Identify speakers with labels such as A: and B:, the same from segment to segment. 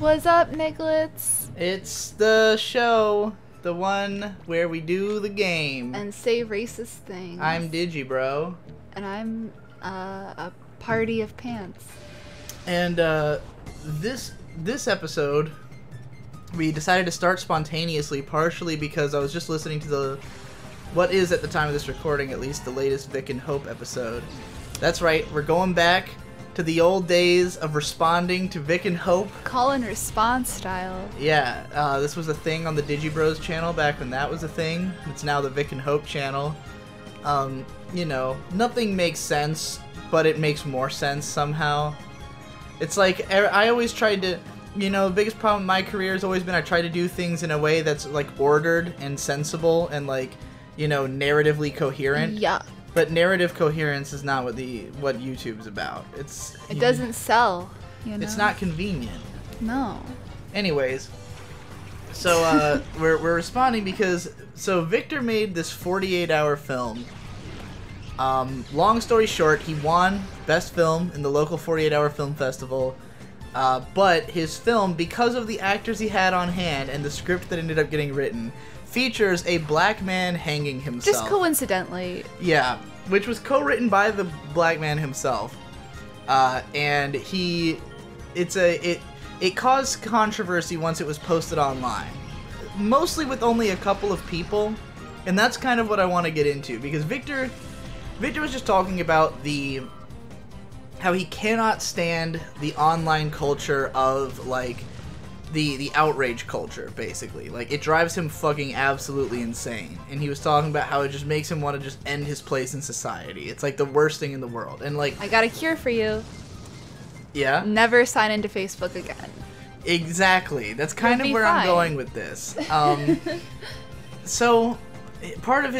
A: What's up, Niglets?
B: It's the show, the one where we do the game.
A: And say racist things.
B: I'm Digi, bro.
A: And I'm a party of pants.
B: And this episode, we decided to start spontaneously, partially because I was just listening to what is at the time of this recording, at least, the latest Vic and Hope episode. That's right, we're going back to the old days of responding to Vic and Hope.
A: Call and response style.
B: Yeah, this was a thing on the Digi Bros channel back when that was a thing. It's now the Vic and Hope channel. You know, nothing makes sense, but it makes more sense somehow. It's like, I always tried to, you know, the biggest problem in my career has always been I try to do things in a way that's, like, ordered and sensible and, like, you know, narratively coherent.
A: Yeah.
B: But narrative coherence is not what YouTube's about.
A: It doesn't sell, you know?
B: It's not convenient.
A: No.
B: Anyways, so we're responding because Victor made this 48-hour film. Long story short, he won Best Film in the local 48-hour film festival. But his film, because of the actors he had on hand and the script that ended up getting written, features a black man hanging himself.
A: Just coincidentally.
B: Yeah, which was co-written by the black man himself. And it caused controversy once it was posted online. Mostly with only a couple of people. And that's kind of what I want to get into, because Victor was just talking about how he cannot stand the online culture of, like, the outrage culture, basically. Like, it drives him fucking absolutely insane. And he was talking about how it just makes him want to just end his place in society. It's, like, the worst thing in the world. And, like...
A: I got a cure for you.
B: Yeah?
A: Never sign into Facebook again.
B: Exactly. That's kind of where I'm going with this. So, part of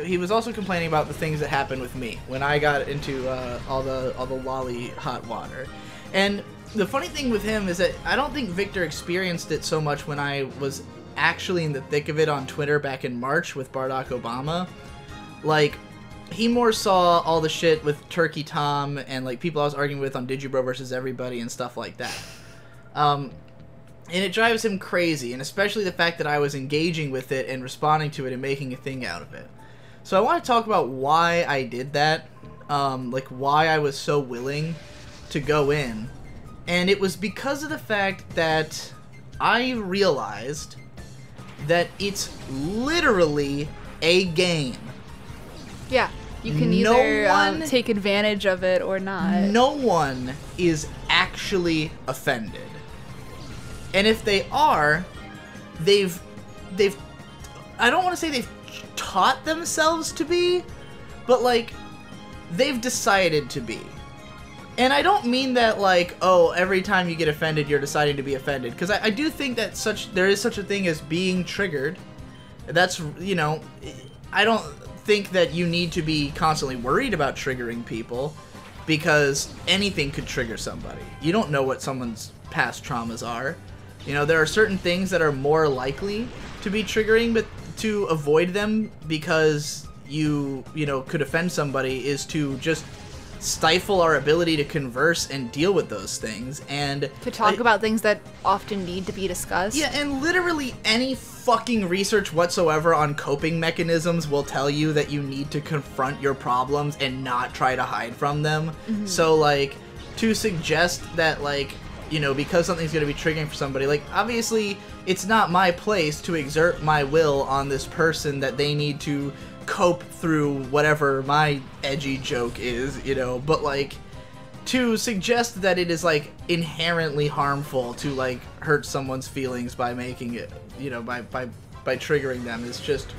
B: he was also complaining about the things that happened with me when I got into all the lolly hot water. And the funny thing with him is that I don't think Victor experienced it so much when I was actually in the thick of it on Twitter back in March with Barack Obama. Like, he more saw all the shit with Turkey Tom and, like, people I was arguing with on Digibro versus everybody and stuff like that. And it drives him crazy, and especially the fact that I was engaging with it and responding to it and making a thing out of it. So I want to talk about why I did that, like why I was so willing to go in. And it was because of the fact that I realized that it's literally a game.
A: Yeah, you can either take advantage of it or not.
B: No one is actually offended. And if they are, they've I don't want to say they've taught themselves to be, but, like, they've decided to be. And I don't mean that, like, oh, every time you get offended, you're deciding to be offended. Because I do think that there is such a thing as being triggered. That's, you know, I don't think that you need to be constantly worried about triggering people, because anything could trigger somebody. You don't know what someone's past traumas are. You know, there are certain things that are more likely to be triggering, but to avoid them because you know, could offend somebody is to just stifle our ability to converse and deal with those things and
A: to talk about things that often need to be discussed.
B: Yeah, and literally any fucking research whatsoever on coping mechanisms will tell you that you need to confront your problems and not try to hide from them. Mm-hmm. So, like, to suggest that, like, you know, because something's going to be triggering for somebody, like, obviously it's not my place to exert my will on this person that they need to cope through whatever my edgy joke is, you know, but, like, to suggest that it is, like, inherently harmful to, like, hurt someone's feelings by making it, you know, by triggering them is just,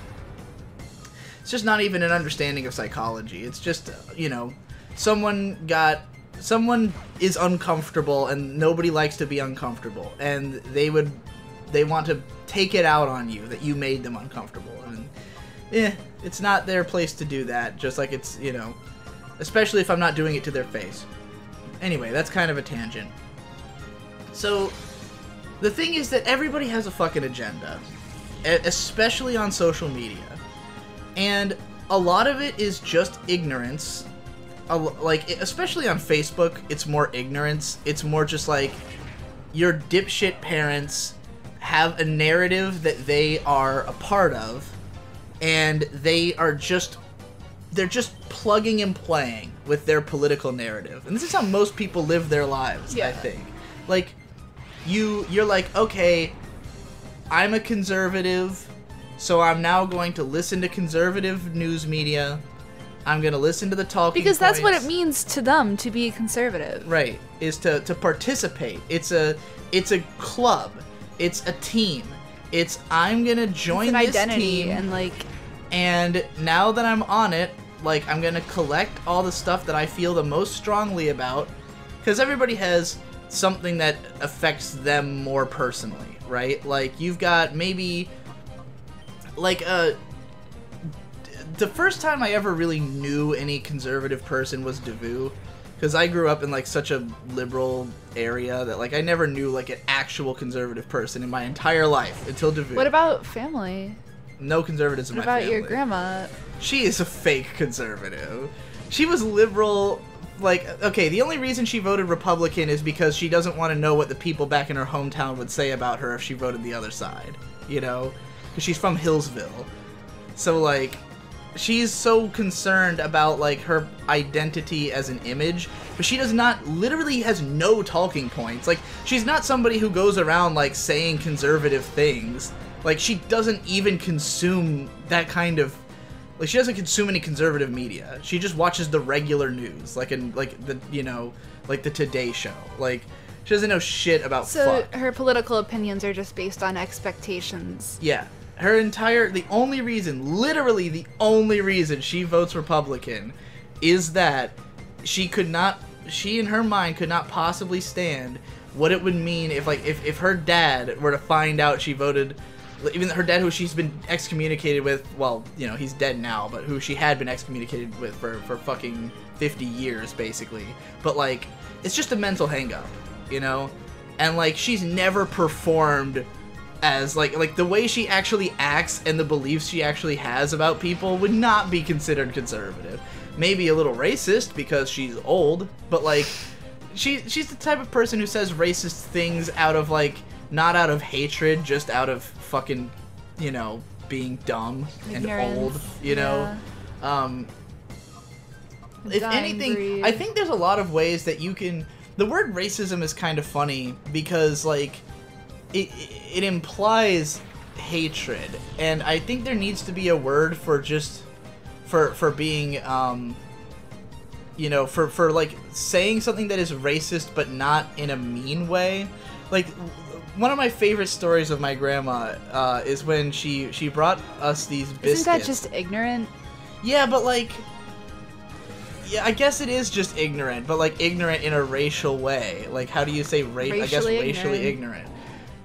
B: it's just not even an understanding of psychology. It's just, you know, someone is uncomfortable and nobody likes to be uncomfortable, and they want to take it out on you that you made them uncomfortable, and it's not their place to do that, just like it's, you know, especially if I'm not doing it to their face. Anyway, that's kind of a tangent. So, the thing is that everybody has a fucking agenda, especially on social media, and a lot of it is just ignorance. Like, especially on Facebook, it's more ignorance. It's more just like, your dipshit parents have a narrative that they are a part of, and they're just plugging and playing with their political narrative. And this is how most people live their lives, I think. Like, you're like, okay, I'm a conservative, so I'm now going to listen to conservative news media. I'm going to listen to the talking
A: Because that's
B: points.
A: what it means to them to be conservative.
B: Right, is to participate. It's a club. It's a team. It's, I'm going to join
A: it's an
B: this
A: identity
B: team.
A: and, like...
B: And now that I'm on it, like, I'm going to collect all the stuff that I feel the most strongly about. Because everybody has something that affects them more personally, right? Like, you've got maybe... Like, the first time I ever really knew any conservative person was Davoo, because I grew up in, like, such a liberal area that, like, I never knew, like, an actual conservative person in my entire life until Davoo.
A: What about family?
B: No conservatism in my
A: What
B: family.
A: about your grandma?
B: She is a fake conservative. She was liberal. Like, okay, the only reason she voted Republican is because she doesn't want to know what the people back in her hometown would say about her if she voted the other side, you know? Because she's from Hillsville. So, like, she's so concerned about, like, her identity as an image, but she does not, literally has no talking points. Like, she's not somebody who goes around, like, saying conservative things. Like, she doesn't even consume that kind of... Like, she doesn't consume any conservative media. She just watches the regular news, like the, you know, like the Today Show. Like, she doesn't know shit about fuck.
A: So her political opinions are just based on expectations.
B: Yeah. The only reason, literally the only reason she votes Republican is that she in her mind could not possibly stand what it would mean if her dad were to find out she voted... Even her dad, who she's been excommunicated with, well, you know, he's dead now, but who she had been excommunicated with for fucking 50 years, basically. But, like, it's just a mental hang-up, you know? And, like, she's never performed as, like, the way she actually acts and the beliefs she actually has about people would not be considered conservative. Maybe a little racist because she's old, but, like, she's the type of person who says racist things out of, like, not out of hatred, just out of fucking, you know, being dumb and old, you know? If anything,
A: breed.
B: I think there's a lot of ways that you can... The word racism is kind of funny because, like, it implies hatred, and I think there needs to be a word for just... For being, you know, for, like, saying something that is racist but not in a mean way. Like... One of my favorite stories of my grandma is when she brought us these biscuits.
A: Isn't that just ignorant?
B: Yeah, but like... Yeah, I guess it is just ignorant, but like ignorant in a racial way. Like, how do you say I guess racially ignorant.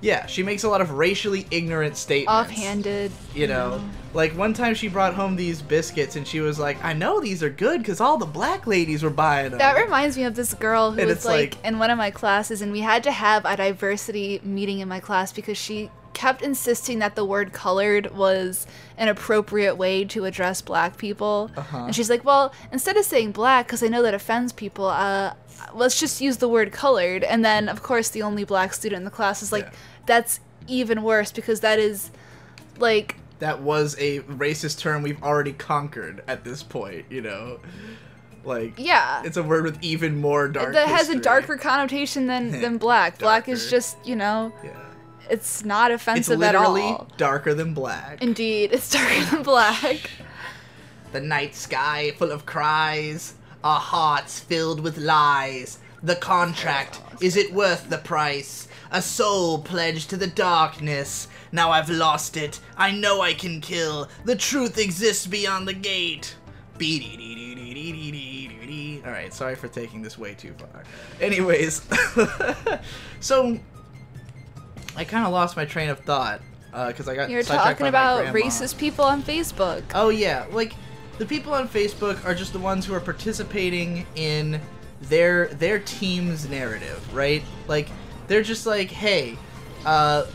B: Yeah, she makes a lot of racially ignorant statements.
A: Offhanded.
B: You know? Like, one time she brought home these biscuits and she was like, I know these are good because all the black ladies were buying them.
A: That reminds me of this girl who
B: And
A: was
B: it's
A: like in one of my classes, and we had to have a diversity meeting in my class because she kept insisting that the word colored was an appropriate way to address black people. And she's like, well, instead of saying black, because I know that offends people, let's just use the word colored. And then, of course, the only black student in the class is like, that's even worse because that is, like...
B: That was a racist term we've already conquered at this point, you know? Like,
A: yeah,
B: it's a word with even more dark
A: that
B: history.
A: has a darker connotation than black. Black is just, you know...
B: Yeah.
A: It's not offensive at all.
B: It's literally darker than black.
A: Indeed, it's darker than black.
B: The night sky full of cries, our hearts filled with lies. The contract, is it worth the price? A soul pledged to the darkness. Now I've lost it. I know I can kill. The truth exists beyond the gate. Alright, sorry for taking this way too far. Anyways, so... I kind of lost my train of thought, because I got
A: You're
B: sidetracked
A: talking
B: by my
A: about
B: grandma.
A: racist people on Facebook.
B: Oh yeah, like, the people on Facebook are just the ones who are participating in their team's narrative, right? Like, they're just like, hey, I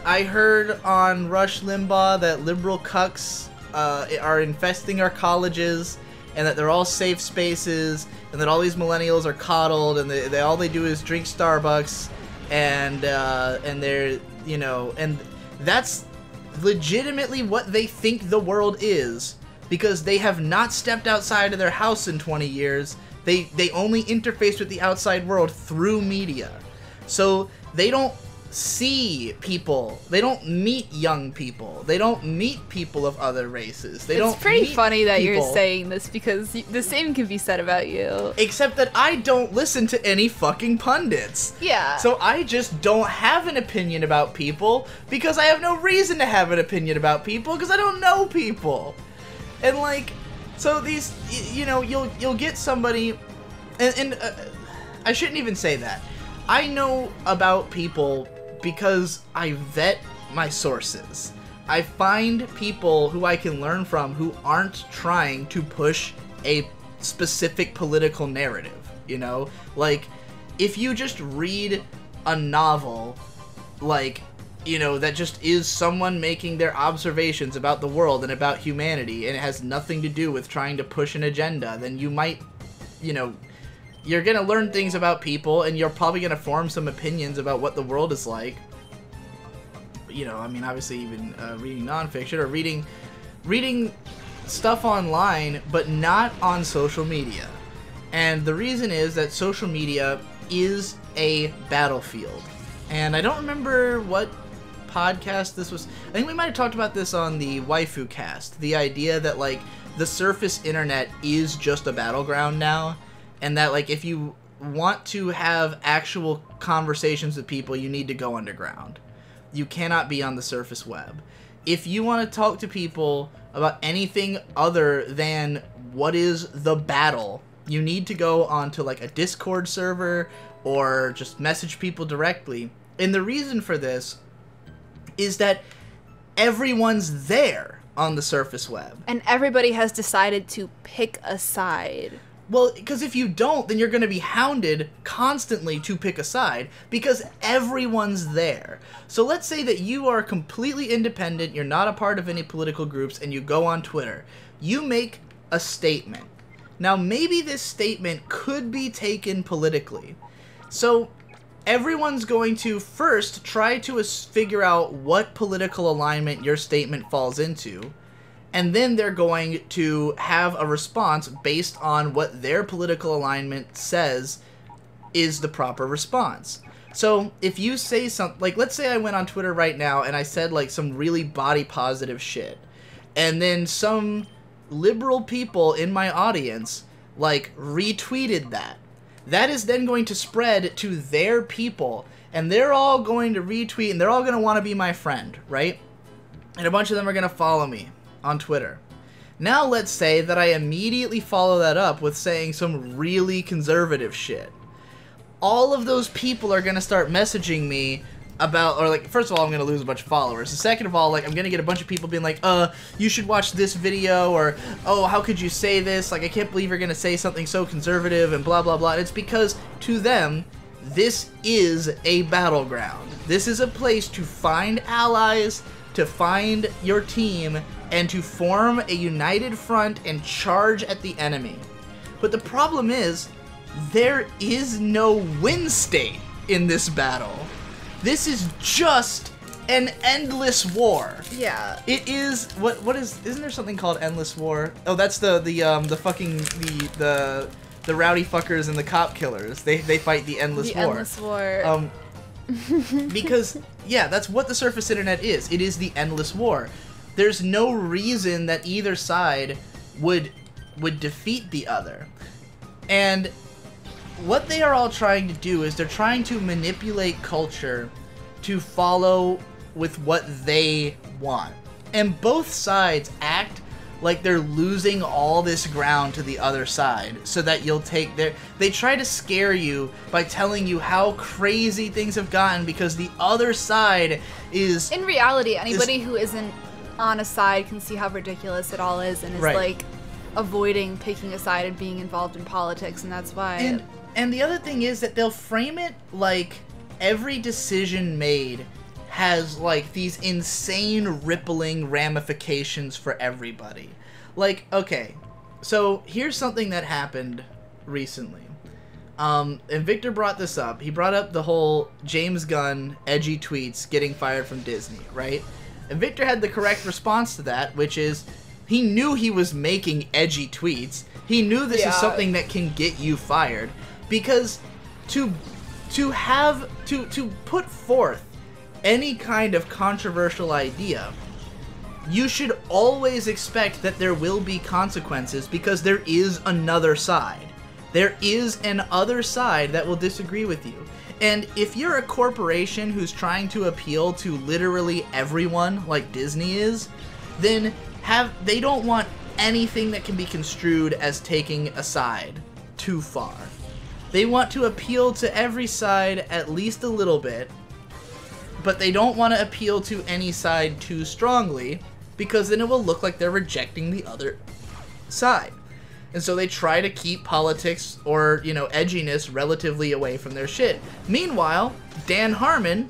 B: heard on Rush Limbaugh that liberal cucks are infesting our colleges, and that they're all safe spaces, and that all these millennials are coddled, and all they do is drink Starbucks, and they're, you know, and that's legitimately what they think the world is, because they have not stepped outside of their house in 20 years. They only interface with the outside world through media. So they don't see people. They don't meet young people. They don't meet people of other races.
A: It's pretty funny that you're saying this, because the same can be said about you.
B: Except that I don't listen to any fucking pundits.
A: Yeah.
B: So I just don't have an opinion about people, because I have no reason to have an opinion about people, because I don't know people. And like, so these, you know, you'll get somebody, and I shouldn't even say that. I know about people because I vet my sources. I find people who I can learn from who aren't trying to push a specific political narrative, you know? Like, if you just read a novel, like, you know, that just is someone making their observations about the world and about humanity, and it has nothing to do with trying to push an agenda, then you might, you know, you're gonna learn things about people, and you're probably gonna form some opinions about what the world is like. You know, I mean, obviously even reading nonfiction or reading stuff online, but not on social media. And the reason is that social media is a battlefield. And I don't remember what podcast this was. I think we might have talked about this on the Waifu Cast. The idea that, like, the surface internet is just a battleground now. And that, like, if you want to have actual conversations with people, you need to go underground. You cannot be on the surface web. If you want to talk to people about anything other than what is the battle, you need to go onto, like, a Discord server or just message people directly. And the reason for this is that everyone's there on the surface web.
A: And everybody has decided to pick a side.
B: Well, because if you don't, then you're going to be hounded constantly to pick a side, because everyone's there. So let's say that you are completely independent, you're not a part of any political groups, and you go on Twitter. You make a statement. Now, maybe this statement could be taken politically. So everyone's going to first try to figure out what political alignment your statement falls into. And then they're going to have a response based on what their political alignment says is the proper response. So if you say something, like, let's say I went on Twitter right now and I said, like, some really body positive shit. And then some liberal people in my audience, like, retweeted that. That is then going to spread to their people. And they're all going to retweet, and they're all going to want to be my friend, right? And a bunch of them are going to follow me on Twitter. Now let's say that I immediately follow that up with saying some really conservative shit. All of those people are going to start messaging me about, or like, first of all, I'm going to lose a bunch of followers. And second of all, like, I'm going to get a bunch of people being like, you should watch this video, or, oh, how could you say this? Like, I can't believe you're going to say something so conservative, and blah, blah, blah. And it's because, to them, this is a battleground. This is a place to find allies, to find your team, and to form a united front and charge at the enemy. But the problem is, there is no win state in this battle. This is just an endless war.
A: Yeah.
B: It is, isn't there something called endless war? Oh, that's the rowdy fuckers and the cop killers. They fight the endless war.
A: The endless war.
B: Because, yeah, that's what the surface internet is. It is the endless war. There's no reason that either side would defeat the other. And what they are all trying to do is they're trying to manipulate culture to follow with what they want. And both sides act like they're losing all this ground to the other side so that you'll take their... They try to scare you by telling you how crazy things have gotten because the other side is...
A: In reality, anybody who isn't on a side can see how ridiculous it all is and is,
B: right,
A: like, avoiding picking a side and being involved in politics, and that's why...
B: And the other thing is that they'll frame it like every decision made has, like, these insane rippling ramifications for everybody. Like, okay, so here's something that happened recently. And Victor brought this up. He brought up the whole James Gunn edgy tweets getting fired from Disney, right? And Victor had the correct response to that, which is he knew he was making edgy tweets. He knew this is something that can get you fired, because to put forth any kind of controversial idea, you should always expect that there will be consequences, because there is another side. There is an other side that will disagree with you. And if you're a corporation who's trying to appeal to literally everyone, like Disney is, then they don't want anything that can be construed as taking a side too far. They want to appeal to every side at least a little bit, but they don't want to appeal to any side too strongly, because then it will look like they're rejecting the other side. And so they try to keep politics or, edginess relatively away from their shit. Meanwhile, Dan Harmon,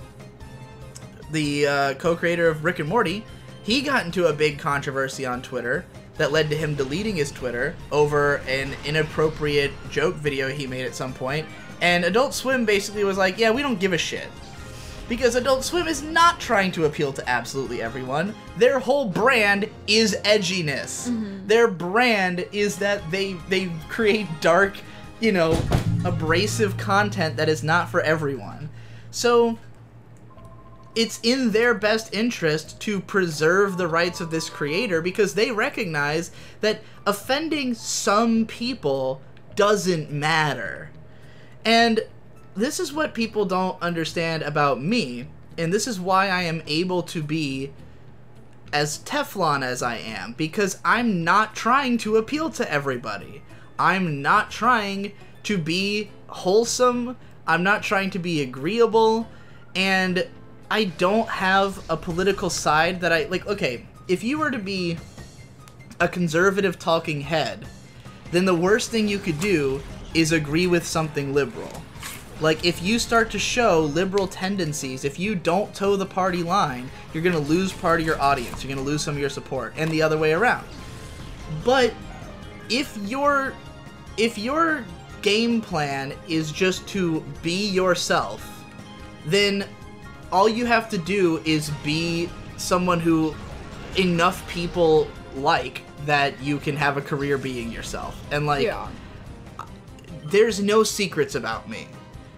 B: the co-creator of Rick and Morty, he got into a big controversy on Twitter that led to him deleting his Twitter over an inappropriate joke video he made at some point. And Adult Swim basically was like, yeah, we don't give a shit. Because Adult Swim is not trying to appeal to absolutely everyone. Their whole brand is edginess. Mm-hmm. Their brand is that they create dark, abrasive content that is not for everyone. So it's in their best interest to preserve the rights of this creator, because they recognize that offending some people doesn't matter. And this is what people don't understand about me, and this is why I am able to be as Teflon as I am, because I'm not trying to appeal to everybody. I'm not trying to be wholesome. I'm not trying to be agreeable, and I don't have a political side that okay, if you were to be a conservative talking head, then the worst thing you could do is agree with something liberal. Like, if you start to show liberal tendencies, if you don't toe the party line, you're going to lose part of your audience. You're going to lose some of your support, and the other way around. But if your game plan is just to be yourself, then all you have to do is be someone who enough people like that you can have a career being yourself. And, there's no secrets about me.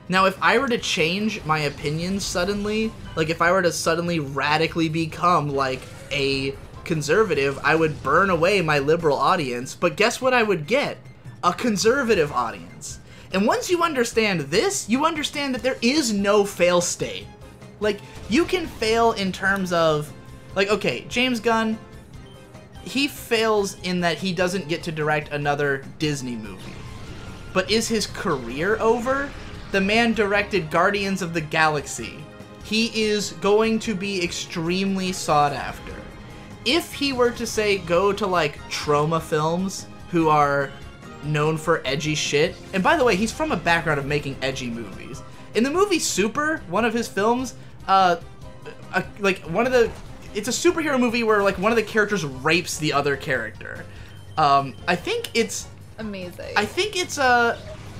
B: Now, if I were to change my opinions suddenly, like if I were to suddenly radically become like a conservative, I would burn away my liberal audience. But guess what I would get? A conservative audience. And once you understand this, you understand that there is no fail state. Like, you can fail in terms of, like, okay, James Gunn, he fails in that he doesn't get to direct another Disney movie. But is his career over? The man directed Guardians of the Galaxy. He is going to be extremely sought after. If he were to, say, go to, like, Trauma Films, who are known for edgy shit, and by the way, he's from a background of making edgy movies. In the movie Super, one of his films, it's a superhero movie where, like, one of the characters rapes the other character. I think it's...
A: Amazing.
B: I think it's,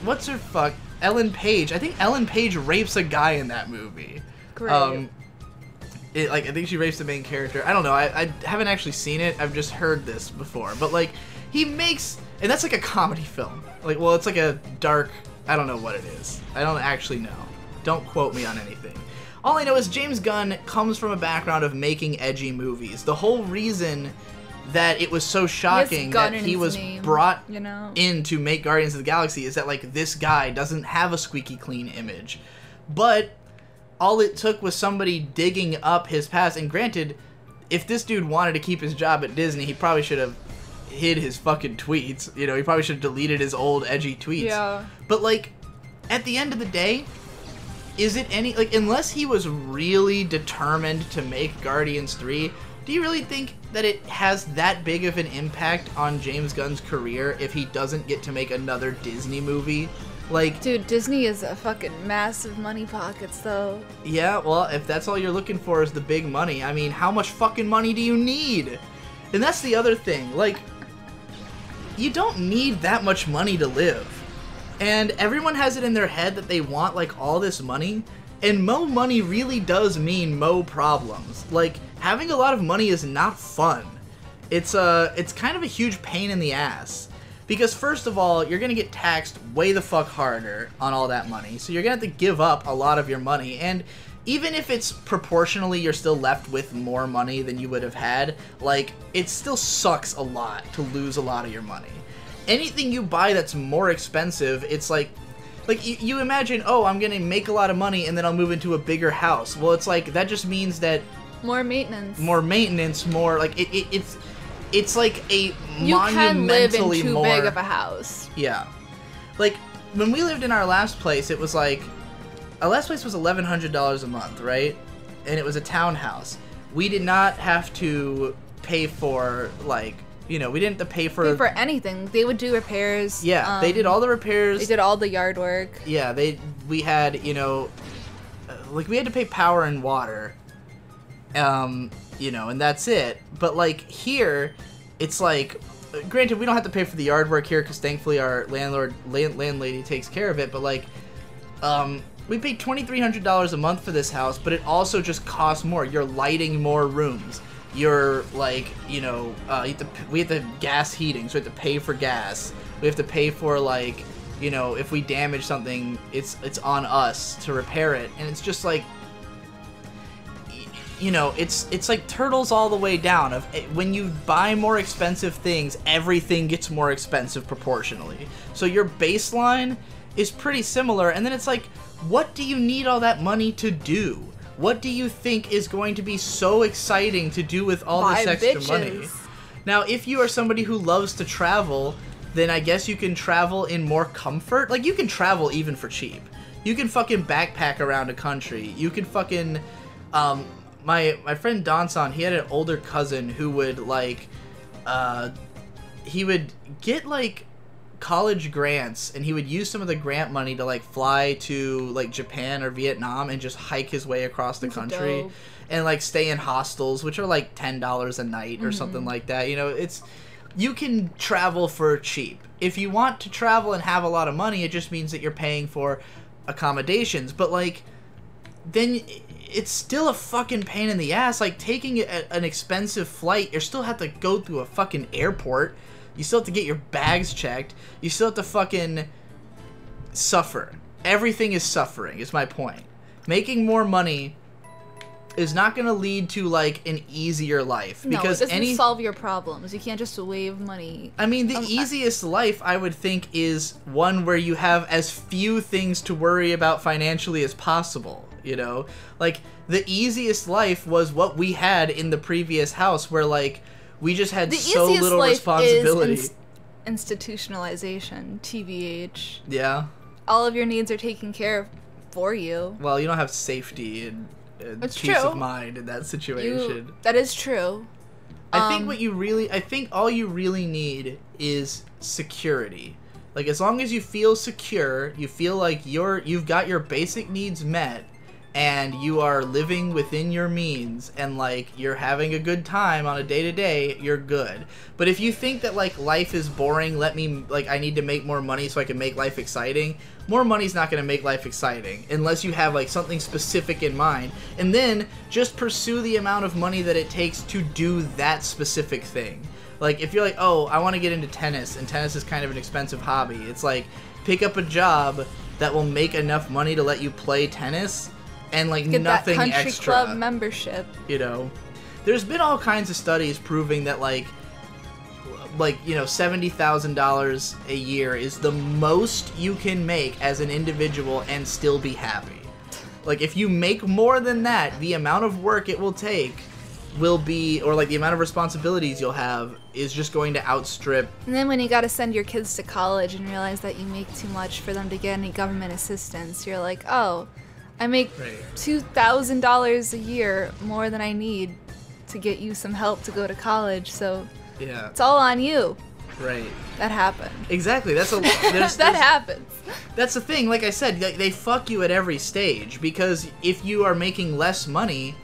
B: what's her fuck? Ellen Page. I think Ellen Page rapes a guy in that movie.
A: Great.
B: I think she rapes the main character. I don't know. I haven't actually seen it. I've just heard this before. But, like, he makes... And that's, like, a comedy film. Like, well, it's, like, a dark... I don't know what it is. I don't actually know. Don't quote me on anything. All I know is James Gunn comes from a background of making edgy movies. The whole reason that it was so shocking that he was brought in to make Guardians of the Galaxy is that, like, this guy doesn't have a squeaky clean image. But all it took was somebody digging up his past. And granted, if this dude wanted to keep his job at Disney, he probably should have hid his fucking tweets. He probably should have deleted his old edgy tweets.
A: Yeah.
B: But, like, at the end of the day, is it any... Like, unless he was really determined to make Guardians 3... Do you really think that it has that big of an impact on James Gunn's career if he doesn't get to make another Disney movie? Like,
A: dude, Disney is a fucking massive money pockets, though.
B: Yeah, well, if that's all you're looking for is the big money, I mean, how much fucking money do you need? And that's the other thing. Like, you don't need that much money to live. And everyone has it in their head that they want, like, all this money. And mo money really does mean mo problems. Like, having a lot of money is not fun. It's kind of a huge pain in the ass. Because first of all, you're gonna get taxed way the fuck harder on all that money. So you're gonna have to give up a lot of your money. And even if it's proportionally you're still left with more money than you would have had, like, it still sucks a lot to lose a lot of your money. Anything you buy that's more expensive, it's like you imagine, oh, I'm gonna make a lot of money and then I'll move into a bigger house. Well, it's like, that just means that
A: more maintenance,
B: more like it's like a
A: you can live in too
B: more
A: big of a house.
B: Yeah, like when we lived in our last place, it was like our last place was $1,100 a month, right? And it was a townhouse. We did not have to pay for, like, you know, we didn't have to pay for
A: anything. They would do repairs.
B: Yeah, they did all the repairs.
A: They did all the yard work.
B: Yeah, we had, you know, like, we had to pay power and water, you know, and that's it. But, like, here, it's like, granted, we don't have to pay for the yard work here because thankfully our landlady takes care of it. But, like, we paid $2,300 a month for this house, but it also just costs more. You're lighting more rooms. You're, like, you know, we have to gas heating, so we have to pay for gas. We have to pay for, like, you know, if we damage something, it's on us to repair it. And it's just like, you know, it's like turtles all the way down. When you buy more expensive things, everything gets more expensive proportionally. So your baseline is pretty similar, and then it's like, what do you need all that money to do? What do you think is going to be so exciting to do with all this extra money? Now, if you are somebody who loves to travel, then I guess you can travel in more comfort. Like, you can travel even for cheap. You can fucking backpack around a country. You can fucking, my friend Donson, he had an older cousin who would, like, he would get, like, college grants, and he would use some of the grant money to, like, fly to, like, Japan or Vietnam and just hike his way across the country. Dope. And, like, stay in hostels, which are like $10 a night or something like that. You know, you can travel for cheap. If you want to travel and have a lot of money, it just means that you're paying for accommodations. But, like, then it's still a fucking pain in the ass. Like, taking an expensive flight, you still have to go through a fucking airport. You still have to get your bags checked. You still have to fucking suffer. Everything is suffering, is my point. Making more money is not going to lead to, like, an easier life. Because
A: it doesn't solve your problems. You can't just wave money.
B: I mean, the easiest life, I would think, is one where you have as few things to worry about financially as possible, you know? Like, the easiest life was what we had in the previous house, where, like, we just had so little responsibility.
A: Is institutionalization, TBH.
B: Yeah.
A: All of your needs are taken care of for you.
B: Well, you don't have safety and peace of mind in that situation.
A: That is true.
B: I think all you really need is security. Like, as long as you feel secure, you feel like you've got your basic needs met, and you are living within your means, and, like, you're having a good time on a day-to-day, you're good. But if you think that, like, life is boring, I need to make more money so I can make life exciting, more money's not going to make life exciting, unless you have, like, something specific in mind. And then, just pursue the amount of money that it takes to do that specific thing. Like, if you're like, oh, I want to get into tennis, and tennis is kind of an expensive hobby, it's like, pick up a job that will make enough money to let you play tennis, and, like,
A: get
B: nothing
A: that country
B: extra.
A: Club membership.
B: You know, there's been all kinds of studies proving that, like, you know, $70,000 a year is the most you can make as an individual and still be happy. Like, if you make more than that, the amount of work it will take will be, or, like, the amount of responsibilities you'll have is just going to outstrip.
A: And then when you gotta send your kids to college and realize that you make too much for them to get any government assistance, you're like, oh, I make $2,000 a year more than I need to get you some help to go to college, so
B: yeah,
A: it's all on you.
B: Right.
A: That happened.
B: Exactly.
A: That happens.
B: That's the thing. Like I said, they fuck you at every stage, because if you are making less money,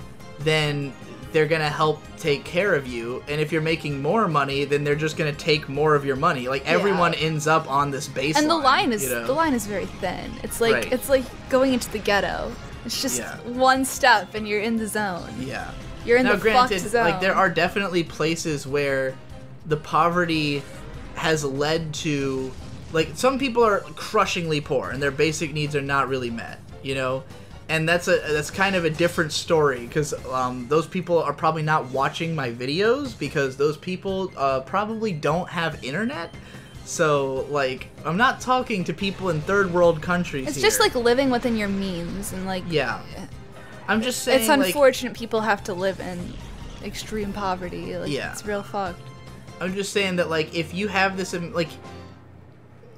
B: then they're gonna help take care of you, and if you're making more money, then they're just gonna take more of your money. Like everyone ends up on this baseline.
A: And the line is very thin. It's like it's like going into the ghetto. It's just one step and you're in the zone.
B: Yeah.
A: You're in
B: now,
A: the
B: granted,
A: fucked zone.
B: like there are definitely places where the poverty has led to, like, some people are crushingly poor and their basic needs are not really met, you know? And that's kind of a different story, because those people are probably not watching my videos, because those people probably don't have internet. So, like, I'm not talking to people in third world countries.
A: It's just like living within your means, and like
B: I'm just saying,
A: it's unfortunate people have to live in extreme poverty. Like, it's real fucked.
B: I'm just saying that, like, if you have this, like,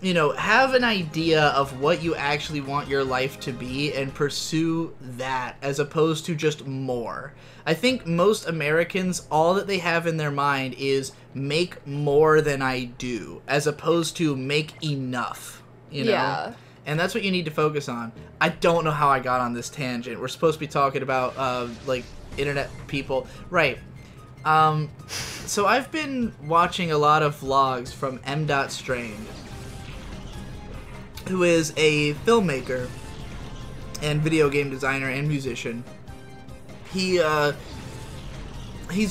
B: you know, have an idea of what you actually want your life to be and pursue that as opposed to just more. I think most Americans, all that they have in their mind is make more than I do, as opposed to make enough, you know? Yeah. And that's what you need to focus on. I don't know how I got on this tangent. We're supposed to be talking about, like, internet people. Right. So I've been watching a lot of vlogs from M.Strained, who is a filmmaker and video game designer and musician. He's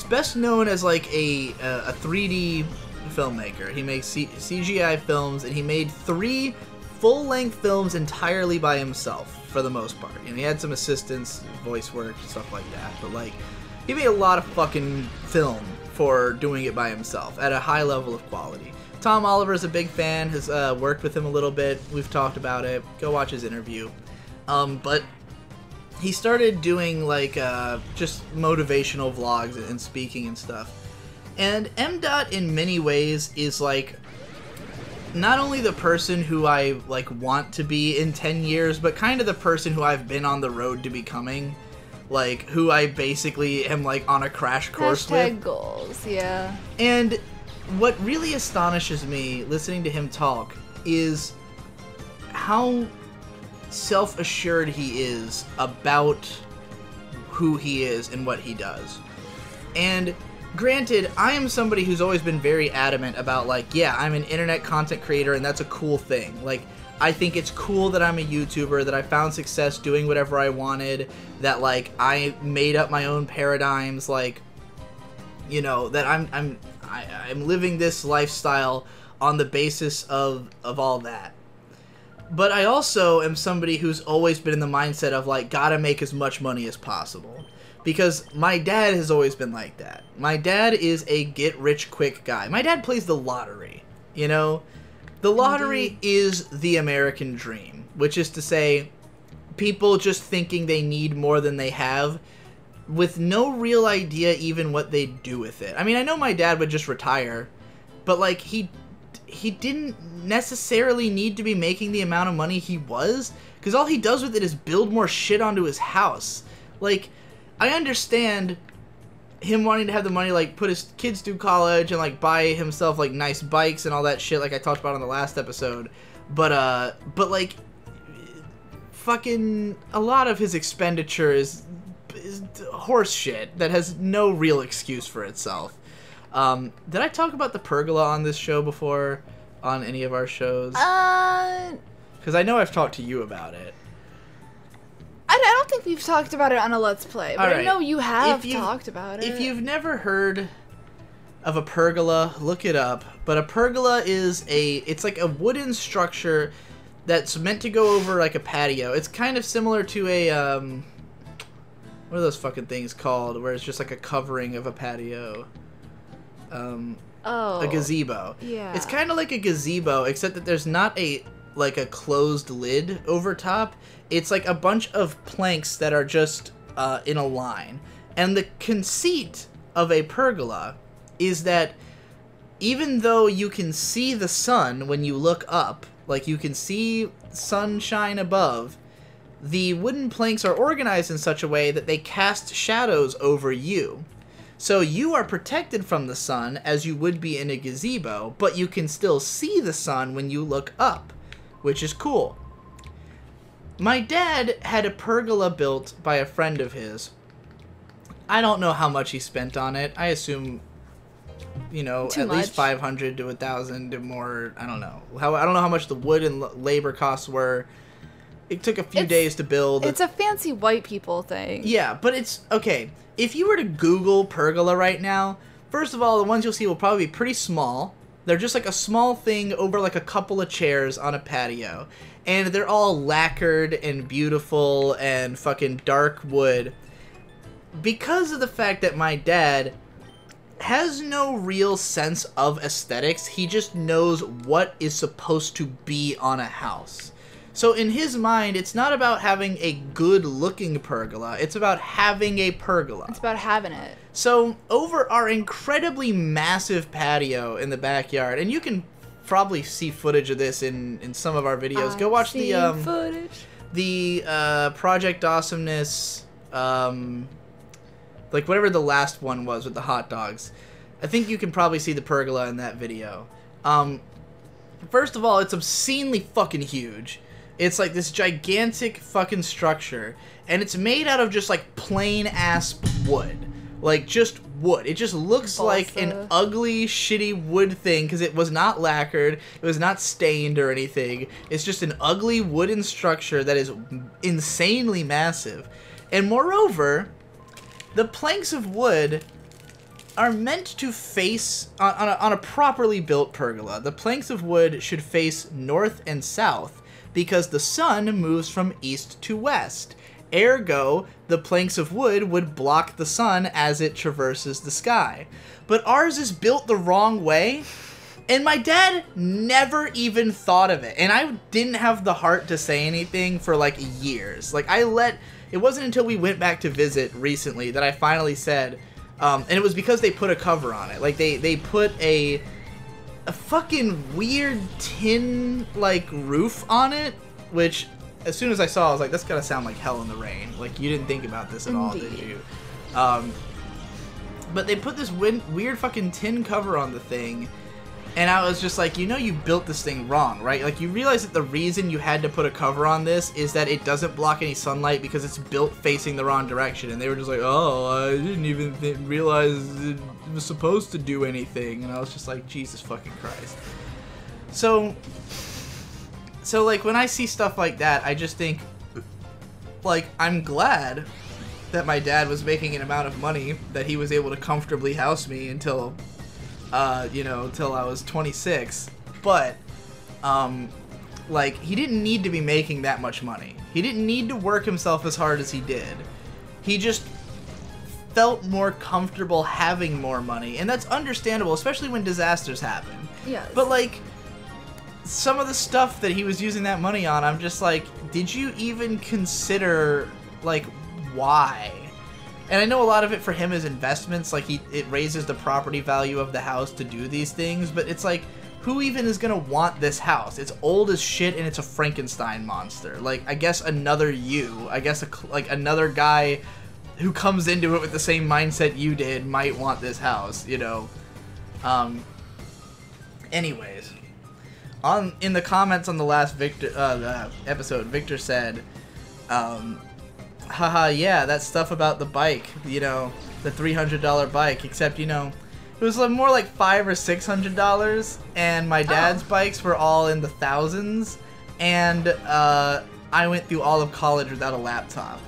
B: best known as like a 3D filmmaker. He makes CGI films, and he made 3 full-length films entirely by himself for the most part. And he had some assistants, voice work, stuff like that. But like, he made a lot of fucking film for doing it by himself at a high level of quality. Tom Oliver's a big fan, has worked with him a little bit. We've talked about it. Go watch his interview. But he started doing, like, just motivational vlogs and speaking and stuff. And M. in many ways is, like, not only the person who I, like, want to be in 10 years, but kind of the person who I've been on the road to becoming. Like, who I basically am, like, on a crash course with.
A: Goals, yeah.
B: And what really astonishes me listening to him talk is how self-assured he is about who he is and what he does. And granted, I am somebody who's always been very adamant about, like, yeah, I'm an internet content creator and that's a cool thing. Like, I think it's cool that I'm a YouTuber, that I found success doing whatever I wanted, that, like, I made up my own paradigms, like, you know, that I'm living this lifestyle on the basis of all that. But I also am somebody who's always been in the mindset of, like, gotta make as much money as possible. Because my dad has always been like that. My dad is a get-rich-quick guy. My dad plays the lottery, you know? The lottery is the American dream, which is to say, people just thinking they need more than they have, with no real idea even what they do with it. I mean, I know my dad would just retire, but, like, he didn't necessarily need to be making the amount of money he was, because all he does with it is build more shit onto his house. Like, I understand him wanting to have the money, like, put his kids through college and, like, buy himself, like, nice bikes and all that shit, like I talked about on the last episode, but like, fucking a lot of his expenditure is horse shit that has no real excuse for itself. Did I talk about the pergola on this show before, on any of our shows? Because I know I've talked to you about it.
A: I don't think we've talked about it on a Let's Play, but I know you have talked about it.
B: If you've never heard of a pergola, look it up. But a pergola is it's like a wooden structure that's meant to go over, like, a patio. It's kind of similar to a, what are those fucking things called, where it's just like a covering of a patio? A gazebo. Yeah. It's kind of like a gazebo, except that there's not a closed lid over top. It's like a bunch of planks that are just in a line. And the conceit of a pergola is that even though you can see the sun when you look up, like, you can see sunshine above, the wooden planks are organized in such a way that they cast shadows over you. So you are protected from the sun as you would be in a gazebo, but you can still see the sun when you look up, which is cool. My dad had a pergola built by a friend of his. I don't know how much he spent on it. I assume, you know,
A: Too
B: at
A: much.
B: least 500 to 1,000 or more. I don't know. I don't know how much the wood and labor costs were. It took a few days to build.
A: It's a fancy white people thing.
B: Yeah, but it's okay. If you were to Google pergola right now, first of all, the ones you'll see will probably be pretty small. They're just like a small thing over like a couple of chairs on a patio. And they're all lacquered and beautiful and fucking dark wood. Because of the fact that my dad has no real sense of aesthetics, he just knows what is supposed to be on a house. So in his mind, it's not about having a good-looking pergola, it's about having a pergola.
A: It's about having it.
B: So over our incredibly massive patio in the backyard, and you can probably see footage of this in some of our videos. Go watch the
A: footage.
B: The Project Awesomeness, like whatever the last one was with the hot dogs. I think you can probably see the pergola in that video. First of all, it's obscenely fucking huge. It's like this gigantic fucking structure, and it's made out of just like plain ass wood. Like just wood. It just looks like an ugly, shitty wood thing because it was not lacquered, it was not stained or anything. It's just an ugly wooden structure that is insanely massive. And moreover, the planks of wood are meant to face, on a properly built pergola, the planks of wood should face north and south because the sun moves from east to west. Ergo, the planks of wood would block the sun as it traverses the sky. But ours is built the wrong way, and my dad never even thought of it. And I didn't have the heart to say anything for like years. Like it wasn't until we went back to visit recently that I finally said, and it was because they put a cover on it. Like they put a fucking weird tin like roof on it, which as soon as I saw, I was like, that's gotta sound like hell in the rain. Like, you didn't think about this at all, did you? But they put this weird fucking tin cover on the thing, and I was just like, you know you built this thing wrong, right? Like, you realize that the reason you had to put a cover on this is that it doesn't block any sunlight because it's built facing the wrong direction. And they were just like, oh, I didn't even realize it was supposed to do anything. And I was just like, Jesus fucking Christ. So, like, when I see stuff like that, I just think, like, I'm glad that my dad was making an amount of money that he was able to comfortably house me until, till I was 26. But, like, he didn't need to be making that much money. He didn't need to work himself as hard as he did. He just felt more comfortable having more money. And that's understandable, especially when disasters happen.
A: Yes.
B: But, like, some of the stuff that he was using that money on, I'm just like, did you even consider, like, why? And I know a lot of it for him is investments, like it raises the property value of the house to do these things, but it's like, who even is gonna want this house? It's old as shit and it's a Frankenstein monster. Like, I guess another you, like another guy who comes into it with the same mindset you did might want this house, you know? Anyways. In the comments on the last episode, Victor said, haha, yeah, that stuff about the bike, you know, the $300 bike, except, you know, it was more like $500 or $600, and my dad's bikes were all in the thousands, and I went through all of college without a laptop.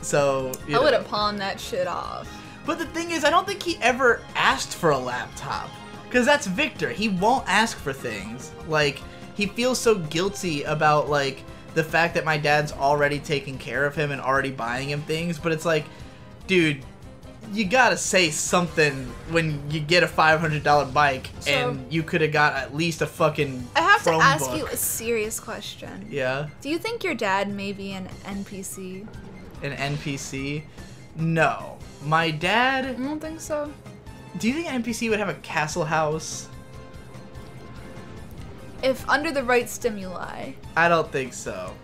B: So,
A: I would have pawned that shit off.
B: But the thing is, I don't think he ever asked for a laptop. Because that's Victor. He won't ask for things. Like, he feels so guilty about, like, the fact that my dad's already taking care of him and already buying him things. But it's like, dude, you gotta say something when you get a $500 bike and you could have got at least a fucking
A: I have to ask
B: Chromebook.
A: you a serious question.
B: Yeah?
A: Do you think your dad may be an NPC?
B: An NPC? No. My dad...
A: I don't think so.
B: Do you think an NPC would have a castle house?
A: If under the right stimuli.
B: I don't think so.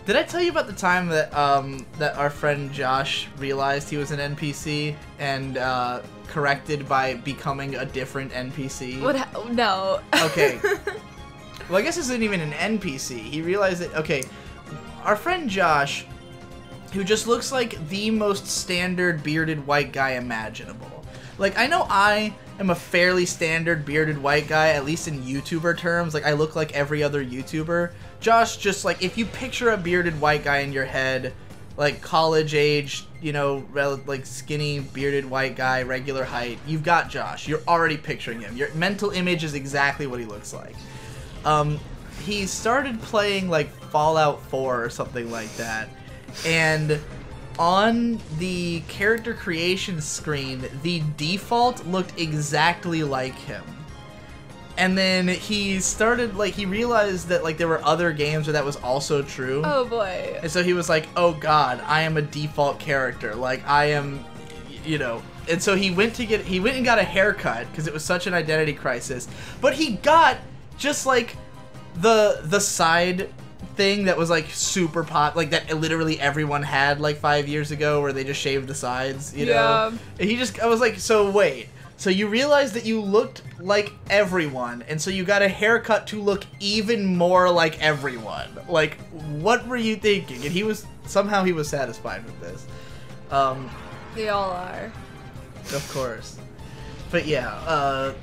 B: Did I tell you about the time that that our friend Josh realized he was an NPC and corrected by becoming a different NPC?
A: What? No.
B: Okay. Well, I guess this isn't even an NPC. He realized that, okay, our friend Josh who just looks like the most standard bearded white guy imaginable. Like, I know I am a fairly standard bearded white guy, at least in YouTuber terms. Like, I look like every other YouTuber. Josh, just like, if you picture a bearded white guy in your head, like college age, you know, like skinny bearded white guy, regular height, you've got Josh. You're already picturing him. Your mental image is exactly what he looks like. He started playing like Fallout 4 or something like that, and on the character creation screen, the default looked exactly like him. And then he started, like, he realized that, like, there were other games where that was also true.
A: Oh, boy.
B: And so he was like, oh, God, I am a default character. Like, I am, you know. And so he went and got a haircut because it was such an identity crisis. But he got just, like, the side thing that was, like, super pop, like, that literally everyone had, like, 5 years ago where they just shaved the sides, you know? And I was like, so wait. So you realized that you looked like everyone, and so you got a haircut to look even more like everyone. Like, what were you thinking? And somehow he was satisfied with this.
A: They all are.
B: Of course. But yeah,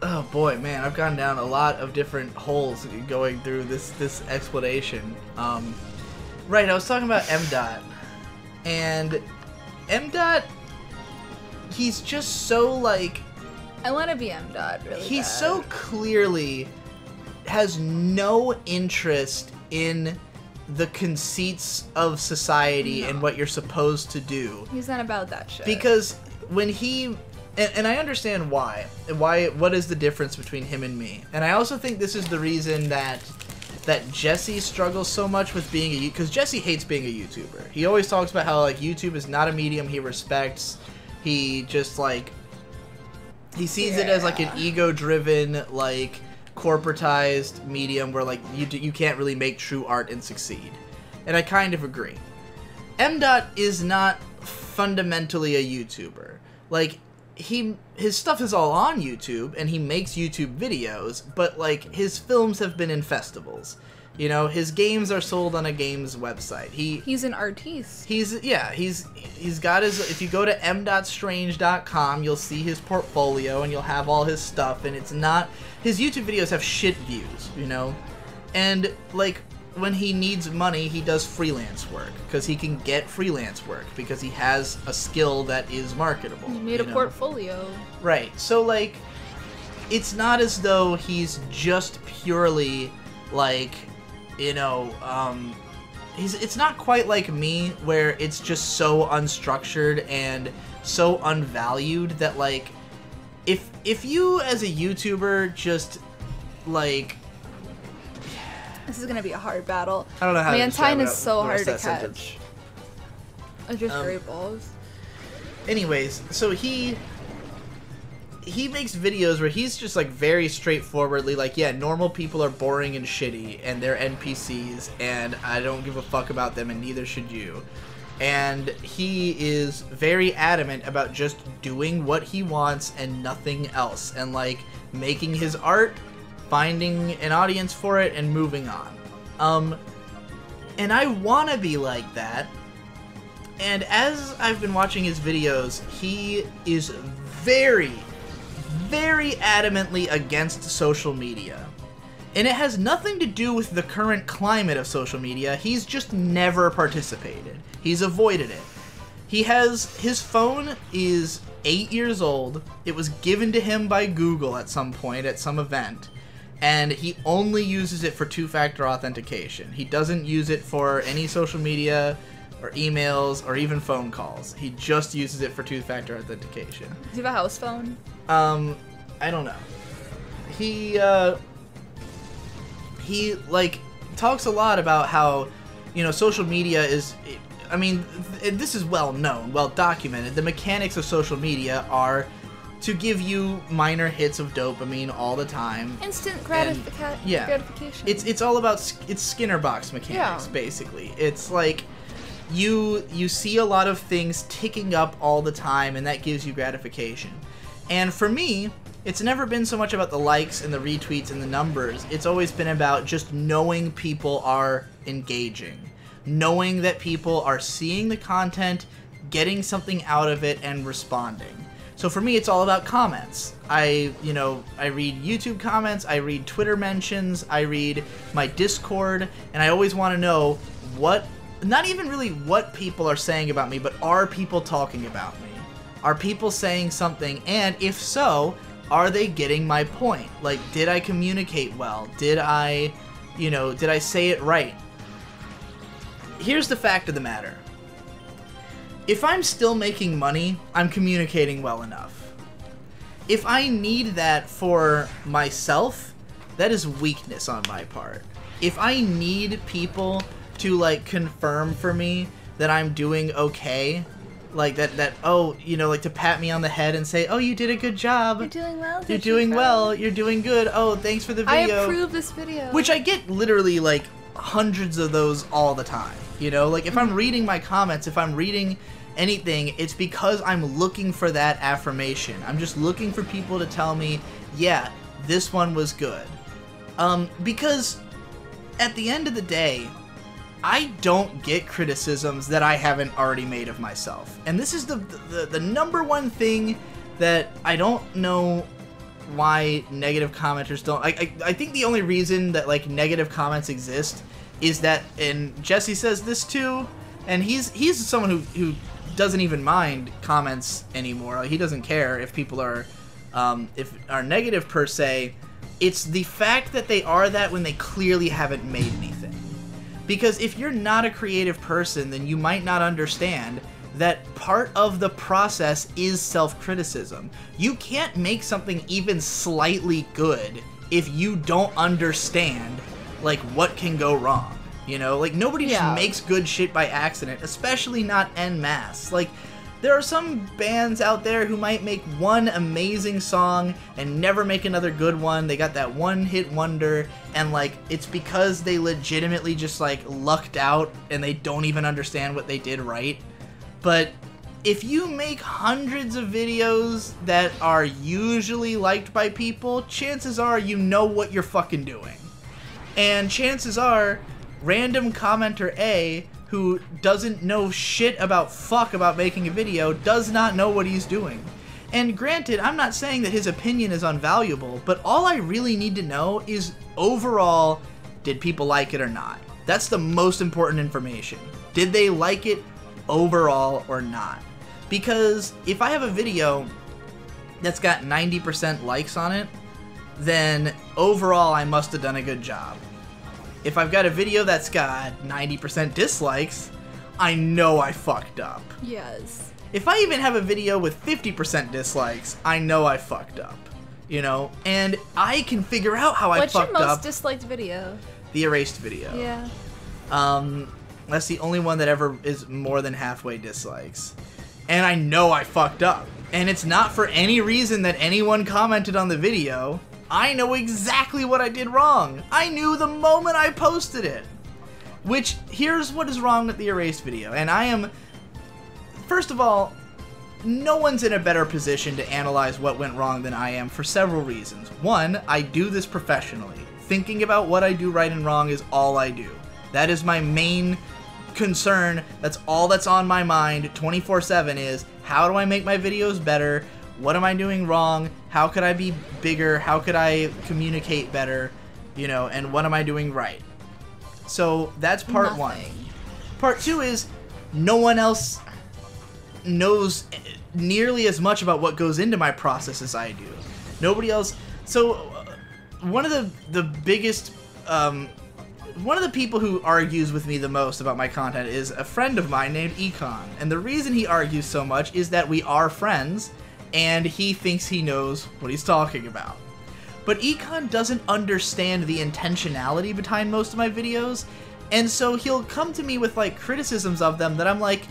B: oh boy, man, I've gone down a lot of different holes going through this explanation. Right, I was talking about M. And M. He's just so, like...
A: I want to be M. Really
B: He
A: bad.
B: so clearly has no interest in the conceits of society and what you're supposed to do.
A: He's not about that shit.
B: Because when he... And I understand why. What is the difference between him and me? And I also think this is the reason that Jesse struggles so much with being a... Because Jesse hates being a YouTuber. He always talks about how, like, YouTube is not a medium he respects. He just, like, he sees it as, like, an ego-driven, like, corporatized medium where, like, you can't really make true art and succeed. And I kind of agree. M. is not fundamentally a YouTuber. Like, his stuff is all on YouTube, and he makes YouTube videos, but, like, his films have been in festivals. You know, his games are sold on a games website.
A: He's an artiste.
B: He's got his... If you go to m.strange.com, you'll see his portfolio, and you'll have all his stuff, and it's not... His YouTube videos have shit views, you know? And, like, when he needs money, he does freelance work, because he can get freelance work, because he has a skill that is marketable.
A: He made a portfolio.
B: Right. So, like, it's not as though he's just purely, like... You know, it's not quite like me, where it's just so unstructured and so unvalued that, like, if you as a YouTuber just, like...
A: This is gonna be a hard battle.
B: I don't know how
A: Mantine is so hard to catch.
B: Sentence.
A: It's just great balls.
B: Anyways, so he makes videos where he's just, like, very straightforwardly like, yeah, normal people are boring and shitty, and they're NPCs, and I don't give a fuck about them, and neither should you. And he is very adamant about just doing what he wants and nothing else, and, like, making his art, finding an audience for it, and moving on. And I want to be like that, and as I've been watching his videos, he is very adamantly against social media. And it has nothing to do with the current climate of social media. He's just never participated. He's avoided it. His phone is 8 years old. It was given to him by Google at some point at some event. And he only uses it for two-factor authentication. He doesn't use it for any social media or emails or even phone calls. He just uses it for two-factor authentication.
A: Do you have a house phone?
B: I don't know. He like talks a lot about how, you know, social media is, I mean, this is well known, well documented. The mechanics of social media are to give you minor hits of dopamine all the time.
A: Instant gratification.
B: It's all about, it's Skinner box mechanics, basically. It's like you see a lot of things ticking up all the time, and that gives you gratification. And for me, it's never been so much about the likes and the retweets and the numbers. It's always been about just knowing people are engaging. knowing that people are seeing the content, getting something out of it, and responding. So for me, it's all about comments. I read YouTube comments, I read Twitter mentions, I read my Discord, and I always want to know not even really what people are saying about me, but are people talking about me? Are people saying something? And if so, are they getting my point? Like, did I communicate well? Did I say it right? Here's the fact of the matter. If I'm still making money, I'm communicating well enough. If I need that for myself, that is weakness on my part. If I need people to, like, confirm for me that I'm doing okay, like like to pat me on the head and say, oh, you did a good job.
A: You're doing well.
B: You're doing well. You're doing good. Oh, thanks for the video.
A: I approve this video.
B: Which I get literally, like, hundreds of those all the time. Like, if I'm reading my comments, if I'm reading anything, it's because I'm looking for that affirmation. I'm just looking for people to tell me, yeah, this one was good. Because at the end of the day, I don't get criticisms that I haven't already made of myself. And this is the number one thing that I don't know why negative commenters don't... I think the only reason that, like, negative comments exist is that, and Jesse says this too, and he's someone who doesn't even mind comments anymore. Like, he doesn't care if people are negative per se. It's the fact that they are that when they clearly haven't made anything. Because if you're not a creative person, then you might not understand that part of the process is self-criticism. You can't make something even slightly good if you don't understand, like, what can go wrong. Like, nobody just makes good shit by accident, especially not en masse. Like, there are some bands out there who might make one amazing song and never make another good one. They got that one-hit wonder, and, like, it's because they legitimately just, like, lucked out and they don't even understand what they did right. But if you make hundreds of videos that are usually liked by people, chances are you know what you're fucking doing. And chances are, random commenter A, who doesn't know shit about making a video, does not know what he's doing. And granted, I'm not saying that his opinion is unvaluable, but all I really need to know is, overall, did people like it or not? That's the most important information. Did they like it overall or not? Because if I have a video that's got 90% likes on it, then overall I must have done a good job. If I've got a video that's got 90% dislikes, I know I fucked up.
A: Yes.
B: If I even have a video with 50% dislikes, I know I fucked up. And I can figure out how I fucked up.
A: What's your most disliked video?
B: The erased video.
A: Yeah.
B: That's the only one that ever is more than halfway dislikes. And I know I fucked up. And it's not for any reason that anyone commented on the video. I know exactly what I did wrong. I knew the moment I posted it. Which, here's what is wrong with the erased video. And I am... First of all, no one's in a better position to analyze what went wrong than I am for several reasons. One, I do this professionally. Thinking about what I do right and wrong is all I do. That is my main concern. That's all that's on my mind 24/7 is, how do I make my videos better? What am I doing wrong? How could I be bigger? How could I communicate better? And what am I doing right? So that's part one. Part two is, no one else knows nearly as much about what goes into my process as I do. Nobody else. So one of the biggest, one of the people who argues with me the most about my content is a friend of mine named Econ. And the reason he argues so much is that we are friends, and he thinks he knows what he's talking about. But Econ doesn't understand the intentionality behind most of my videos, and so he'll come to me with, like, criticisms of them that I'm like,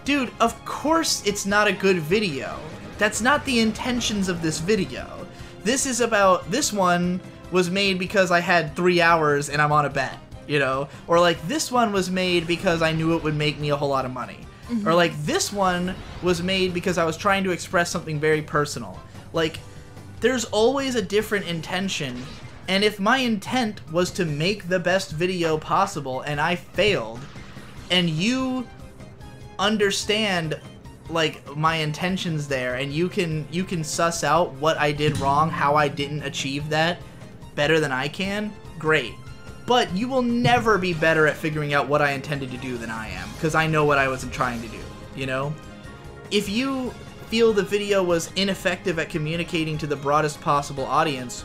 B: dude, of course it's not a good video. That's not the intentions of this video. This is about, this one was made because I had 3 hours and I'm on a bet, Or, like, this one was made because I knew it would make me a whole lot of money. Mm-hmm. Or, like, this one was made because I was trying to express something very personal. Like, there's always a different intention, and if my intent was to make the best video possible and I failed, and you understand like my intentions there, and you can suss out what I did wrong, how I didn't achieve that better than I can, great. But you will never be better at figuring out what I intended to do than I am, because I know what I was trying to do, you know? If you feel the video was ineffective at communicating to the broadest possible audience,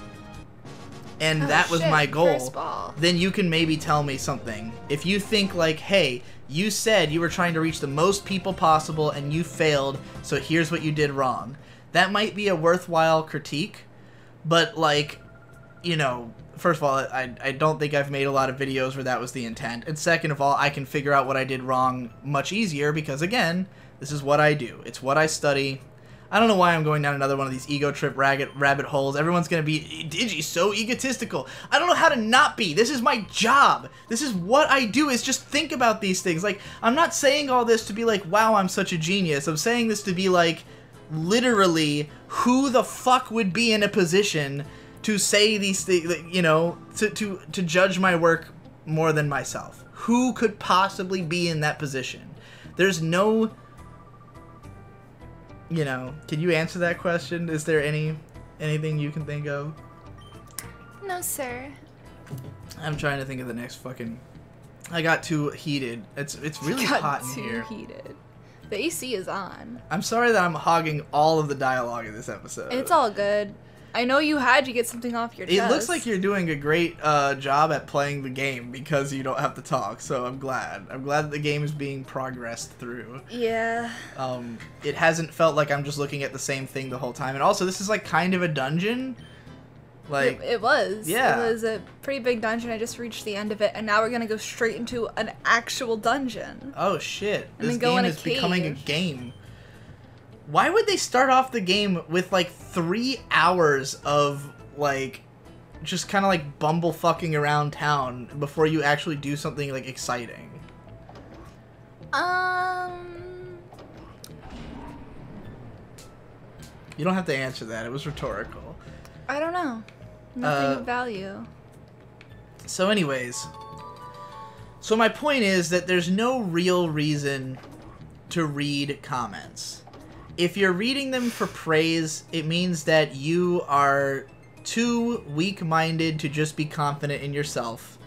B: and that was my goal, then you can maybe tell me something. If you think like, hey, you said you were trying to reach the most people possible and you failed, so here's what you did wrong. That might be a worthwhile critique, but like, you know, first of all, I don't think I've made a lot of videos where that was the intent. And second of all, I can figure out what I did wrong much easier because, again, this is what I do. It's what I study. I don't know why I'm going down another one of these ego trip rabbit holes. Everyone's going to be, Digi's so egotistical. I don't know how to not be. This is my job. This is what I do, is just think about these things. Like, I'm not saying all this to be like, wow, I'm such a genius. I'm saying this to be like, literally, who the fuck would be in a position to say these things, you know, to judge my work more than myself? Who could possibly be in that position? There's no... You know, can you answer that question? Is there anything you can think of?
A: No, sir.
B: I'm trying to think of the next fucking... I got too heated. It's really hot in here.
A: Got too heated. The AC is on.
B: I'm sorry that I'm hogging all of the dialogue in this episode.
A: It's all good. I know you had to get something off your chest.
B: It looks like you're doing a great job at playing the game because you don't have to talk, so I'm glad. I'm glad that the game is being progressed through.
A: Yeah.
B: It hasn't felt like I'm just looking at the same thing the whole time. And also, this is like kind of a dungeon. Like
A: it was.
B: Yeah.
A: It was a pretty big dungeon. I just reached the end of it, and now we're gonna go straight into an actual dungeon.
B: Oh shit.
A: And
B: this
A: then go
B: game
A: in a
B: is becoming a
A: cave.
B: game. Why would they start off the game with like 3 hours of like just kind of like bumblefucking around town before you actually do something like exciting? You don't have to answer that. It was rhetorical.
A: I don't know. Nothing of value.
B: So anyways, so my point is that there's no real reason to read comments. If you're reading them for praise, it means that you are too weak-minded to just be confident in yourself.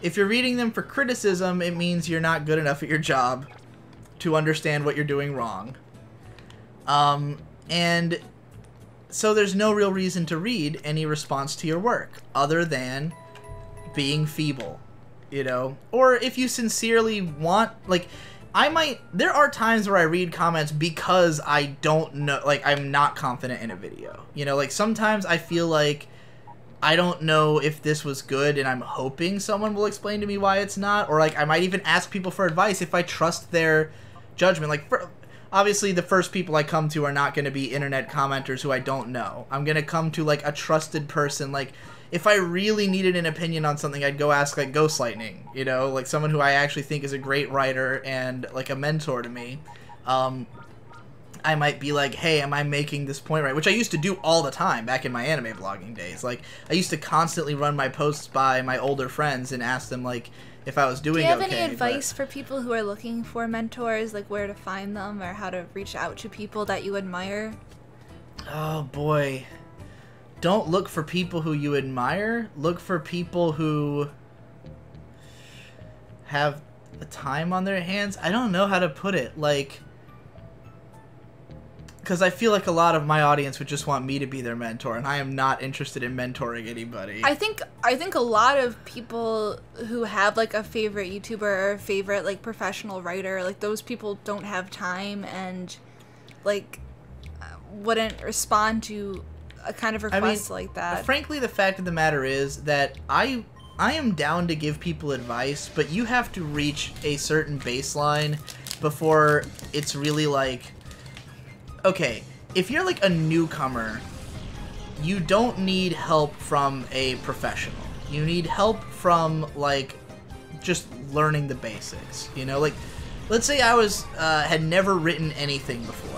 B: If you're reading them for criticism, it means you're not good enough at your job to understand what you're doing wrong. And so there's no real reason to read any response to your work other than being feeble, you know? Or if you sincerely want, like... there are times where I read comments because I don't know, like, I'm not confident in a video. You know, like, sometimes I feel like I don't know if this was good and I'm hoping someone will explain to me why it's not. Or, like, I might even ask people for advice if I trust their judgment. Like, obviously, the first people I come to are not going to be internet commenters who I don't know. I'm going to come to, like, a trusted person, like... If I really needed an opinion on something, I'd go ask, like, Ghost Lightning, you know? Like, someone who I actually think is a great writer and, like, a mentor to me. I might be like, hey, am I making this point right? Which I used to do all the time back in my anime blogging days. Like, I used to constantly run my posts by my older friends and ask them, like, if I was doing okay.
A: Do you have any advice for people who are looking for mentors, like where to find them or how to reach out to people that you admire?
B: Oh, boy. Don't look for people who you admire. Look for people who have a time on their hands. I don't know how to put it. Like, because I feel like a lot of my audience would just want me to be their mentor, and I am not interested in mentoring anybody.
A: I think a lot of people who have like a favorite YouTuber or a favorite like professional writer, like those people don't have time and like wouldn't respond to a kind of request like that.
B: Frankly, the fact of the matter is that I am down to give people advice, but you have to reach a certain baseline before it's really like, okay, if you're like a newcomer, you don't need help from a professional. You need help from like just learning the basics, you know? Like, let's say I had never written anything before.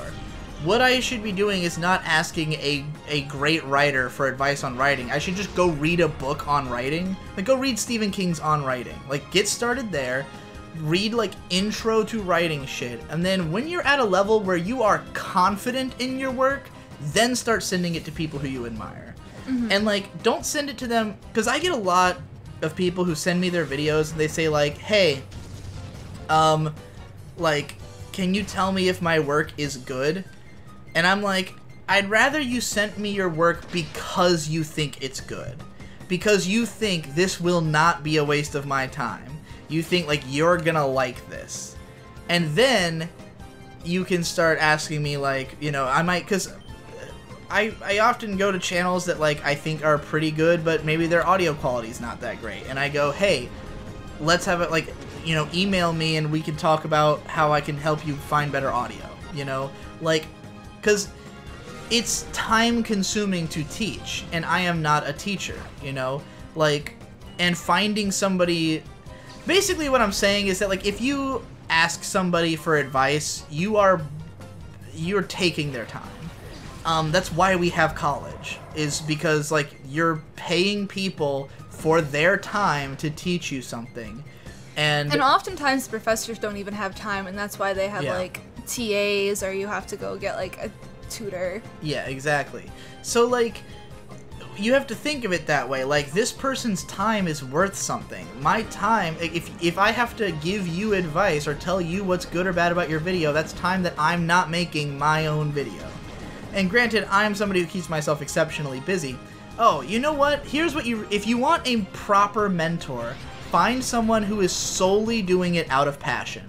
B: What I should be doing is not asking a great writer for advice on writing. I should just go read a book on writing. Like, go read Stephen King's On Writing. Like, get started there. read like intro to writing shit, and then when you're at a level where you are confident in your work, then start sending it to people who you admire. And like, don't send it to them, because I get a lot of people who send me their videos and they say like, hey, like, can you tell me if my work is good? And I'm like, I'd rather you sent me your work because you think it's good. Because you think this will not be a waste of my time. You think, like, you're gonna like this. And then you can start asking me, like, you know, I might, because I often go to channels that, like, I think are pretty good, but maybe their audio quality is not that great. And I go, hey, let's have it, like, you know, email me and we can talk about how I can help you find better audio, you know? Like, because it's time-consuming to teach, and I am not a teacher, you know? Like, and finding somebody... Basically what I'm saying is that, like, if you ask somebody for advice, you're taking their time. That's why we have college, is because, like, you're paying people for their time to teach you something. And
A: oftentimes professors don't even have time, and that's why they have, like, TAs, or you have to go get, like, a tutor. Yeah,
B: exactly. So, like, you have to think of it that way. Like, this person's time is worth something. My time, if I have to give you advice or tell you what's good or bad about your video, that's time that I'm not making my own video. And granted, I'm somebody who keeps myself exceptionally busy. Oh, you know what? Here's what if you want a proper mentor, find someone who is solely doing it out of passion.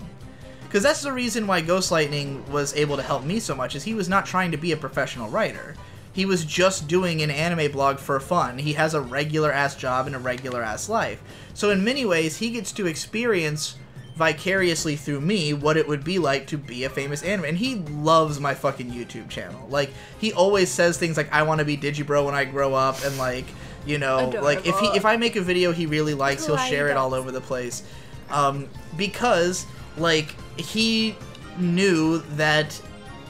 B: Because that's the reason why Ghostlightning was able to help me so much, is he was not trying to be a professional writer. He was just doing an anime blog for fun. He has a regular-ass job and a regular-ass life. So in many ways, he gets to experience vicariously through me what it would be like to be a famous anime. And he loves my fucking YouTube channel. Like, he always says things like, I want to be Digibro when I grow up, and like, you know, adorable. Like, if I make a video he really likes, he'll share it all over the place. Because, like, he knew that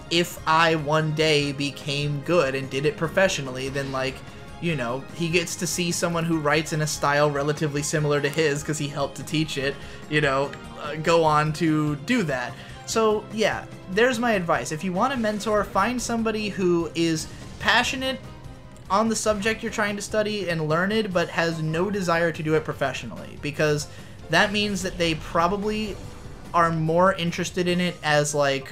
B: if I one day became good and did it professionally, then, like, you know, he gets to see someone who writes in a style relatively similar to his because he helped to teach it, you know, go on to do that. So, yeah, there's my advice. If you want a mentor, find somebody who is passionate on the subject you're trying to study and learned, but has no desire to do it professionally, because that means that they probably are more interested in it as like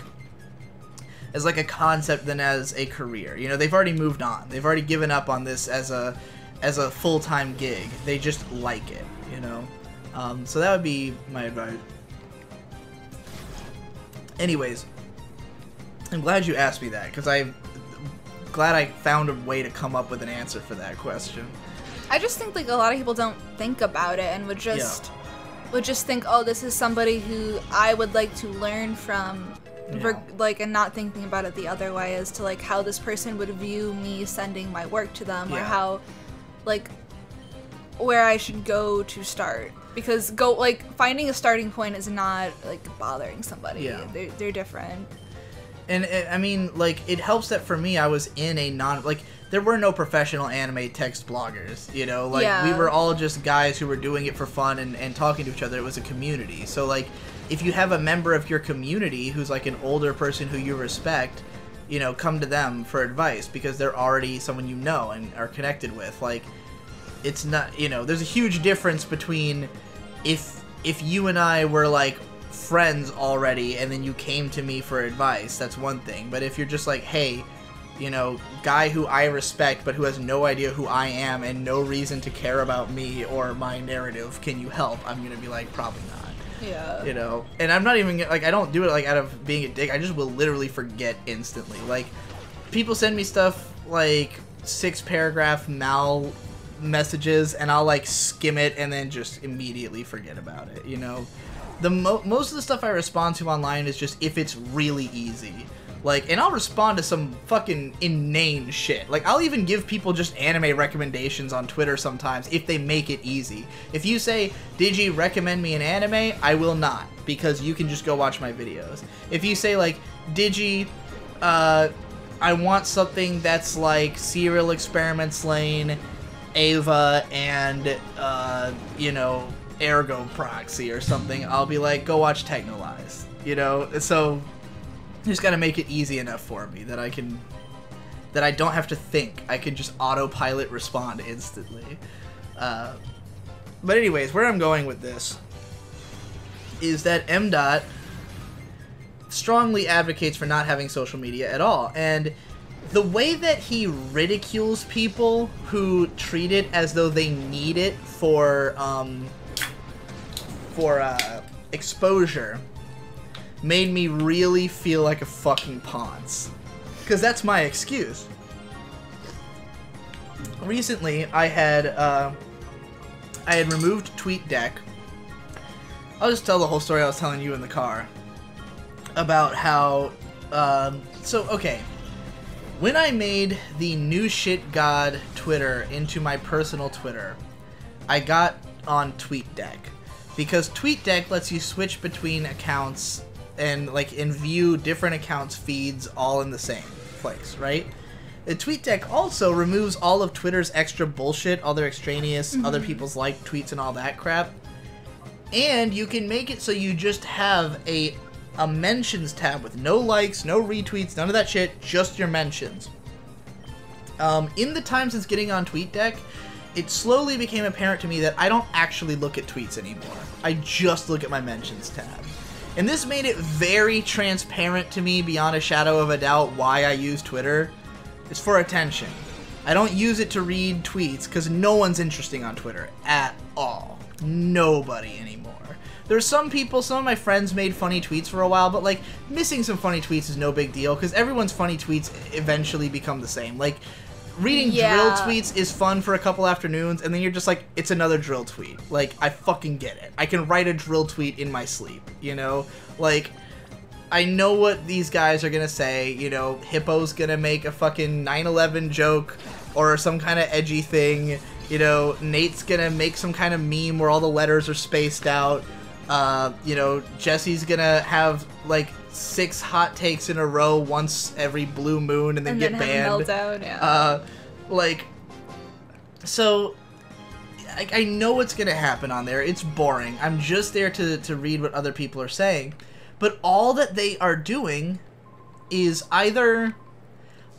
B: a concept than as a career. You know, they've already moved on. They've already given up on this as a full-time gig. They just like it, you know? So that would be my advice. Anyways, I'm glad you asked me that, because I'm glad I found a way to come up with an answer for that question.
A: I just think, like, a lot of people don't think about it and would just think, oh, this is somebody who I would like to learn from. Yeah. Like, and not thinking about it the other way as to, like, how this person would view me sending my work to them, or how, like, where I should go to start. Because finding a starting point is not, like, bothering somebody. Yeah. They're different.
B: And, I mean, like, it helps that for me, I was in a there were no professional anime text bloggers, you know? Like, we were all just guys who were doing it for fun and talking to each other. It was a community. So, like, if you have a member of your community who's, like, an older person who you respect, you know, come to them for advice, because they're already someone you know and are connected with. Like, it's not, you know, there's a huge difference between if you and I were, like, friends already and then you came to me for advice, that's one thing. But if you're just like, hey, you know, guy who I respect but who has no idea who I am and no reason to care about me or my narrative, can you help? I'm gonna be like, probably not.
A: Yeah.
B: You know, and I'm not even, like, I don't do it, like, out of being a dick. I just will literally forget instantly. Like, people send me stuff, like, 6-paragraph mal messages, and I'll, like, skim it and then just immediately forget about it, you know? Most of the stuff I respond to online is just if it's really easy. Like, and I'll respond to some fucking inane shit. Like, I'll even give people just anime recommendations on Twitter sometimes if they make it easy. If you say, Digi, recommend me an anime, I will not, because you can just go watch my videos. If you say, like, Digi, I want something that's like Serial Experiments Lane, Ava, and, you know, Ergo proxy or something, I'll be like, go watch Technolize. You know? So, you just gotta make it easy enough for me that I don't have to think. I can just autopilot respond instantly. But anyways, where I'm going with this is that MDOT strongly advocates for not having social media at all. And the way that he ridicules people who treat it as though they need it for exposure made me really feel like a fucking ponce. Because that's my excuse. Recently, I had removed TweetDeck. I'll just tell the whole story I was telling you in the car about how, okay, when I made the new shit god Twitter into my personal Twitter, I got on TweetDeck because TweetDeck lets you switch between accounts and view different accounts' feeds all in the same place, right? The TweetDeck also removes all of Twitter's extra bullshit, all their extraneous, other people's liked tweets and all that crap. And you can make it so you just have a mentions tab with no likes, no retweets, none of that shit, just your mentions. In the time since getting on TweetDeck, it slowly became apparent to me that I don't actually look at tweets anymore. I just look at my mentions tab. And this made it very transparent to me, beyond a shadow of a doubt, why I use Twitter. It's for attention. I don't use it to read tweets, because no one's interesting on Twitter at all. Nobody anymore. There's some people, some of my friends made funny tweets for a while, but, like, missing some funny tweets is no big deal, because everyone's funny tweets eventually become the same. Like, reading drill tweets is fun for a couple afternoons, and then you're just like, it's another drill tweet. Like, I fucking get it. I can write a drill tweet in my sleep, you know? Like, I know what these guys are gonna say, you know, Hippo's gonna make a fucking 9/11 joke, or some kind of edgy thing, you know, Nate's gonna make some kind of meme where all the letters are spaced out, you know, Jesse's gonna have, like, 6 hot takes in a row once every blue moon and then get banned.
A: Meltdown, yeah.
B: So I know what's gonna happen on there. It's boring. I'm just there to read what other people are saying. But all that they are doing is either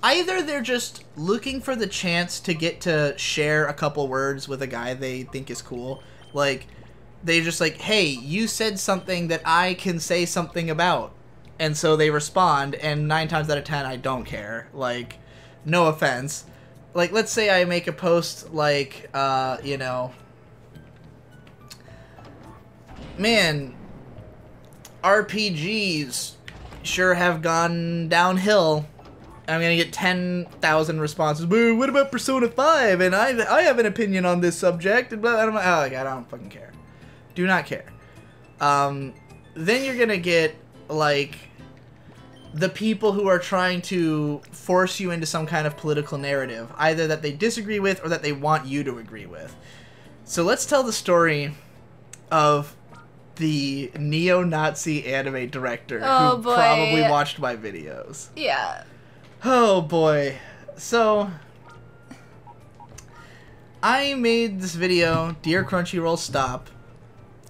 B: they're just looking for the chance to get to share a couple words with a guy they think is cool. Like, they just like, hey, you said something that I can say something about. And so they respond, and 9 times out of 10, I don't care. Like, no offense. Like, let's say I make a post like, you know, man, RPGs sure have gone downhill. I'm gonna get 10,000 responses. Boo, what about Persona 5? And I have an opinion on this subject. And blah, blah, blah. Oh, God, I don't fucking care. Do not care. Then you're gonna get, like, the people who are trying to force you into some kind of political narrative, either that they disagree with or that they want you to agree with. So let's tell the story of the neo-Nazi anime director who probably watched my videos.
A: Yeah.
B: Oh boy. So I made this video, Dear Crunchyroll Stop,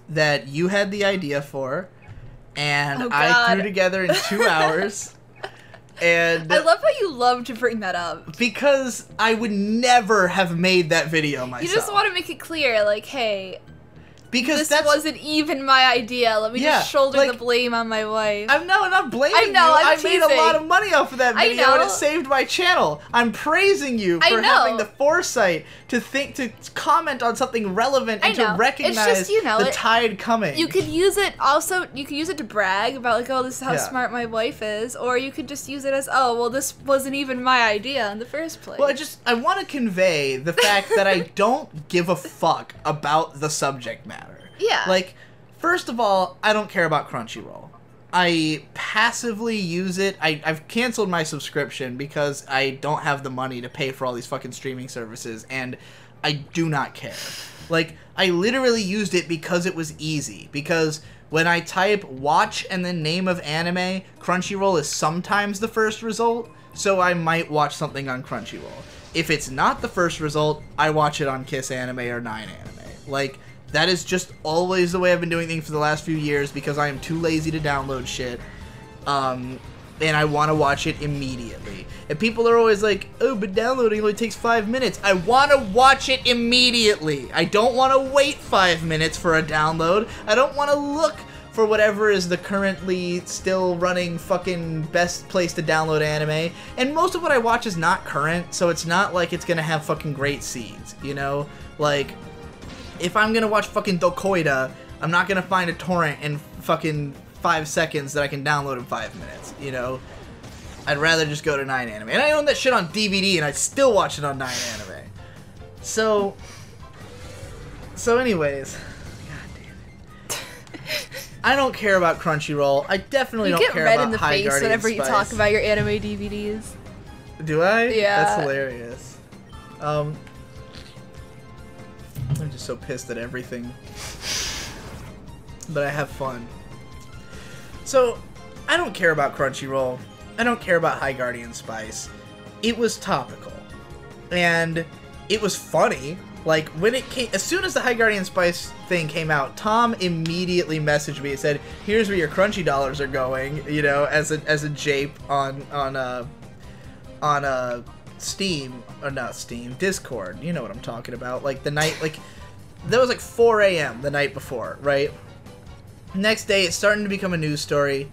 B: that you had the idea for, and I threw together in 2 hours. And
A: I love how you love to bring that up.
B: Because I would never have made that video myself.
A: You just want to make it clear, like, hey,
B: because
A: this wasn't even my idea. Let me just shoulder the blame on my wife.
B: I'm not blaming you. I made a lot of money off of that video, and it saved my channel. I'm praising you for having the foresight to comment on something relevant and to recognize the tide coming.
A: You could use it to brag about, like, oh, this is how smart my wife is, or you could just use it as, oh, well, this wasn't even my idea in the first place.
B: Well, I want to convey the fact that I don't give a fuck about the subject matter.
A: Yeah.
B: Like, first of all, I don't care about Crunchyroll. I passively use it. I've canceled my subscription because I don't have the money to pay for all these fucking streaming services, and I do not care. Like, I literally used it because it was easy. Because when I type watch and then name of anime, Crunchyroll is sometimes the first result, so I might watch something on Crunchyroll. If it's not the first result, I watch it on Kiss Anime or 9 Anime. Like, That is just always the way I've been doing things for the last few years because I am too lazy to download shit. And I want to watch it immediately. And people are always like, oh, but downloading only takes 5 minutes. I want to watch it immediately. I don't want to wait 5 minutes for a download. I don't want to look for whatever is the currently still running fucking best place to download anime. And most of what I watch is not current, so it's not like it's gonna have fucking great seeds, you know? Like, if I'm gonna watch fucking Dokoida, I'm not gonna find a torrent in fucking 5 seconds that I can download in 5 minutes, you know? I'd rather just go to 9 Anime. And I own that shit on DVD and I'd still watch it on 9 Anime. So anyways, god damn it. I don't care about Crunchyroll. I definitely don't care about High Guardian Spice. You get red in the face whenever you talk
A: about your anime DVDs.
B: Do I?
A: Yeah.
B: That's hilarious. I'm just so pissed at everything. But I have fun. So, I don't care about Crunchyroll. I don't care about High Guardian Spice. It was topical. And it was funny. Like, when it came, as soon as the High Guardian Spice thing came out, Tom immediately messaged me and said, here's where your Crunchy dollars are going, you know, as a jape on Steam, or not Steam, Discord. You know what I'm talking about. Like, the night, like, that was like 4 a.m. the night before, right? Next day, it's starting to become a news story,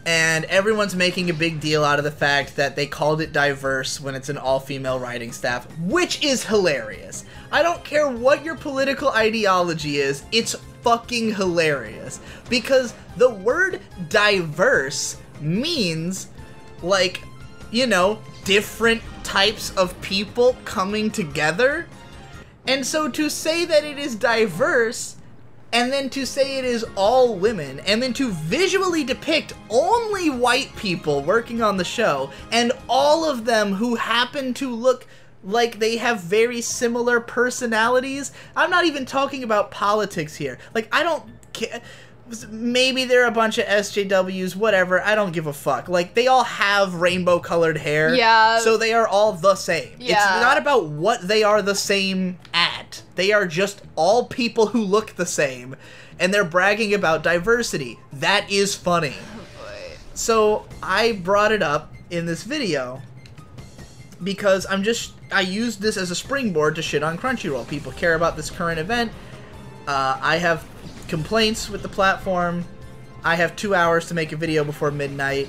B: and everyone's making a big deal out of the fact that they called it diverse when it's an all-female writing staff, which is hilarious. I don't care what your political ideology is, it's fucking hilarious. Because the word diverse means, like, you know, different types of people coming together. And so to say that it is diverse, and then to say it is all women, and then to visually depict only white people working on the show, and all of them who happen to look like they have very similar personalities. I'm not even talking about politics here. Like, I don't care. Maybe they're a bunch of SJWs, whatever, I don't give a fuck. Like, they all have rainbow-colored hair,
A: yeah.
B: So they are all the same.
A: Yeah.
B: It's not about what they are the same at. They are just all people who look the same, and they're bragging about diversity. That is funny.
A: Oh boy.
B: So, I brought it up in this video because I used this as a springboard to shit on Crunchyroll. People care about this current event. I have complaints with the platform. I have 2 hours to make a video before midnight.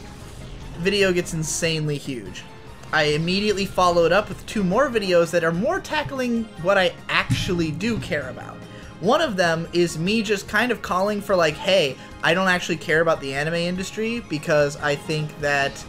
B: Video gets insanely huge. I immediately followed up with 2 more videos that are more tackling what I actually do care about. One of them is me just kind of calling for like, hey, I don't actually care about the anime industry because I think that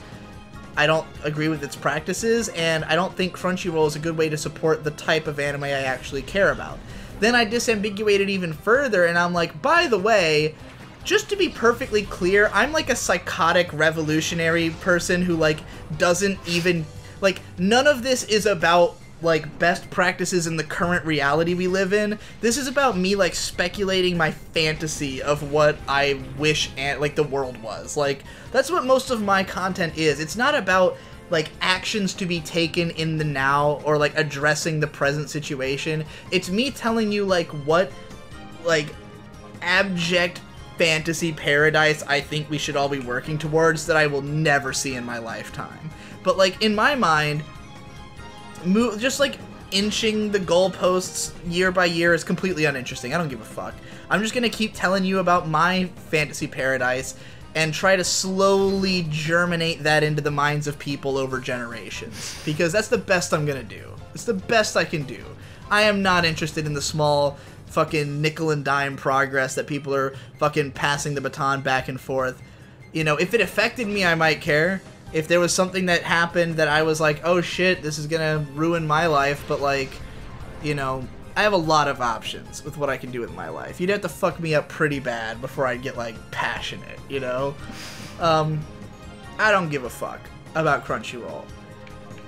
B: I don't agree with its practices, and I don't think Crunchyroll is a good way to support the type of anime I actually care about. Then I disambiguated even further, and I'm like, by the way, just to be perfectly clear, I'm like a psychotic revolutionary person who, like, doesn't even, like, none of this is about, like, best practices in the current reality we live in. This is about me, like, speculating my fantasy of what I wish, like, the world was. Like, that's what most of my content is. It's not about, like, actions to be taken in the now or, like, addressing the present situation. It's me telling you, like, what, like, abject fantasy paradise I think we should all be working towards that I will never see in my lifetime. But, like, in my mind, just, like, inching the goalposts year by year is completely uninteresting. I don't give a fuck. I'm just gonna keep telling you about my fantasy paradise and try to slowly germinate that into the minds of people over generations. Because that's the best I'm gonna do. It's the best I can do. I am not interested in the small fucking nickel and dime progress that people are fucking passing the baton back and forth. You know, if it affected me, I might care. If there was something that happened that I was like, oh shit, this is gonna ruin my life, but, like, you know, I have a lot of options with what I can do with my life. You'd have to fuck me up pretty bad before I'd get, like, passionate, you know? I don't give a fuck about Crunchyroll.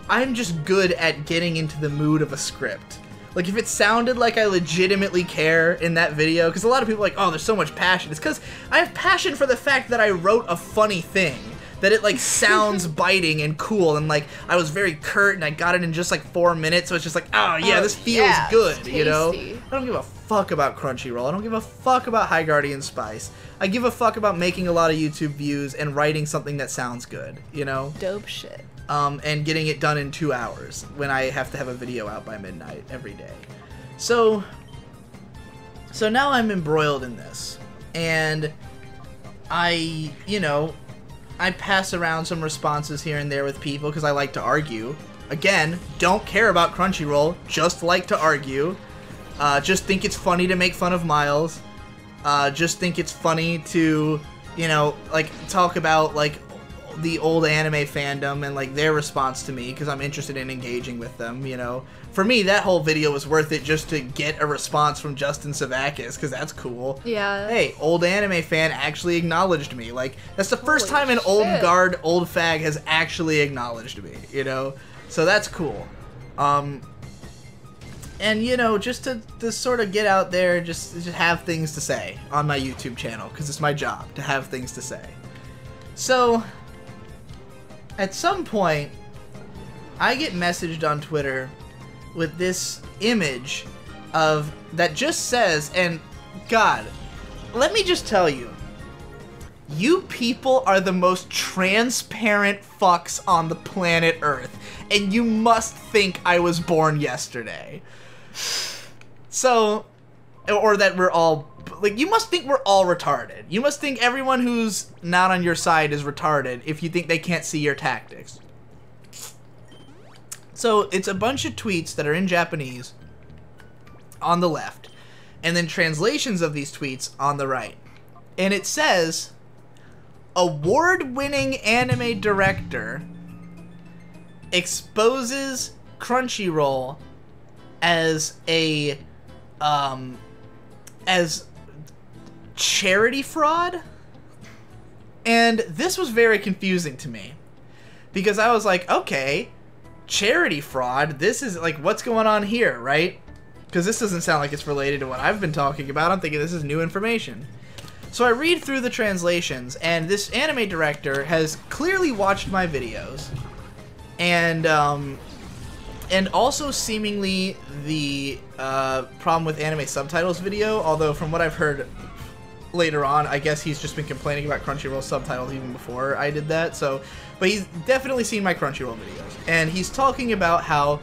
B: I'm just good at getting into the mood of a script. Like, if it sounded like I legitimately care in that video, because a lot of people are like, oh, there's so much passion. It's because I have passion for the fact that I wrote a funny thing. That it, like, sounds biting and cool, and, like, I was very curt, and I got it in just, like, 4 minutes, so it's just like, oh, yeah, this feels good, you know? I don't give a fuck about Crunchyroll. I don't give a fuck about High Guardian Spice. I give a fuck about making a lot of YouTube views and writing something that sounds good, you know?
A: Dope shit.
B: And getting it done in 2 hours when I have to have a video out by midnight every day. So now I'm embroiled in this. And I pass around some responses here and there with people because I like to argue. Again, don't care about Crunchyroll, just like to argue. Just think it's funny to make fun of Miles. Just think it's funny to, talk about, the old anime fandom and, their response to me because I'm interested in engaging with them, For me, that whole video was worth it just to get a response from Justin Savakis because that's cool.
A: Yeah.
B: Hey, old anime fan actually acknowledged me. That's the first
A: Holy
B: time an
A: shit.
B: old guard, old fag has actually acknowledged me, So that's cool. And, just to sort of get out there, just have things to say on my YouTube channel, because it's my job to have things to say. So, at some point, I get messaged on Twitter with this image that just says, and God, let me just tell you, you people are the most transparent fucks on the planet Earth, and you must think I was born yesterday. So, or that we're all, you must think we're all retarded. You must think everyone who's not on your side is retarded if you think they can't see your tactics. So, it's a bunch of tweets that are in Japanese on the left, and then translations of these tweets on the right. And it says, award-winning anime director exposes Crunchyroll as as charity fraud. And this was very confusing to me because I was like, okay, charity fraud, this is what's going on here, right? Because this doesn't sound like it's related to what I've been talking about. I'm thinking this is new information. So I read through the translations, and this anime director has clearly watched my videos, and also seemingly the problem with anime subtitles video, although from what I've heard later on, I guess he's just been complaining about Crunchyroll subtitles even before I did that, but he's definitely seen my Crunchyroll videos, and he's talking about how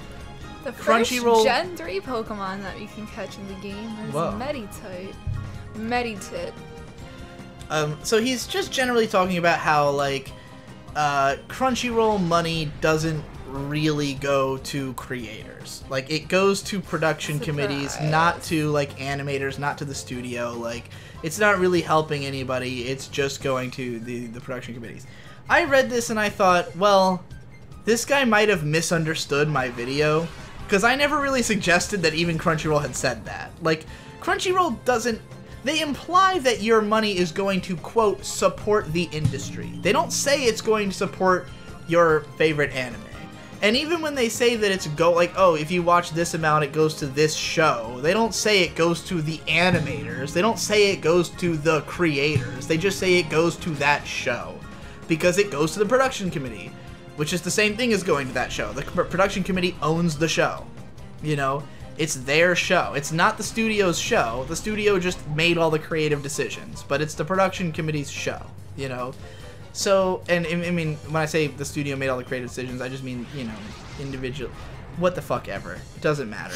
A: the
B: Crunchyroll
A: first Gen 3 Pokemon that you can catch in the game is Meditite. Meditate.
B: So he's just generally talking about how, Crunchyroll money doesn't really go to creators. It goes to production committees, not to, animators, not to the studio. It's not really helping anybody. It's just going to the production committees. I read this and I thought, well, this guy might have misunderstood my video, because I never really suggested that even Crunchyroll had said that. Crunchyroll doesn't... They imply that your money is going to, quote, support the industry. They don't say it's going to support your favorite anime. And even when they say that it's if you watch this amount, it goes to this show, they don't say it goes to the animators. They don't say it goes to the creators. They just say it goes to that show. Because it goes to the production committee, which is the same thing as going to that show. The production committee owns the show, It's their show. It's not the studio's show. The studio just made all the creative decisions, but it's the production committee's show, So, and I mean, when I say the studio made all the creative decisions, I just mean, individual, what the fuck ever. It doesn't matter.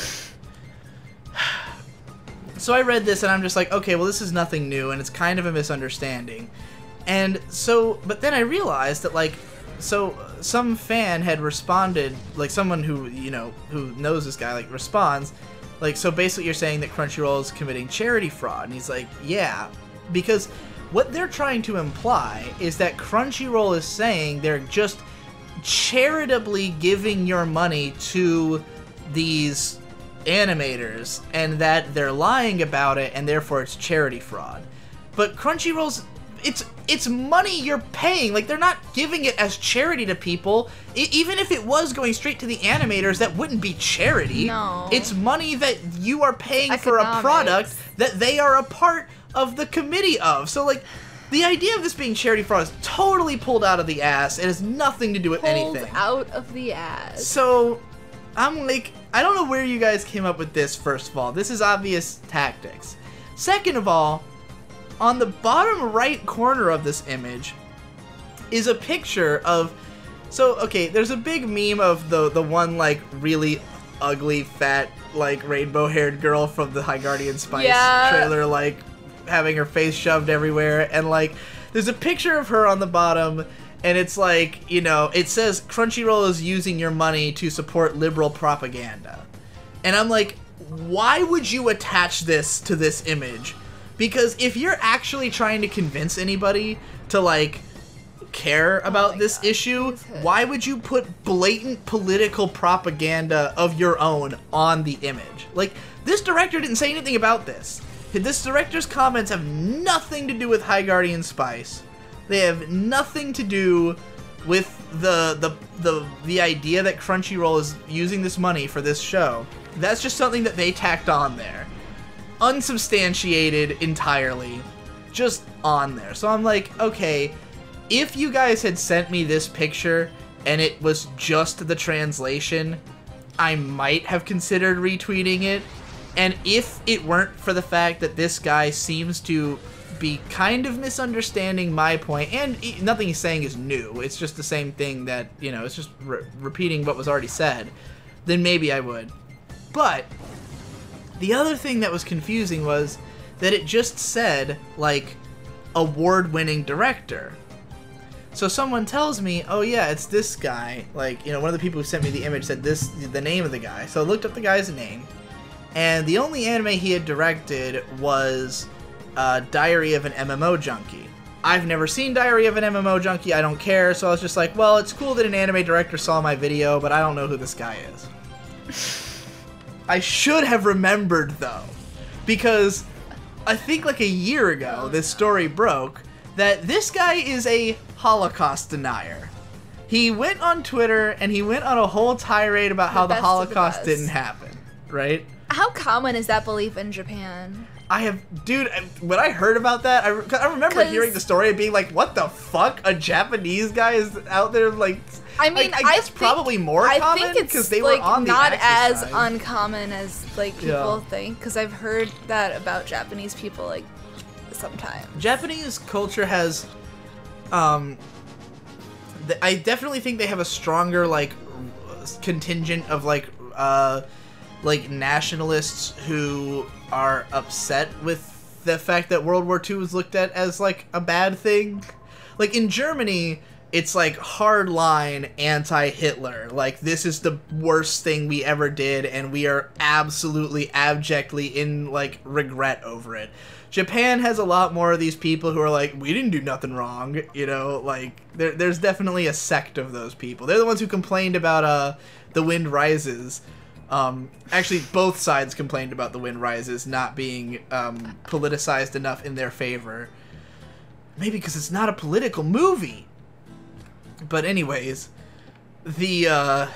B: So I read this and I'm just like, okay, well, this is nothing new and it's kind of a misunderstanding. And so, but then I realized that, so some fan had responded, someone who, who knows this guy, responds, so basically you're saying that Crunchyroll is committing charity fraud. And he's like, yeah, because what they're trying to imply is that Crunchyroll is saying they're just charitably giving your money to these animators and that they're lying about it and therefore it's charity fraud. But Crunchyroll's it's money you're paying. They're not giving it as charity to people. Even if it was going straight to the animators, that wouldn't be charity.
A: No.
B: It's money that you are paying for a product that they are a part of the committee of. So, the idea of this being charity fraud is totally pulled out of the ass. It has nothing to do with anything.
A: Pulled out of the ass.
B: So, I'm like, I don't know where you guys came up with this, first of all. This is obvious tactics. Second of all, on the bottom right corner of this image is a picture of... So, okay, there's a big meme of the one, like, really ugly, fat, like, rainbow-haired girl from the High Guardian Spice trailer, like, having her face shoved everywhere. And, like, there's a picture of her on the bottom... And it's like, you know, it says Crunchyroll is using your money to support liberal propaganda. And I'm like, why would you attach this to this image? Because if you're actually trying to convince anybody to, like, care about this issue, why would you put blatant political propaganda of your own on the image? Like, this director didn't say anything about this. This director's comments have nothing to do with High Guardian Spice. They have nothing to do with the idea that Crunchyroll is using this money for this show. That's just something that they tacked on there. Unsubstantiated entirely. Just on there. So I'm like, okay, if you guys had sent me this picture and it was just the translation, I might have considered retweeting it. And if it weren't for the fact that this guy seems to be kind of misunderstanding my point, and nothing he's saying is new, it's just the same thing that, you know, it's just repeating what was already said, then maybe I would. But the other thing that was confusing was that it just said, like, award-winning director. So someone tells me, oh yeah, it's this guy, like, you know, one of the people who sent me the image said the name of the guy. So I looked up the guy's name, and the only anime he had directed was Diary of an MMO Junkie. I've never seen Diary of an MMO Junkie, I don't care, so I was just like, well, it's cool that an anime director saw my video, but I don't know who this guy is. I should have remembered, though, because I think like a year ago, this story broke, that this guy is a Holocaust denier. He went on Twitter, and he went on a whole tirade about how the Holocaust didn't happen, right?
A: How common is that belief in Japan?
B: Dude, when I heard about that, I remember hearing the story and being like, what the fuck? A Japanese guy is out there, like... I mean, I guess probably more common, because they were on the
A: not as
B: side.
A: Uncommon as, like, people think, because I've heard that about Japanese people, like, sometimes. Japanese
B: culture has, I definitely think they have a stronger, like, contingent of, like nationalists who are upset with the fact that World War II was looked at as, like, a bad thing. Like, in Germany, it's, like, hardline anti-Hitler. Like, this is the worst thing we ever did, and we are absolutely, abjectly in, like, regret over it. Japan has a lot more of these people who are like, we didn't do nothing wrong, you know? Like, there's definitely a sect of those people. They're the ones who complained about, The Wind Rises. Actually, both sides complained about The Wind Rises not being politicized enough in their favor. Maybe because it's not a political movie. But anyways, so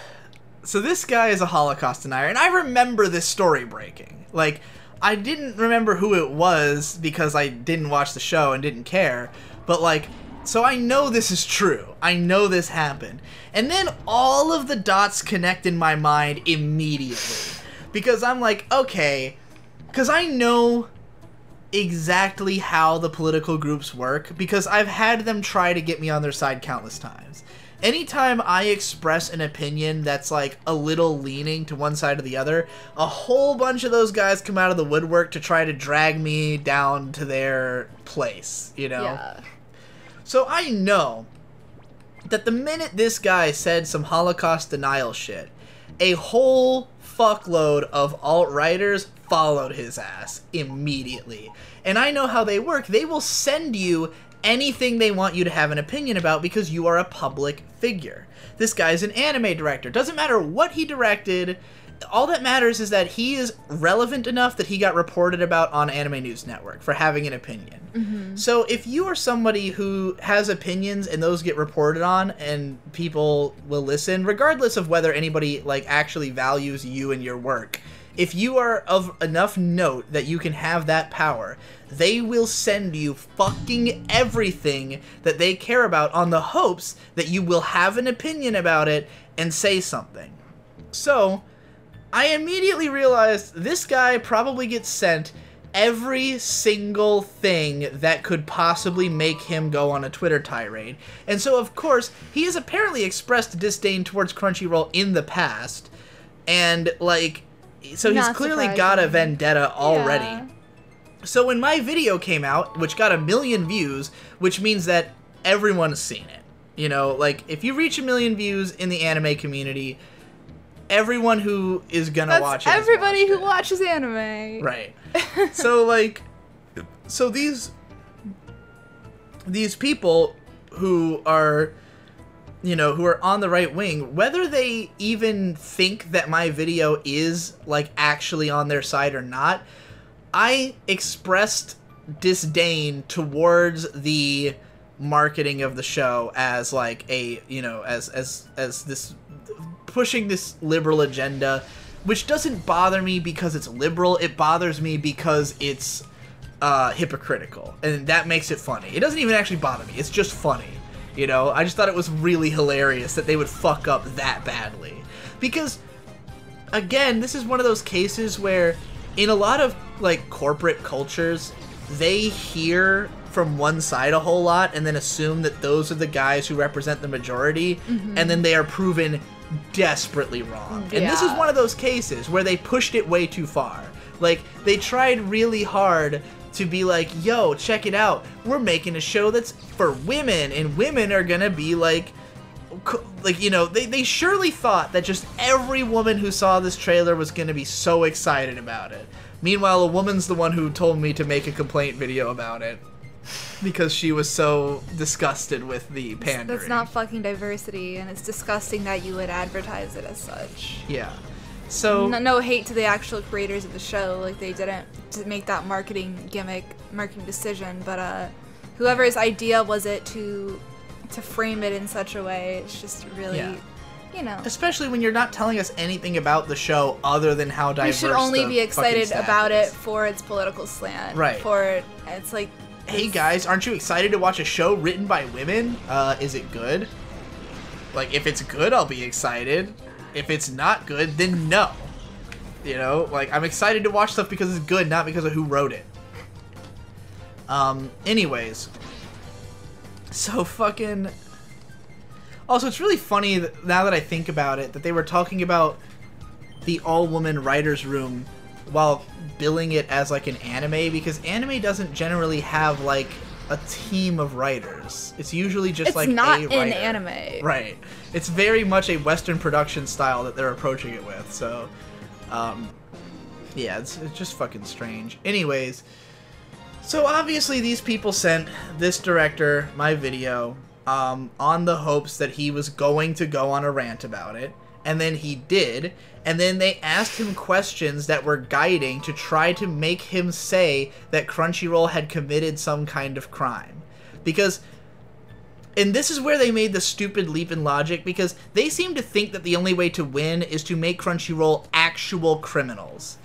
B: this guy is a Holocaust denier, and I remember this story breaking. Like, I didn't remember who it was because I didn't watch the show and didn't care, but, like, so I know this is true. I know this happened. And then all of the dots connect in my mind immediately. Because I'm like, okay, because I know exactly how the political groups work, because I've had them try to get me on their side countless times. Anytime I express an opinion that's, like, a little leaning to one side or the other, a whole bunch of those guys come out of the woodwork to try to drag me down to their place, you know? Yeah. So I know that the minute this guy said some Holocaust denial shit, a whole fuckload of alt-righters followed his ass immediately. And I know how they work. They will send you anything they want you to have an opinion about because you are a public figure. This guy's an anime director. Doesn't matter what he directed. All that matters is that he is relevant enough that he got reported about on Anime News Network for having an opinion. Mm-hmm. So if you are somebody who has opinions and those get reported on and people will listen, regardless of whether anybody, like, actually values you and your work, if you are of enough note that you can have that power, they will send you fucking everything that they care about on the hopes that you will have an opinion about it and say something. So, I immediately realized this guy probably gets sent every single thing that could possibly make him go on a Twitter tirade. And so, of course, he has apparently expressed disdain towards Crunchyroll in the past. And, like, so he's clearly got a vendetta already.
A: Yeah.
B: So when my video came out, which got 1 million views, which means that everyone's seen it. You know, like, if you reach 1 million views in the anime community, everyone who is gonna watch it.
A: Everybody who watches anime.
B: Right. So, like, so these people who are, you know, who are on the right wing, whether they even think that my video is, like, actually on their side or not, I expressed disdain towards the marketing of the show as, like, a, you know, as this pushing this liberal agenda, which doesn't bother me because it's liberal. It bothers me because it's hypocritical, and that makes it funny. It doesn't even actually bother me. It's just funny, you know? I just thought it was really hilarious that they would fuck up that badly. Because, again, this is one of those cases where in a lot of, like, corporate cultures, they hear from one side a whole lot and then assume that those are the guys who represent the majority, and then they are proven desperately wrong. And this is one of those cases where they pushed it way too far. Like, they tried really hard to be like, yo, check it out, we're making a show that's for women, and women are gonna be like, you know, they surely thought that just every woman who saw this trailer was gonna be so excited about it. Meanwhile, a woman's the one who told me to make a complaint video about it because she was so disgusted with the pandering.
A: That's not fucking diversity, and it's disgusting that you would advertise it as such.
B: Yeah. So
A: no hate to the actual creators of the show, like, they didn't make that marketing decision, but whoever's idea was it to frame it in such a way, it's just really, you know.
B: Especially when you're not telling us anything about the show other than how diverse.
A: We should only be excited about
B: it
A: for its political slant.
B: Right.
A: It's like,
B: hey guys, aren't you excited to watch a show written by women? Is it good? Like, if it's good, I'll be excited. If it's not good, then no. You know, like, I'm excited to watch stuff because it's good, not because of who wrote it. Anyways. So fucking... Also, it's really funny that, now that I think about it, that they were talking about the all-woman writer's room while billing it as, like, an anime, because anime doesn't generally have, like, a team of writers. It's usually just, like, a writer.
A: It's not in anime.
B: Right. It's very much a Western production style that they're approaching it with, so, yeah, it's just fucking strange. Anyways, so obviously these people sent this director my video, on the hopes that he was going to go on a rant about it, and then he did, and then they asked him questions that were guiding to try to make him say that Crunchyroll had committed some kind of crime. Because, and this is where they made the stupid leap in logic, because they seem to think that the only way to win is to make Crunchyroll actual criminals.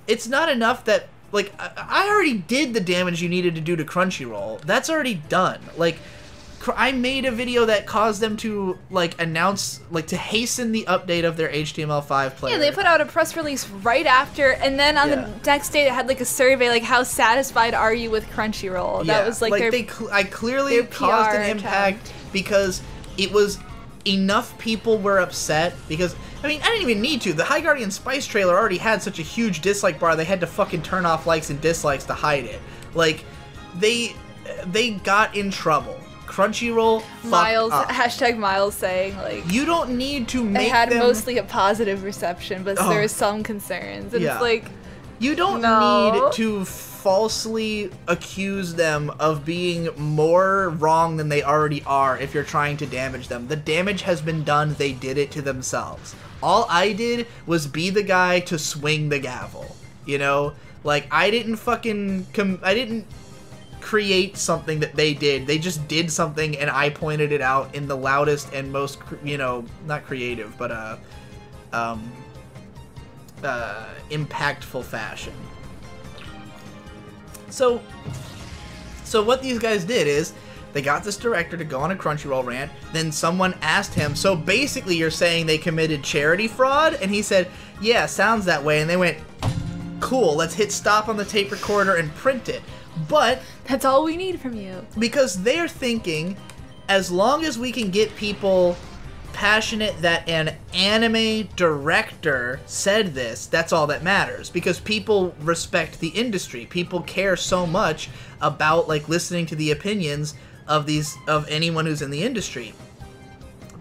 B: It's not enough that, like, I already did the damage you needed to do to Crunchyroll. That's already done. Like, I made a video that caused them to, like, announce, like, to hasten the update of their HTML5 player.
A: Yeah, they put out a press release right after, and then on the next day it had, like, a survey, like, how satisfied are you with Crunchyroll?
B: Yeah,
A: that was, like their,
B: I clearly caused an impact because it was enough people were upset, because, I mean, I didn't even need to. The High Guardian Spice trailer already had such a huge dislike bar, they had to fucking turn off likes and dislikes to hide it. Like, they got in trouble. Crunchyroll
A: Miles,
B: up.
A: hashtag Miles saying, like,
B: you don't need to make
A: they had
B: them...
A: mostly a positive reception, but there was some concerns. And it's like,
B: you don't need to falsely accuse them of being more wrong than they already are if you're trying to damage them. The damage has been done. They did it to themselves. All I did was be the guy to swing the gavel. You know? Like, I didn't fucking... I didn't create something that they did. They just did something and I pointed it out in the loudest and most, you know, not creative, but impactful fashion. So what these guys did is They got this director to go on a Crunchyroll rant. Then someone asked him, so basically you're saying they committed charity fraud? And he said, yeah, sounds that way. And they went, cool, let's hit stop on the tape recorder and print it. But
A: that's all we need from you.
B: Because they're thinking, as long as we can get people passionate that an anime director said this, that's all that matters. Because people respect the industry. People care so much about like listening to the opinions of anyone who's in the industry.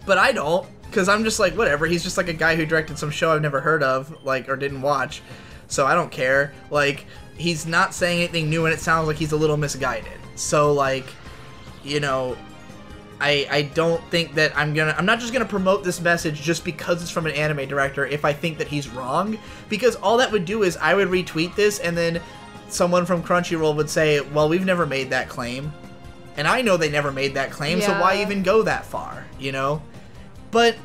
B: But I don't, because I'm just like, whatever, he's just like a guy who directed some show I've never heard of, like, or didn't watch, so I don't care. Like, he's not saying anything new, and it sounds like he's a little misguided. So, like, you know, I don't think that I'm not just gonna promote this message just because it's from an anime director if I think that he's wrong, because all that would do is I would retweet this, and then someone from Crunchyroll would say, well, we've never made that claim. And I know they never made that claim, so why even go that far, you know? But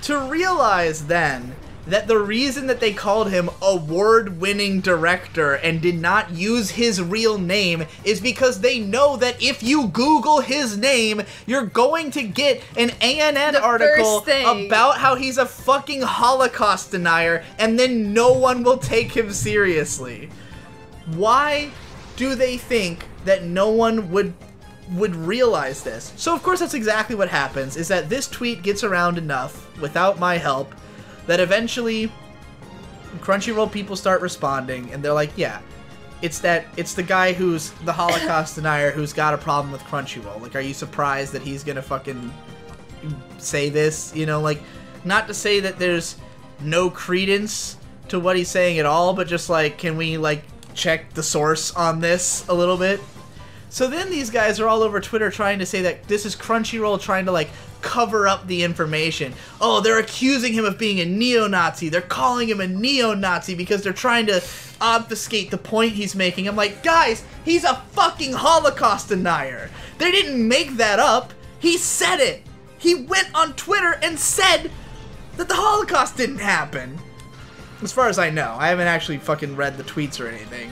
B: to realize then that the reason that they called him award-winning director and did not use his real name is because they know that if you Google his name, you're going to get an ANN article about how he's a fucking Holocaust denier, and then no one will take him seriously. Why do they think that no one would realize this? So of course that's exactly what happens, is that this tweet gets around enough without my help that eventually Crunchyroll people start responding, and they're like, yeah, it's the guy who's the Holocaust denier who's got a problem with Crunchyroll. Like, are you surprised that he's gonna fucking say this? You know, like, not to say that there's no credence to what he's saying at all, but just like, can we like check the source on this a little bit? So then these guys are all over Twitter trying to say that this is Crunchyroll trying to like cover up the information. Oh, they're accusing him of being a neo-Nazi. They're calling him a neo-Nazi because they're trying to obfuscate the point he's making. I'm like, guys, he's a fucking Holocaust denier. They didn't make that up. He said it. He went on Twitter and said that the Holocaust didn't happen. As far as I know. I haven't actually fucking read the tweets or anything.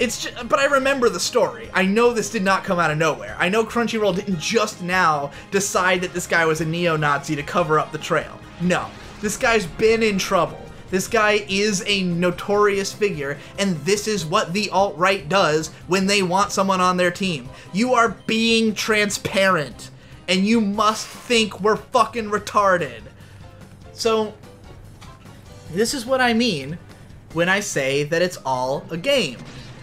B: It's just, but I remember the story. I know this did not come out of nowhere. I know Crunchyroll didn't just now decide that this guy was a neo-Nazi to cover up the trail. No. This guy's been in trouble. This guy is a notorious figure, and this is what the alt-right does when they want someone on their team. You are being transparent, and you must think we're fucking retarded. So, this is what I mean when I say that it's all a game.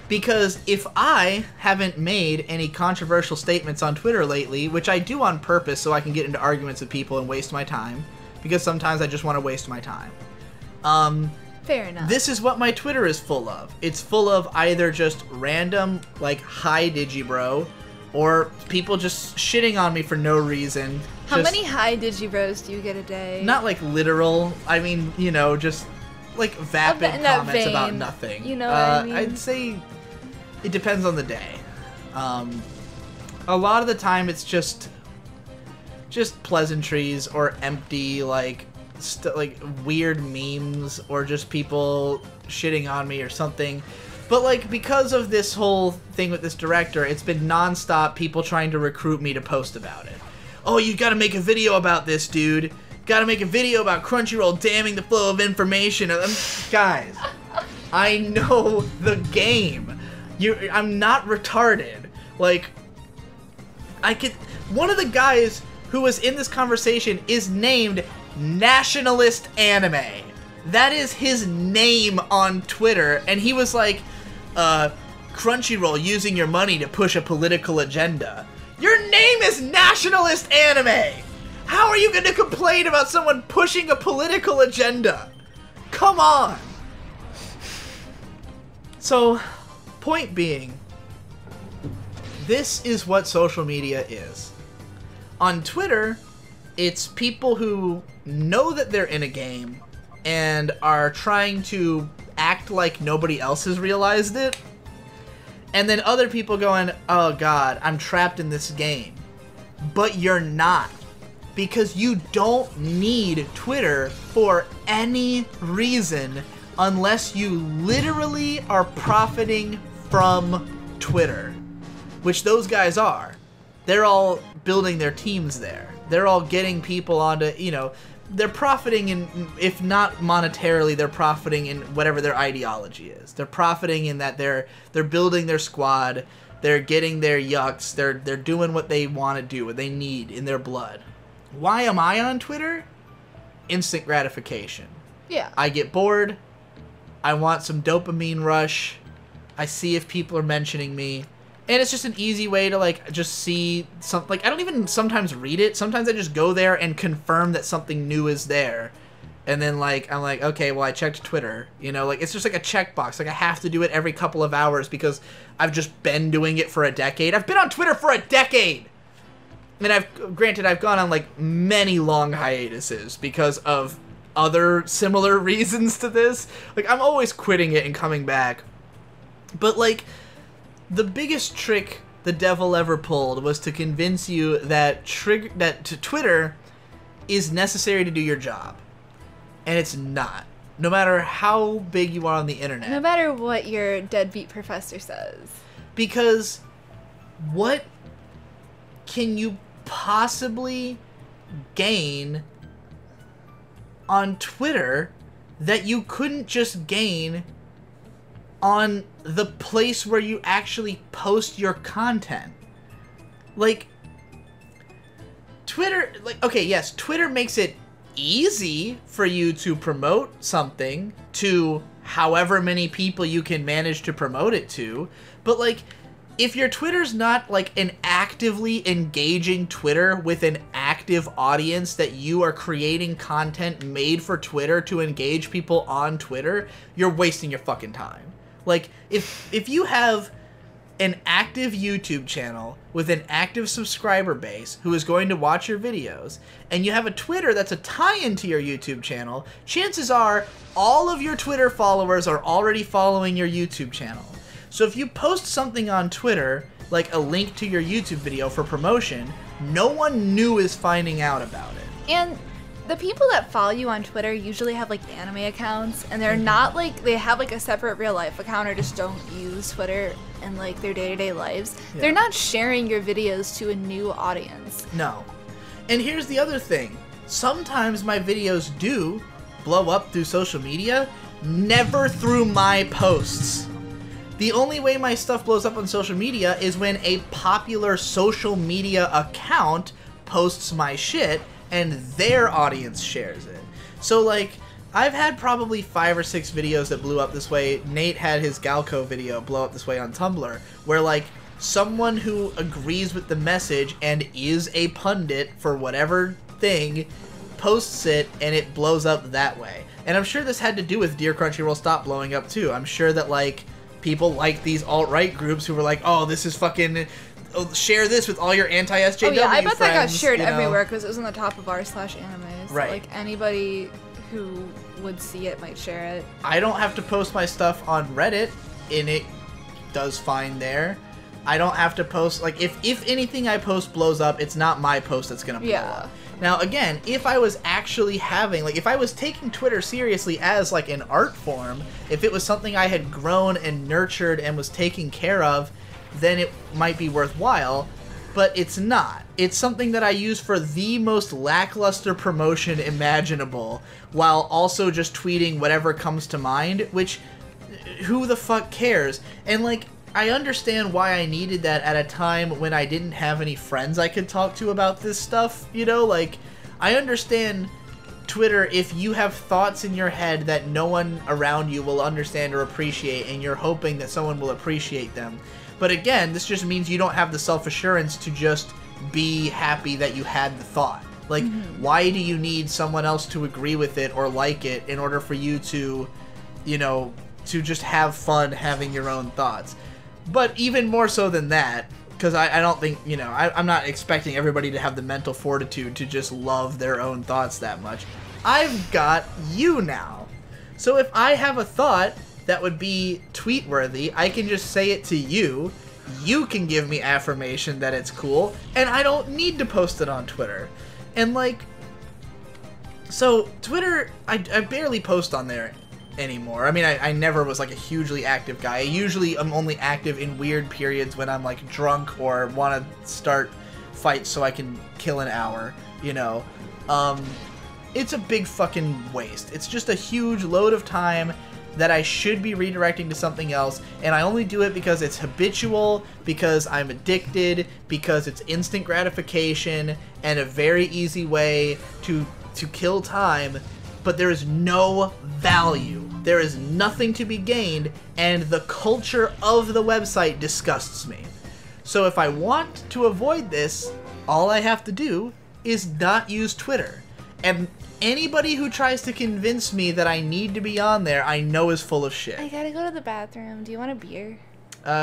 B: Because if I haven't made any controversial statements on Twitter lately, which I do on purpose so I can get into arguments with people and waste my time, because sometimes I just want to waste my time.
A: Fair enough.
B: This is what my Twitter is full of. It's full of either just random, like, hi Digi bro, or people just shitting on me for no reason.
A: How many hi Digi bros do you get a day?
B: Not like literal, I mean, you know, just like vapid comments about nothing.
A: You know what I mean?
B: I'd say it depends on the day. A lot of the time it's just pleasantries or empty like weird memes or just people shitting on me or something. But like because of this whole thing with this director, it's been nonstop people trying to recruit me to post about it. Oh, you got to make a video about this, dude. Got to make a video about Crunchyroll damning the flow of information. Guys, I know the game. I'm not retarded. Like, one of the guys who was in this conversation is named Nationalist Anime. That is his name on Twitter, and he was like, Crunchyroll using your money to push a political agenda. Your name is Nationalist Anime! How are you going to complain about someone pushing a political agenda? Come on! So, point being, this is what social media is. On Twitter, it's people who know that they're in a game and are trying to act like nobody else has realized it. And then other people going, oh god, I'm trapped in this game. But you're not. Because you don't need Twitter for any reason unless you literally are profiting from Twitter. Which those guys are. they're all building their teams there. They're all getting people onto, you know, they're profiting in, if not monetarily, they're profiting in whatever their ideology is. They're profiting in that they're building their squad, they're getting their yucks, they're doing what they want to do, what they need in their blood. Why am I on Twitter? Instant gratification.
A: Yeah.
B: I get bored. I want some dopamine rush. I see if people are mentioning me. And it's just an easy way to, like, just see something. Like, I don't even sometimes read it. Sometimes I just go there and confirm that something new is there. And then, like, I'm like, okay, well, I checked Twitter. You know, like, it's just like a checkbox. Like, I have to do it every couple of hours because I've just been doing it for a decade. I've been on Twitter for a decade! And I've gone on, like, many long hiatuses because of other similar reasons to this. Like, I'm always quitting it and coming back. But, like, the biggest trick the devil ever pulled was to convince you that Twitter is necessary to do your job. And it's not. No matter how big you are on the internet.
A: No matter what your deadbeat professor says.
B: Because what can you possibly gain on Twitter that you couldn't just gain on the place where you actually post your content? Like, Twitter, like, okay, yes, Twitter makes it easy for you to promote something to however many people you can manage to promote it to, but, like, if your Twitter's not, like, an actively engaging Twitter with an active audience that you are creating content made for Twitter to engage people on Twitter, you're wasting your fucking time. Like, if you have an active YouTube channel with an active subscriber base who is going to watch your videos, and you have a Twitter that's a tie-in to your YouTube channel, chances are all of your Twitter followers are already following your YouTube channel. So if you post something on Twitter, like a link to your YouTube video for promotion, no one new is finding out about it.
A: And the people that follow you on Twitter usually have, like, anime accounts, and they're not, like, they have, like, a separate real life account or just don't use Twitter in, like, their day-to-day lives. Yeah. They're not sharing your videos to a new audience.
B: No. And here's the other thing. Sometimes my videos do blow up through social media, never through my posts. The only way my stuff blows up on social media is when a popular social media account posts my shit and their audience shares it. So, like, I've had probably 5 or 6 videos that blew up this way. Nate had his Galco video blow up this way on Tumblr, where, like, someone who agrees with the message and is a pundit for whatever thing posts it and it blows up that way. And I'm sure this had to do with Dear Crunchyroll Stop blowing up too. I'm sure that, like, people like these alt-right groups who were like, oh, this is fucking... share this with all your anti-SJW friends.
A: Oh yeah, I bet that got shared
B: you know?
A: Everywhere because it was on the top of r/anime. So,
B: right.
A: like, anybody who would see it might share it.
B: I don't have to post my stuff on Reddit, and it does fine there. I don't have to post, like, if anything I post blows up, it's not my post that's gonna blow up. Now, again, if I was actually having, like, if I was taking Twitter seriously as, like, an art form, if it was something I had grown and nurtured and was taking care of, then it might be worthwhile, but it's not. It's something that I use for the most lackluster promotion imaginable, while also just tweeting whatever comes to mind, which, who the fuck cares? And, like, I understand why I needed that at a time when I didn't have any friends I could talk to about this stuff, you know? Like, I understand Twitter if you have thoughts in your head that no one around you will understand or appreciate, and you're hoping that someone will appreciate them. But again, this just means you don't have the self-assurance to just be happy that you had the thought. Like, why do you need someone else to agree with it or like it in order for you to, you know, to just have fun having your own thoughts? But even more so than that, because I don't think, you know, I'm not expecting everybody to have the mental fortitude to just love their own thoughts that much. I've got you now. So if I have a thought that would be tweet-worthy, I can just say it to you. You can give me affirmation that it's cool, and I don't need to post it on Twitter. And, like, so Twitter, I barely post on there anymore. I mean, I never was, like, a hugely active guy. I usually am only active in weird periods when I'm, like, drunk or want to start fights so I can kill an hour, you know. It's a big fucking waste. It's just a huge load of time that I should be redirecting to something else, and I only do it because it's habitual, because I'm addicted, because it's instant gratification, and a very easy way to kill time, but there is no value. There is nothing to be gained, and the culture of the website disgusts me. So if I want to avoid this, all I have to do is not use Twitter. And anybody who tries to convince me that I need to be on there, I know is full of shit.
A: I gotta go to the bathroom. Do you want a beer?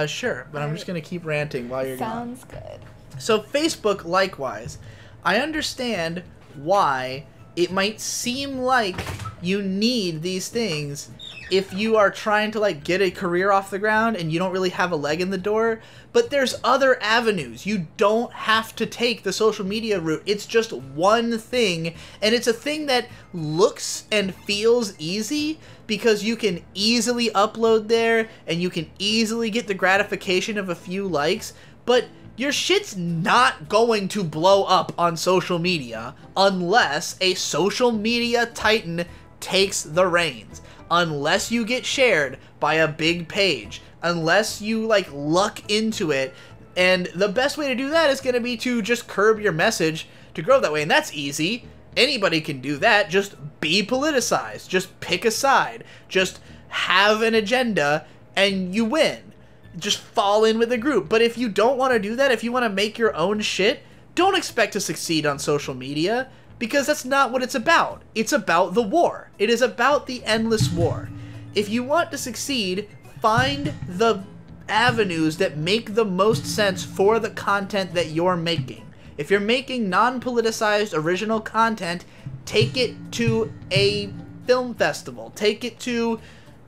B: Sure, but I'm just gonna keep ranting while you're gone.
A: Sounds good.
B: So Facebook, likewise. I understand why it might seem like you need these things if you are trying to, like, get a career off the ground and you don't really have a leg in the door, but there's other avenues. You don't have to take the social media route. It's just one thing, and it's a thing that looks and feels easy because you can easily upload there and you can easily get the gratification of a few likes, but your shit's not going to blow up on social media unless a social media titan takes the reins. Unless you get shared by a big page. Unless you, like, luck into it. And the best way to do that is going to be to just curb your message to grow that way. And that's easy. Anybody can do that. Just be politicized. Just pick a side. Just have an agenda and you win. Just fall in with the group. But if you don't want to do that, if you want to make your own shit, don't expect to succeed on social media, because that's not what it's about. It's about the war. It is about the endless war. If you want to succeed, find the avenues that make the most sense for the content that you're making. If you're making non-politicized original content, take it to a film festival. Take it to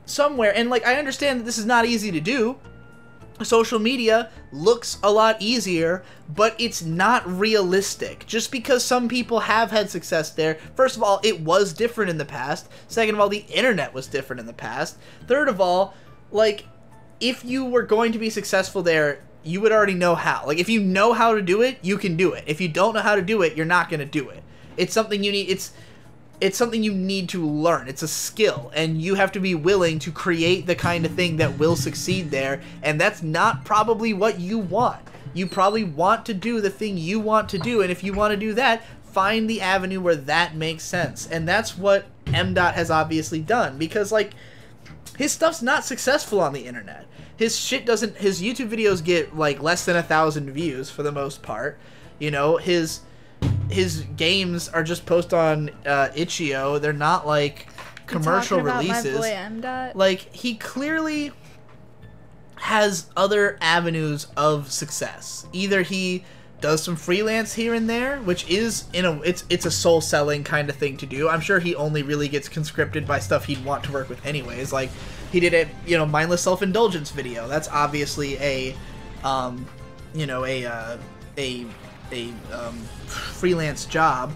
B: somewhere. And, like, I understand that this is not easy to do. Social media looks a lot easier, but it's not realistic. Just because some people have had success there, first of all, it was different in the past. Second of all, the internet was different in the past. Third of all, like, if you were going to be successful there, you would already know how. Like, if you know how to do it, you can do it. If you don't know how to do it, you're not going to do it. It's something you need. It's something you need to learn. It's a skill, and you have to be willing to create the kind of thing that will succeed there, and that's not probably what you want. You probably want to do the thing you want to do, and if you want to do that, find the avenue where that makes sense. And that's what M. has obviously done, because, like, his stuff's not successful on the internet. His YouTube videos get, like, less than 1,000 views for the most part. You know, his games are just posted on itch.io. They're not, like, commercial releases.
A: My boy M.
B: Like, he clearly has other avenues of success. Either he does some freelance here and there, which is it's a soul selling kind of thing to do. I'm sure he only really gets conscripted by stuff he'd want to work with anyways. Like, he did a mindless self-indulgence video. That's obviously a freelance job,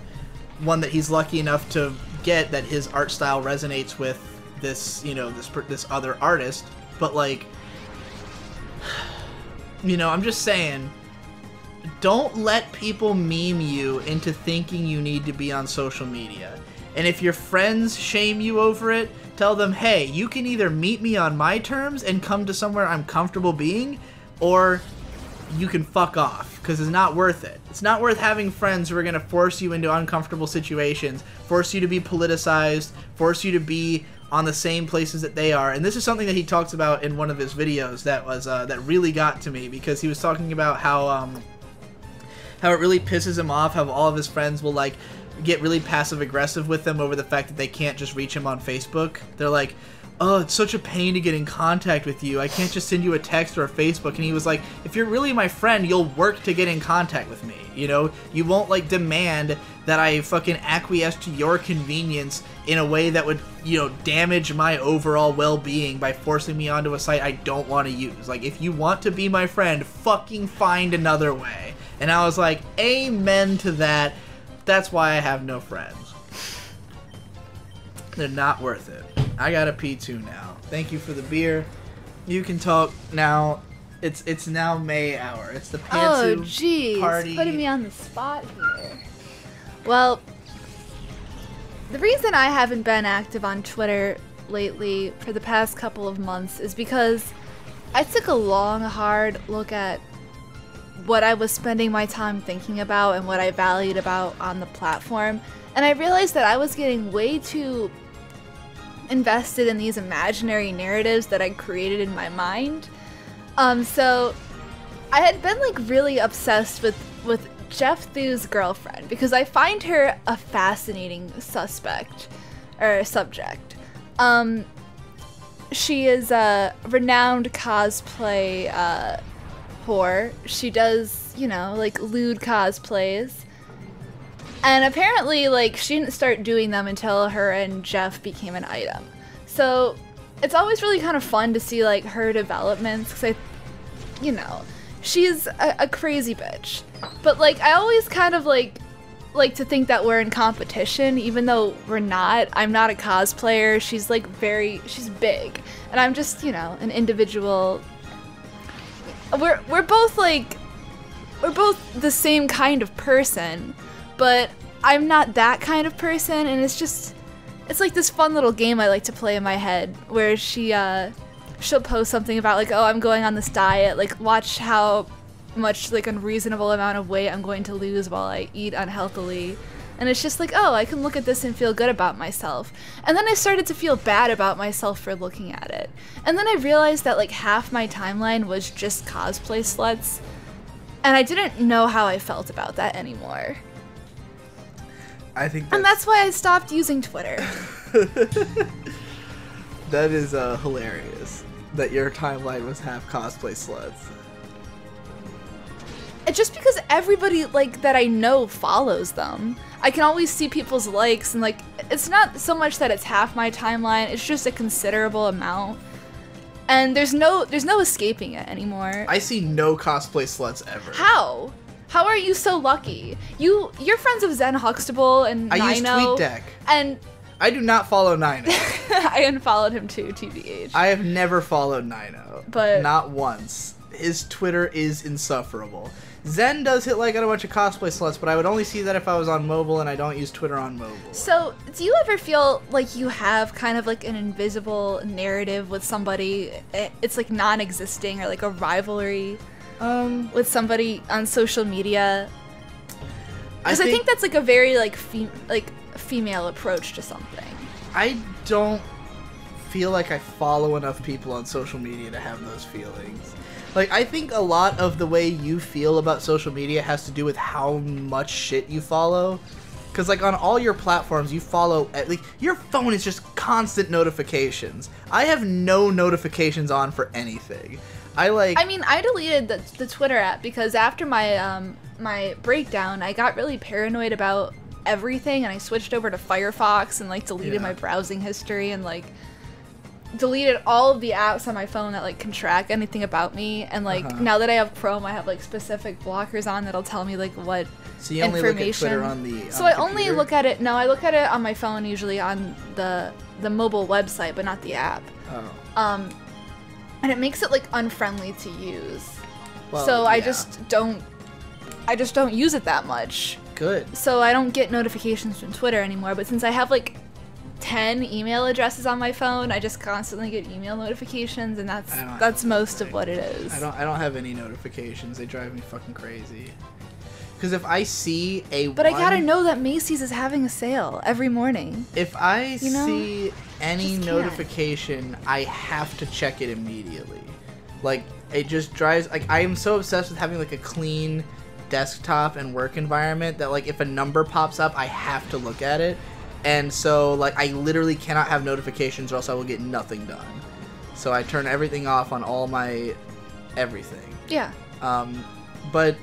B: one that he's lucky enough to get, that his art style resonates with this other artist. But, like, I'm just saying, don't let people meme you into thinking you need to be on social media. And if your friends shame you over it, tell them, hey, you can either meet me on my terms and come to somewhere I'm comfortable being, or you can fuck off, because it's not worth it. It's not worth having friends who are going to force you into uncomfortable situations, force you to be politicized, force you to be on the same places that they are. And this is something that he talks about in one of his videos that was that really got to me, because he was talking about how it really pisses him off how all of his friends will, like, get really passive aggressive with him over the fact that they can't just reach him on Facebook. They're like, oh, it's such a pain to get in contact with you. I can't just send you a text or a Facebook. And he was like, if you're really my friend, you'll work to get in contact with me. You know, you won't, like, demand that I fucking acquiesce to your convenience in a way that would, damage my overall well-being by forcing me onto a site I don't want to use. Like, if you want to be my friend, fucking find another way. And I was like, amen to that. That's why I have no friends. They're not worth it. I gotta pee too now. Thank you for the beer. You can talk now. It's now May hour. It's the
A: Oh,
B: pantsuit
A: jeez.
B: party.
A: Putting me on the spot here. Well, the reason I haven't been active on Twitter lately for the past couple of months is because I took a long, hard look at what I was spending my time thinking about and what I valued about on the platform. And I realized that I was getting way too invested in these imaginary narratives that I created in my mind. So I had been like really obsessed with Jeff Thu's girlfriend because I find her a fascinating subject. She is a renowned cosplay whore. She does, you know, like lewd cosplays. And apparently, like, she didn't start doing them until her and Jeff became an item. So it's always really kind of fun to see, like, her developments, because you know, she's a crazy bitch. But, like, I always kind of, like to think that we're in competition, even though we're not. I'm not a cosplayer. She's, like, she's big. And I'm just, you know, an individual. We're both, like, we're both the same kind of person, but I'm not that kind of person, and it's like this fun little game I like to play in my head, where she'll post something about, like, oh, I'm going on this diet, like, watch how much, like, unreasonable amount of weight I'm going to lose while I eat unhealthily. And it's just like, oh, I can look at this and feel good about myself. And then I started to feel bad about myself for looking at it. And then I realized that, like, half my timeline was just cosplay sluts, and I didn't know how I felt about that anymore.
B: I think
A: and that's why I stopped using Twitter.
B: That is hilarious that your timeline was half cosplay sluts.
A: And just because everybody, like, that I know follows them, I can always see people's likes, and, like, it's not so much that it's half my timeline, it's just a considerable amount. And there's no escaping it anymore.
B: I see no cosplay sluts ever.
A: How? How are you so lucky? You're friends with Zen Huxtable and Nino.
B: I use TweetDeck.
A: And
B: I do not follow Nino.
A: I unfollowed him too, TBH.
B: I have never followed Nino.
A: But
B: not once. His Twitter is insufferable. Zen does hit like on a bunch of cosplay sluts, but I would only see that if I was on mobile, and I don't use Twitter on mobile.
A: So, do you ever feel like you have kind of like an invisible narrative with somebody? It's like non-existing, or like a rivalry with somebody on social media? Because I think that's like a very like female approach to something.
B: I don't feel like I follow enough people on social media to have those feelings. Like, I think a lot of the way you feel about social media has to do with how much shit you follow. Because, like, on all your platforms, you follow, like, your phone is just constant notifications. I have no notifications on for anything. I
A: mean, I deleted the Twitter app because after my, my breakdown, I got really paranoid about everything, and I switched over to Firefox and, like, deleted my browsing history and, like, deleted all of the apps on my phone that like can track anything about me, and like now that I have Chrome, I have like specific blockers on that'll tell me like what
B: so you only
A: information.
B: Look at Twitter on the
A: so I only look at it. No, I look at it on my phone, usually on the mobile website, but not the app. And it makes it like unfriendly to use. Well, so I just don't use it that much.
B: Good.
A: So I don't get notifications from Twitter anymore. But since I have like 10 email addresses on my phone, I just constantly get email notifications, and that's most of what it is.
B: I don't have any notifications. They drive me fucking crazy. Because if I see I
A: gotta know that Macy's is having a sale every morning.
B: If I see any notification, I have to check it immediately. Like, it just drives, like, I am so obsessed with having like a clean desktop and work environment that like if a number pops up, I have to look at it. And so, like, I literally cannot have notifications or else I will get nothing done. So I turn everything off on all my everything.
A: Yeah.
B: But,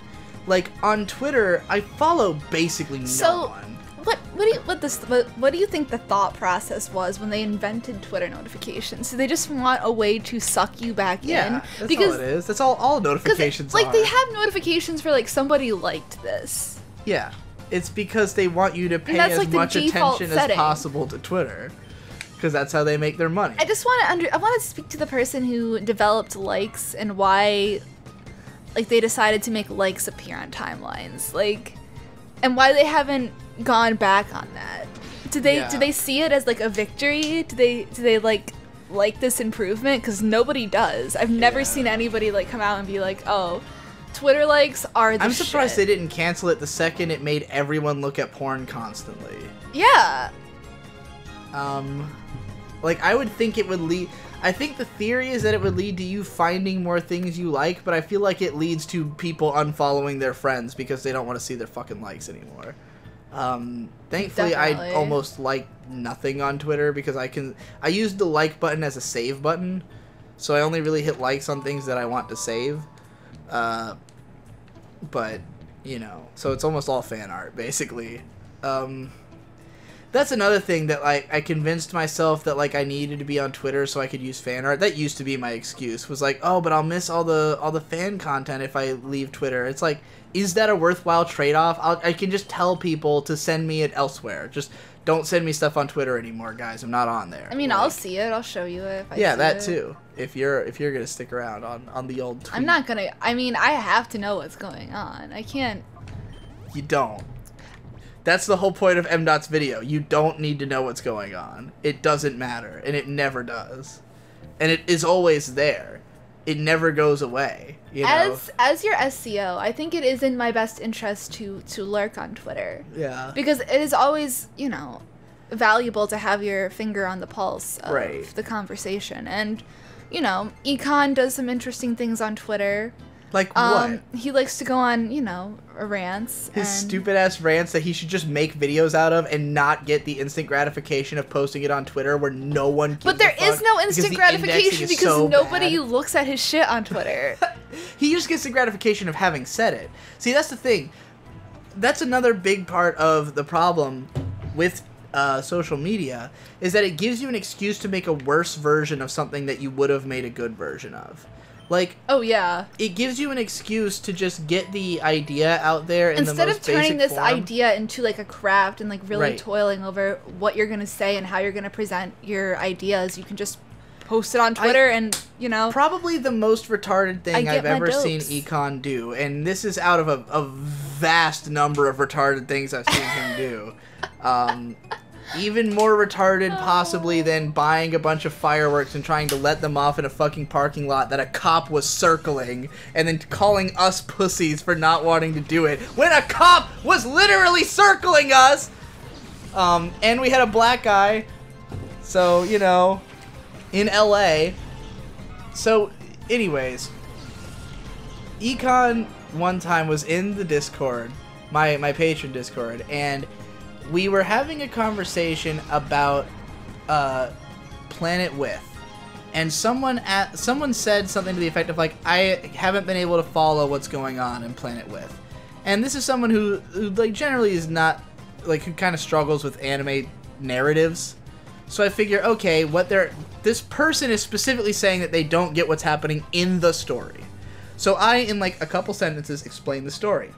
B: like, on Twitter, I follow basically no one.
A: What do you think the thought process was when they invented Twitter notifications? Do they just want a way to suck you back in?
B: Yeah, that's all it is. That's all notifications are.
A: Like, they have notifications for, like, somebody liked this.
B: Yeah. It's because they want you to pay as
A: like
B: much attention
A: setting.
B: as possible to Twitter. because that's how they make their money.
A: I just want to I want to speak to the person who developed likes and why, like, they decided to make likes appear on timelines, like, and why they haven't gone back on that. Do they see it as like a victory? Do they like this improvement? Because nobody does. I've never seen anybody like come out and be like, oh, Twitter likes are the
B: I'm surprised
A: shit.
B: they didn't cancel it the second it made everyone look at porn constantly.
A: Yeah.
B: Like, I would think it would lead... I think the theory is that it would lead to you finding more things you like, but I feel like it leads to people unfollowing their friends because they don't want to see their fucking likes anymore. Thankfully,
A: Definitely.
B: I almost like nothing on Twitter because I use the like button as a save button, so I only really hit likes on things that I want to save. But, you know, so it's almost all fan art, basically. That's another thing that, like, I convinced myself that, like, I needed to be on Twitter so I could use fan art. That used to be my excuse, was like, oh, but I'll miss all the fan content if I leave Twitter. It's like, is that a worthwhile trade-off? I can just tell people to send me it elsewhere. Just don't send me stuff on Twitter anymore, guys. I'm not on there.
A: I mean,
B: like,
A: I'll see it. I'll show you it if I see
B: that
A: it.
B: too. If you're gonna stick around on the old tweet.
A: I'm not gonna... I mean, I have to know what's going on. I can't...
B: You don't. That's the whole point of M.Dot's video. You don't need to know what's going on. It doesn't matter, and it never does. And it is always there. It never goes away. You know?
A: As your SEO, I think it is in my best interest to lurk on Twitter.
B: Yeah.
A: Because it is always, you know, valuable to have your finger on the pulse of the conversation. And, you know, Econ does some interesting things on Twitter.
B: Like what?
A: He likes to go on, you know, rants.
B: His stupid-ass rants that he should just make videos out of and not get the instant gratification of posting it on Twitter where no one gives
A: But there
B: a fuck
A: is no instant
B: because the
A: gratification
B: indexing is
A: because
B: so
A: nobody
B: bad.
A: looks at his shit on Twitter.
B: He just gets the gratification of having said it. See, that's the thing. That's another big part of the problem with social media, is that it gives you an excuse to make a worse version of something that you would have made a good version of. Like,
A: oh yeah,
B: it gives you an excuse to just get the idea out there in
A: instead
B: the most
A: of turning
B: basic
A: this
B: form.
A: idea into like a craft and like really
B: Right.
A: toiling over what you're gonna say and how you're gonna present your ideas. You can just post it on Twitter and, you know.
B: Probably the most retarded thing
A: get
B: I've
A: my
B: ever seen
A: dopes.
B: Econ do, and this is out of a vast number of retarded things I've seen him do. Even more retarded, possibly, than buying a bunch of fireworks and trying to let them off in a fucking parking lot that a cop was circling, and then calling us pussies for not wanting to do it, when a cop was literally circling us! And we had a black guy, so, you know, in LA. So, anyways, Econ one time was in the Discord, my patron Discord, and we were having a conversation about Planet With, and someone said something to the effect of like, I haven't been able to follow what's going on in Planet With, and this is someone who like generally is not like, who kind of struggles with anime narratives. So I figure, okay, this person is specifically saying that they don't get what's happening in the story. So I, in like a couple sentences, explain the story.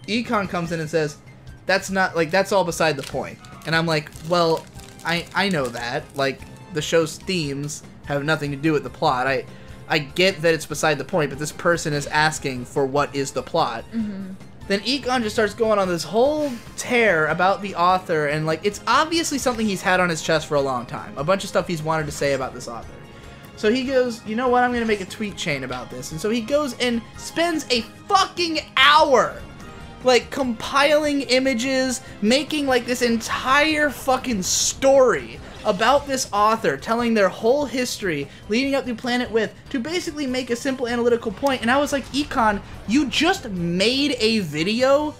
B: Econ comes in and says, that's not, like, that's all beside the point. And I'm like, well, I know that. Like, the show's themes have nothing to do with the plot. I get that it's beside the point, but this person is asking for what is the plot. Mm-hmm. Then Econ just starts going on this whole tear about the author, and, like, it's obviously something he's had on his chest for a long time. A bunch of stuff he's wanted to say about this author. So he goes, you know what, I'm going to make a tweet chain about this. And so he goes and spends a fucking hour, like, compiling images, making, like, this entire fucking story about this author, telling their whole history, leading up to Planet With, to basically make a simple analytical point. And I was like, Econ, you just made a video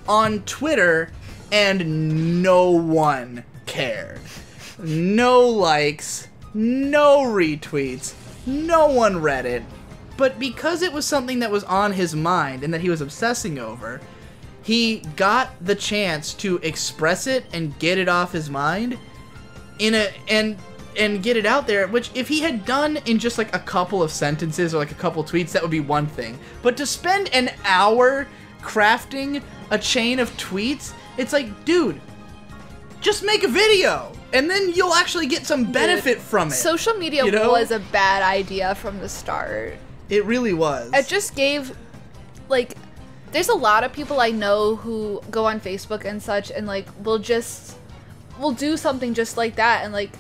B: on Twitter, and no one cared. No likes, no retweets, no one read it. But because it was something that was on his mind and that he was obsessing over, he got the chance to express it and get it off his mind and get it out there, which if he had done in just like a couple of sentences or like a couple tweets, that would be one thing. But to spend an hour crafting a chain of tweets, it's like, dude, just make a video. and then you'll actually get some benefit from it.
A: Social media was a bad idea from the start.
B: It really was.
A: It just gave, like, there's a lot of people I know who go on Facebook and such and, like, will do something just like that and, like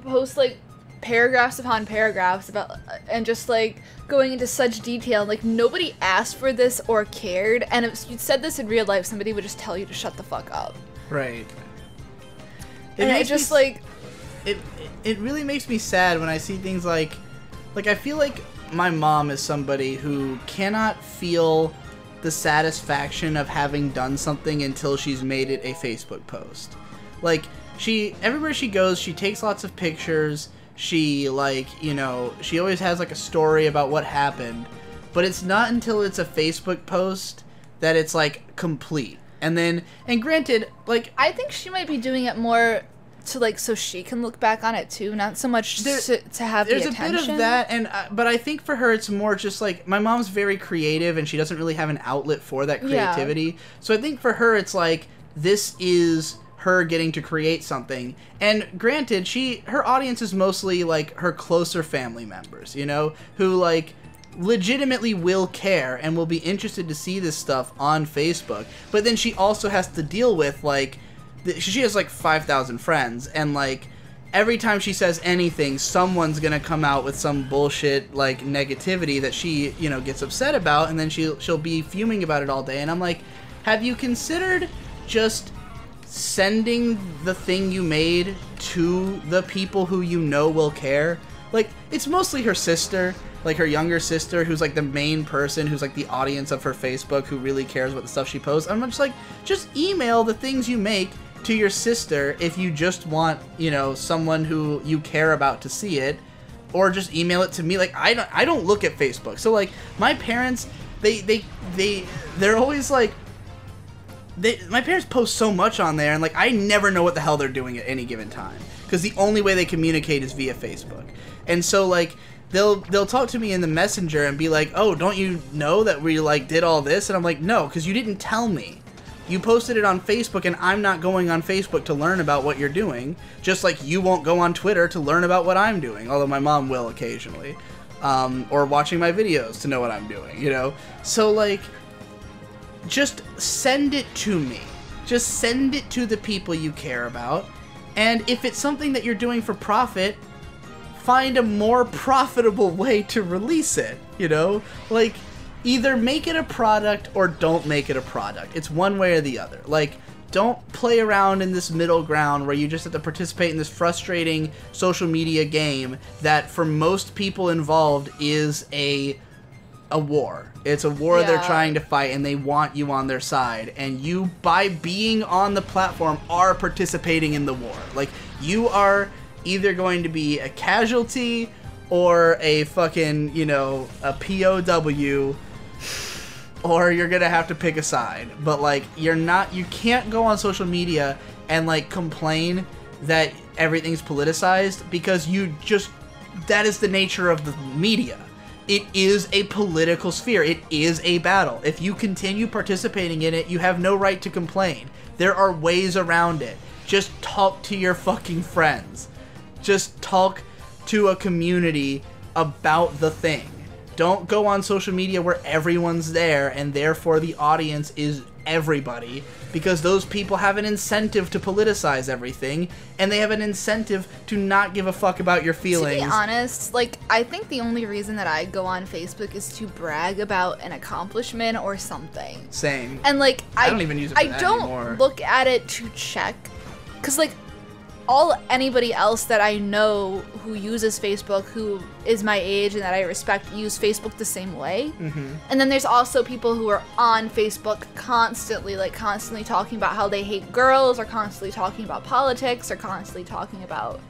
A: post, like, paragraphs upon paragraphs about, and just, like, going into such detail. Like, nobody asked for this or cared, and if you said this in real life, somebody would just tell you to shut the fuck up.
B: Right. It really makes me sad when I see things like I feel like my mom is somebody who cannot feel the satisfaction of having done something until she's made it a Facebook post. Like, everywhere she goes, she takes lots of pictures, she, like, you know, she always has, like, a story about what happened, but it's not until it's a Facebook post that it's, like, complete. And granted, like...
A: I think she might be doing it more to, like, so she can look back on it, too, not so much to have the attention.
B: There's a bit of that, but I think for her it's more just, like, my mom's very creative, and she doesn't really have an outlet for that creativity. Yeah. So I think for her it's, like, this is her getting to create something. And granted, her audience is mostly, like, her closer family members, you know, who, like, legitimately will care and will be interested to see this stuff on Facebook. But then she also has to deal with, like, she has, like, 5,000 friends, and, like, every time she says anything, someone's gonna come out with some bullshit, like, negativity that she, you know, gets upset about, and then she'll be fuming about it all day. And I'm like, have you considered just sending the thing you made to the people who you know will care? Like, it's mostly her sister, like, her younger sister, who's, like, the main person, who's, like, the audience of her Facebook, who really cares about the stuff she posts. I'm just like, just email the things you make to your sister if you just want, you know, someone who you care about to see it, or just email it to me. Like, I don't look at Facebook. So, like, my parents, they're always, like, my parents post so much on there, and, like, I never know what the hell they're doing at any given time, because the only way they communicate is via Facebook. And so, like, they'll talk to me in the messenger and be like, oh, don't you know that we, like, did all this? And I'm like, no, because you didn't tell me. You posted it on Facebook, and I'm not going on Facebook to learn about what you're doing, just like you won't go on Twitter to learn about what I'm doing, although my mom will occasionally, or watching my videos to know what I'm doing, you know? So, like, just send it to me. Just send it to the people you care about, and if it's something that you're doing for profit, find a more profitable way to release it, you know? Like, either make it a product or don't make it a product. It's one way or the other. Like, don't play around in this middle ground where you just have to participate in this frustrating social media game that for most people involved is a war. It's a war they're trying to fight, and they want you on their side. And you, by being on the platform, are participating in the war. Like, you are either going to be a casualty or a fucking, you know, a POW, or you're gonna have to pick a side. But, like, you can't go on social media and, like, complain that everything's politicized, because that is the nature of the media. It is a political sphere. It is a battle. If you continue participating in it, you have no right to complain. There are ways around it. Just talk to your fucking friends. Just talk to a community about the thing. Don't go on social media where everyone's there, and therefore the audience is everybody, because those people have an incentive to politicize everything, and they have an incentive to not give a fuck about your feelings.
A: To be honest, like, I think the only reason that I go on Facebook is to brag about an accomplishment or something.
B: Same.
A: And, like,
B: I don't even use it for that anymore.
A: I don't look at it to check, because, like, anybody else that I know who uses Facebook, who is my age and that I respect, use Facebook the same way. Mm-hmm. And then there's also people who are on Facebook constantly talking about how they hate girls, or constantly talking about politics, or constantly talking about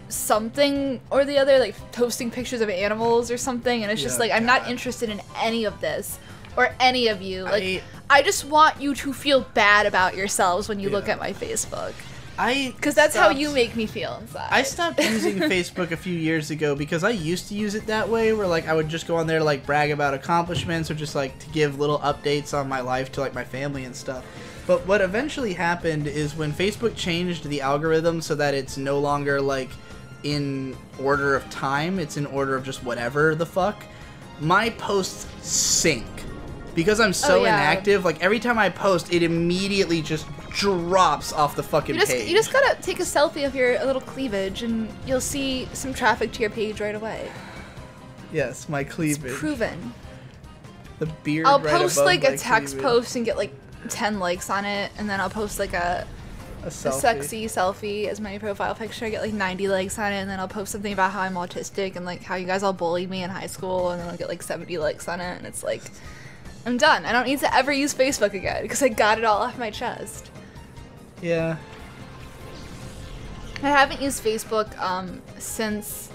A: something or the other, like posting pictures of animals or something. And it's just like, I'm not interested in any of this or any of you. Like, I just want you to feel bad about yourselves when you look at my Facebook. Because that's how you make me feel inside.
B: I stopped using Facebook a few years ago because I used to use it that way, where, like, I would just go on there to, like, brag about accomplishments, or just, like, to give little updates on my life to, like, my family and stuff. But what eventually happened is when Facebook changed the algorithm so that it's no longer, like, in order of time, it's in order of just whatever the fuck, my posts sink. Because I'm so inactive, like, every time I post, it immediately just drops off the fucking page.
A: You just gotta take a selfie of your little cleavage, and you'll see some traffic to your page right away.
B: Yes, my cleavage.
A: It's proven.
B: The beard
A: I'll
B: right
A: post,
B: above
A: like,
B: my
A: a text
B: cleavage.
A: post and get, like, 10 likes on it, and then I'll post, like, a sexy selfie as my profile picture. I get, like, 90 likes on it, and then I'll post something about how I'm autistic and, like, how you guys all bullied me in high school, and then I'll get, like, 70 likes on it, and it's like... I'm done. I don't need to ever use Facebook again because I got it all off my chest.
B: Yeah.
A: I haven't used Facebook since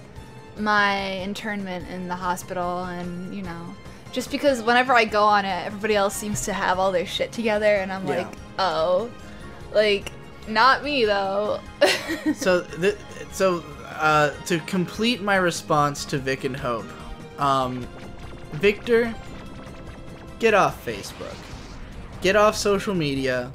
A: my internment in the hospital, and you know, just because whenever I go on it, everybody else seems to have all their shit together, and I'm like, oh, like, not me though.
B: To complete my response to Vic and Hope, Victor, get off Facebook. Get off social media.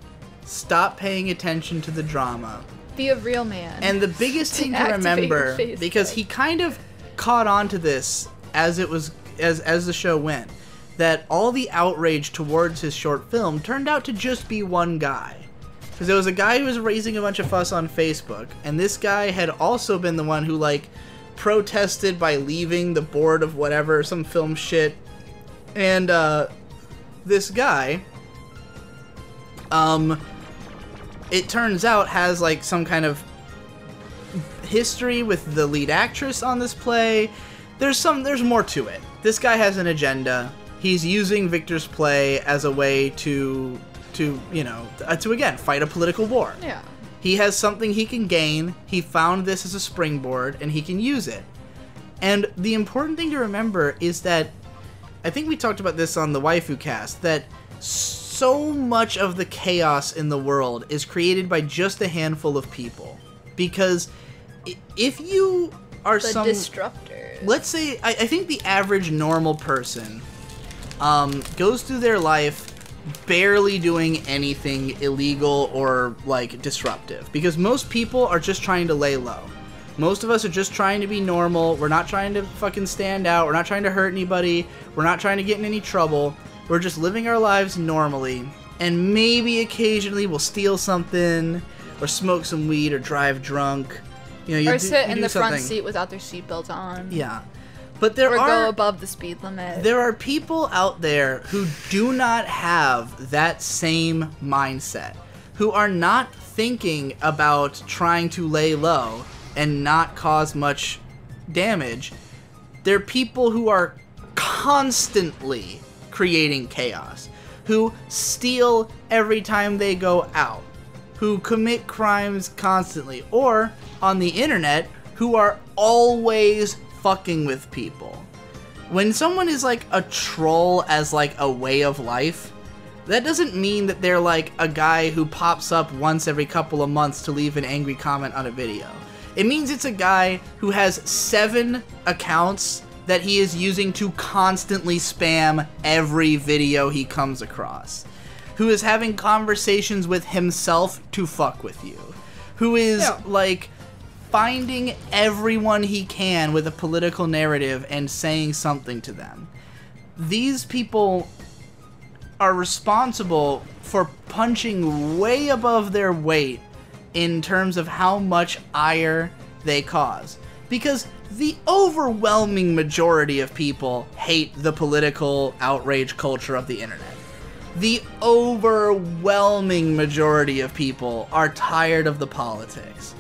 B: Stop paying attention to the drama.
A: Be a real man.
B: And the biggest thing to remember, because he kind of caught on to this as the show went, that all the outrage towards his short film turned out to just be one guy. Because there was a guy who was raising a bunch of fuss on Facebook, and this guy had also been the one who, like, protested by leaving the board of whatever, some film shit. And, this guy, it turns out has, like, some kind of history with the lead actress on this play. There's more to it. This guy has an agenda. He's using Victor's play as a way to again, fight a political war.
A: Yeah.
B: He has something he can gain. He found this as a springboard, and he can use it. And the important thing to remember is that, I think we talked about this on the Waifu Cast, that so much of the chaos in the world is created by just a handful of people. Because if you are
A: the disruptors.
B: Let's say, I think the average normal person goes through their life barely doing anything illegal or, like, disruptive. Because most people are just trying to lay low. Most of us are just trying to be normal. We're not trying to fucking stand out. We're not trying to hurt anybody. We're not trying to get in any trouble. We're just living our lives normally. And maybe occasionally we'll steal something, or smoke some weed, or drive drunk. You know,
A: or sit in the front seat without their seatbelt on.
B: Yeah. But or
A: go above the speed limit.
B: There are people out there who do not have that same mindset. Who are not thinking about trying to lay low and not cause much damage. They're people who are constantly creating chaos, who steal every time they go out, who commit crimes constantly, or on the internet, who are always fucking with people. When someone is like a troll as like a way of life, that doesn't mean that they're like a guy who pops up once every couple of months to leave an angry comment on a video. It means it's a guy who has 7 accounts that he is using to constantly spam every video he comes across. Who is having conversations with himself to fuck with you. Who is, like, finding everyone he can with a political narrative and saying something to them. These people are responsible for punching way above their weight in terms of how much ire they cause. Because the overwhelming majority of people hate the political outrage culture of the internet. The overwhelming majority of people are tired of the politics.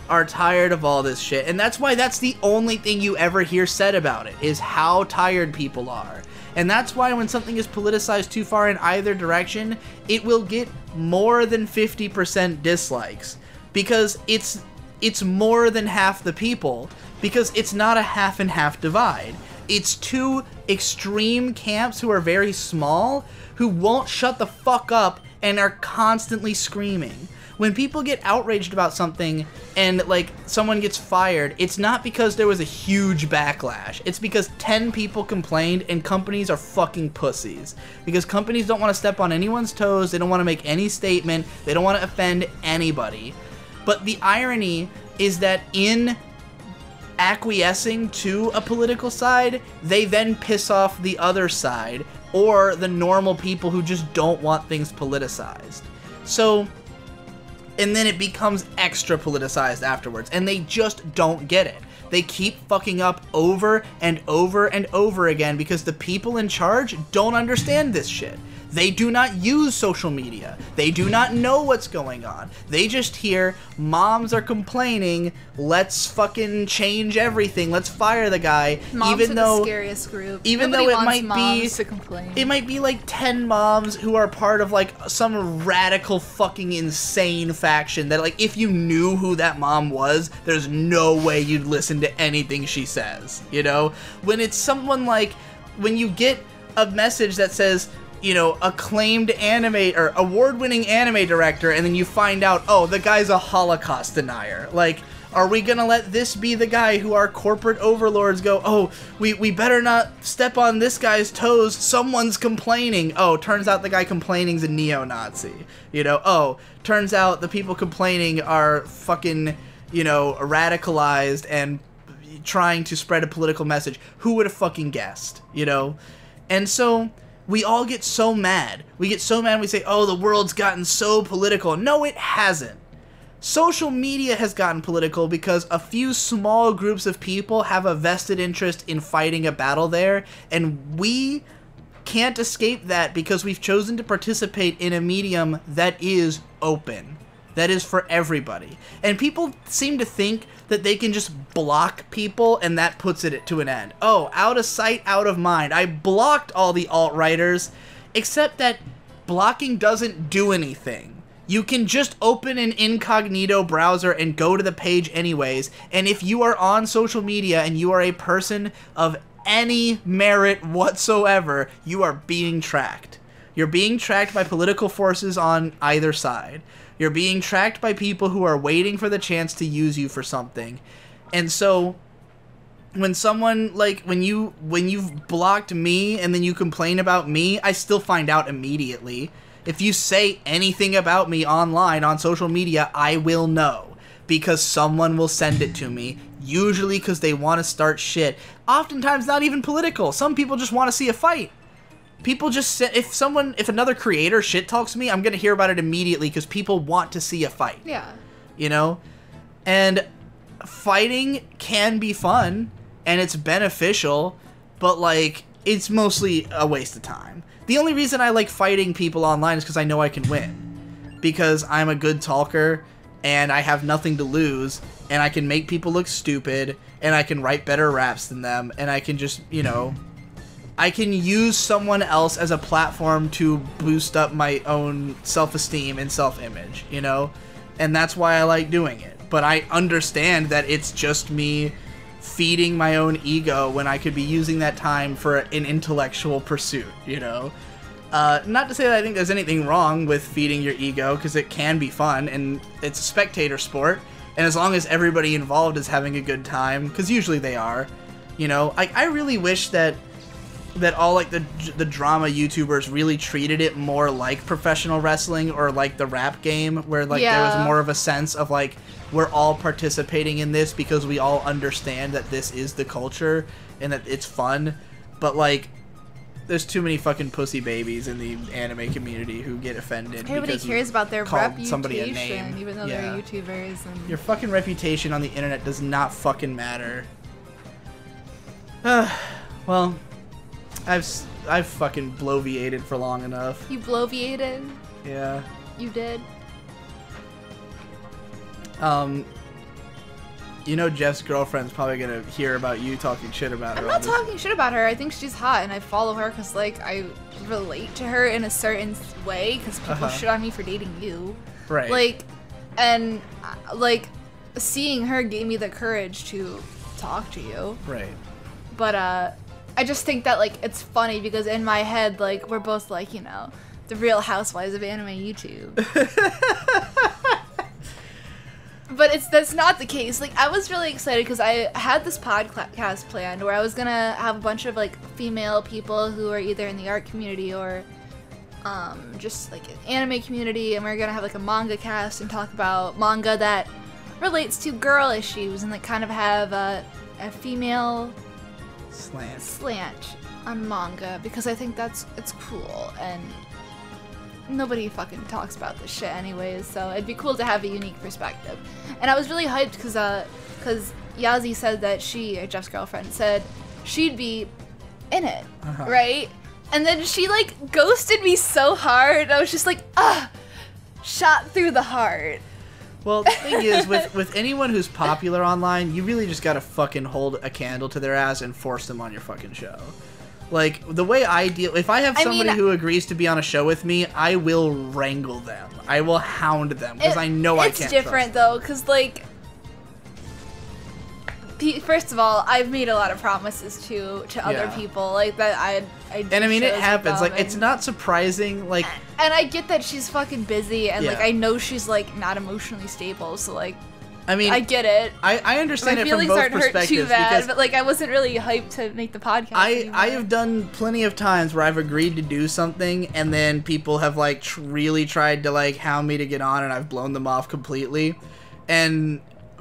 B: Are tired of all this shit. And that's why that's the only thing you ever hear said about it, is how tired people are. And that's why when something is politicized too far in either direction, it will get more than 50% dislikes. Because it's more than half the people, because it's not a half and half divide. It's 2 extreme camps who are very small, who won't shut the fuck up and are constantly screaming. When people get outraged about something and, like, someone gets fired, it's not because there was a huge backlash. It's because 10 people complained and companies are fucking pussies. Because companies don't want to step on anyone's toes, they don't want to make any statement, they don't want to offend anybody. But the irony is that in acquiescing to a political side, they then piss off the other side, or the normal people who just don't want things politicized. So, and then it becomes extra politicized afterwards, and they just don't get it. They keep fucking up over and over and over again because the people in charge don't understand this shit. They do not use social media. They do not know what's going on. They just hear moms are complaining, let's fucking change everything, let's fire the guy.
A: Moms are the scariest group.
B: Even
A: Nobody
B: though it might be like 10 moms who are part of like some radical fucking insane faction that, like, if you knew who that mom was, there's no way you'd listen to anything she says, you know? When it's someone like, when you get a message that says, you know, acclaimed anime or award-winning anime director, and then you find out, oh, the guy's a Holocaust denier. Like, are we gonna let this be the guy who our corporate overlords go, oh, we better not step on this guy's toes, someone's complaining. Oh, turns out the guy complaining is a neo-Nazi. You know, oh, turns out the people complaining are fucking, you know, radicalized and trying to spread a political message. Who would have fucking guessed, you know? And so we all get so mad. We get so mad, we say, oh, the world's gotten so political. No, it hasn't. Social media has gotten political because a few small groups of people have a vested interest in fighting a battle there, and we can't escape that because we've chosen to participate in a medium that is open, that is for everybody. And people seem to think that they can just block people and that puts it to an end. Oh, out of sight, out of mind. I blocked all the alt-righters, except that blocking doesn't do anything. You can just open an incognito browser and go to the page anyways, and if you are on social media and you are a person of any merit whatsoever, you are being tracked. You're being tracked by political forces on either side. You're being tracked by people who are waiting for the chance to use you for something. And so when someone, like, when you've blocked me and then you complain about me, I still find out immediately. If you say anything about me online on social media, I will know because someone will send it to me, usually because they want to start shit. Oftentimes not even political. Some people just want to see a fight. People just say, if another creator shit talks me, I'm going to hear about it immediately because people want to see a fight.
A: Yeah.
B: You know? And fighting can be fun and it's beneficial, but, like, it's mostly a waste of time. The only reason I like fighting people online is because I know I can win. Because I'm a good talker and I have nothing to lose and I can make people look stupid and I can write better raps than them and I can just, you know, I can use someone else as a platform to boost up my own self-esteem and self-image, you know? And that's why I like doing it. But I understand that it's just me feeding my own ego when I could be using that time for an intellectual pursuit, you know? Not to say that I think there's anything wrong with feeding your ego, because it can be fun, and it's a spectator sport, and as long as everybody involved is having a good time, because usually they are, you know? I really wish that all, like, the drama YouTubers really treated it more like professional wrestling or like the rap game, where, like, there was more of a sense of, like, we're all participating in this because we all understand that this is the culture and that it's fun. But, like, there's too many fucking pussy babies in the anime community who get offended.
A: Everybody cares about their reputation, even though they're YouTubers. And
B: your fucking reputation on the internet does not fucking matter. Well, I've fucking bloviated for long enough.
A: You bloviated?
B: Yeah.
A: You did?
B: You know Jeff's girlfriend's probably gonna hear about you talking shit about her.
A: I'm not talking shit about her. I think she's hot, and I follow her because, like, I relate to her in a certain way because people shit on me for dating you.
B: Right.
A: Like, and, like, seeing her gave me the courage to talk to you.
B: Right.
A: But, I just think that, like, it's funny because in my head, like, we're both, like, you know, the Real Housewives of Anime YouTube. But that's not the case. Like, I was really excited because I had this podcast planned where I was gonna have a bunch of, like, female people who are either in the art community or just, like, an anime community, and we are gonna have, like, a manga cast and talk about manga that relates to girl issues and, like, kind of have a female slant on manga, because I think it's cool, and nobody fucking talks about this shit anyways, so it'd be cool to have a unique perspective. And I was really hyped because Yazi said that Jeff's girlfriend, said she'd be in it, right? And then she, like, ghosted me so hard, I was just like, shot through the heart.
B: Well, the thing is, with anyone who's popular online, you really just gotta fucking hold a candle to their ass and force them on your fucking show. Like, the way I deal... If I have somebody who agrees to be on a show with me, I will wrangle them. I will hound them, because I know I can't trust them.
A: It's different, though, because, like... First of all, I've made a lot of promises to other people, like, that I
B: and I mean, it happens. Like, it's not surprising, like...
A: And I get that she's fucking busy, and, like, I know she's, like, not emotionally stable, so, like... I mean, I get it.
B: I understand it from both perspectives.
A: My feelings aren't hurt too bad, but, like, I wasn't really hyped to make the podcast
B: I have done plenty of times where I've agreed to do something, and then people have, like, really tried to, like, hound me to get on, and I've blown them off completely. And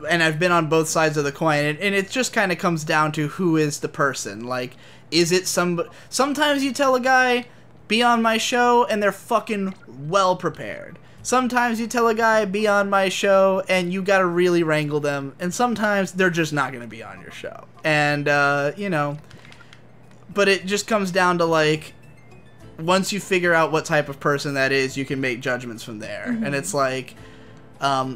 B: I've been on both sides of the coin, and it just kind of comes down to who is the person. Like, is it sometimes you tell a guy, be on my show, and they're fucking well prepared. Sometimes you tell a guy, be on my show, and you gotta really wrangle them. And sometimes they're just not gonna be on your show. And, you know, but it just comes down to, like, once you figure out what type of person that is, you can make judgments from there. And it's like,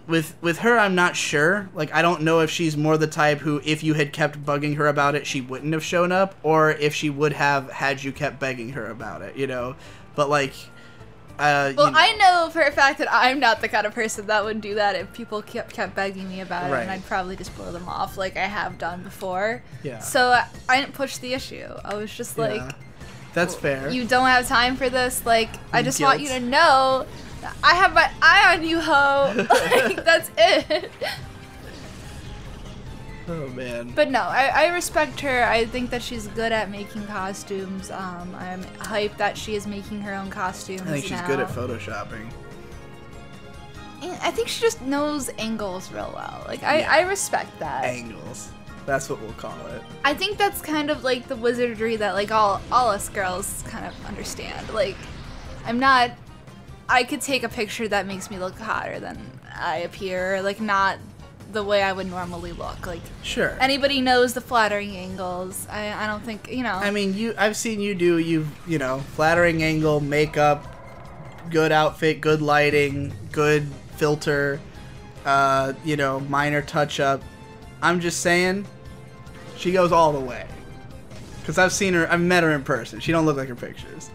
B: with her, I'm not sure. Like, I don't know if she's more the type who, if you had kept bugging her about it, she wouldn't have shown up, or if she would have had you kept begging her about it, you know? But, like...
A: well, you know. I know for a fact that I'm not the kind of person that would do that if people kept begging me about it, and I'd probably just blow them off like I have done before. Yeah. So I didn't push the issue. I was just like,
B: that's fair.
A: You don't have time for this. Like, I just want you to know I have my eye on you, ho. Like, that's it.
B: Oh, man.
A: But no, I respect her. I think that she's good at making costumes. I'm hyped that she is making her own costumes now.
B: I think she's good at photoshopping.
A: And I think she just knows angles real well. Like, I respect that.
B: Angles. That's what we'll call it.
A: I think that's kind of like the wizardry that, like, all us girls kind of understand. Like, I could take a picture that makes me look hotter than I appear. Like, not the way I would normally look. Like,
B: sure,
A: anybody knows the flattering angles. I don't think, you know.
B: I mean, I've seen you do, you know, flattering angle, makeup, good outfit, good lighting, good filter, you know, minor touch up. I'm just saying, she goes all the way. Cause I've met her in person. She don't look like her pictures.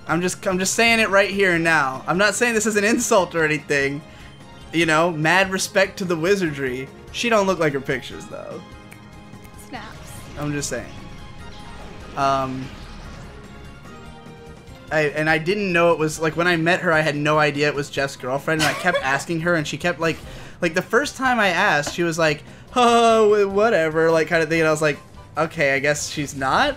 B: I'm just saying it right here and now. I'm not saying this is an insult or anything. You know, mad respect to the wizardry. She don't look like her pictures, though.
A: Snaps.
B: I'm just saying. I didn't know it was, like, when I met her, I had no idea it was Jeff's girlfriend, and I kept asking her, and she kept, like, the first time I asked, she was like, oh, whatever, like, kind of thing, and I was like, okay, I guess she's not.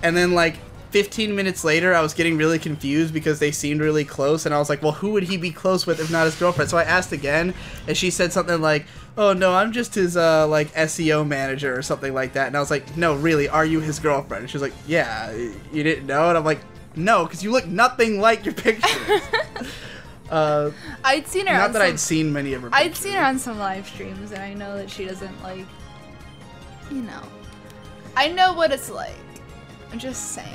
B: And then, like, 15 minutes later, I was getting really confused because they seemed really close, and I was like, well, who would he be close with if not his girlfriend? So I asked again, and she said something like, oh, no, I'm just his, like, SEO manager or something like that. And I was like, no, really, are you his girlfriend? And she was like, yeah, you didn't know? And I'm like, no, because you look nothing like your pictures.
A: I'd seen her
B: not that I'd seen many of her pictures.
A: I'd seen her on some live streams, and I know that she doesn't, like, you know. I know what it's like. I'm just saying.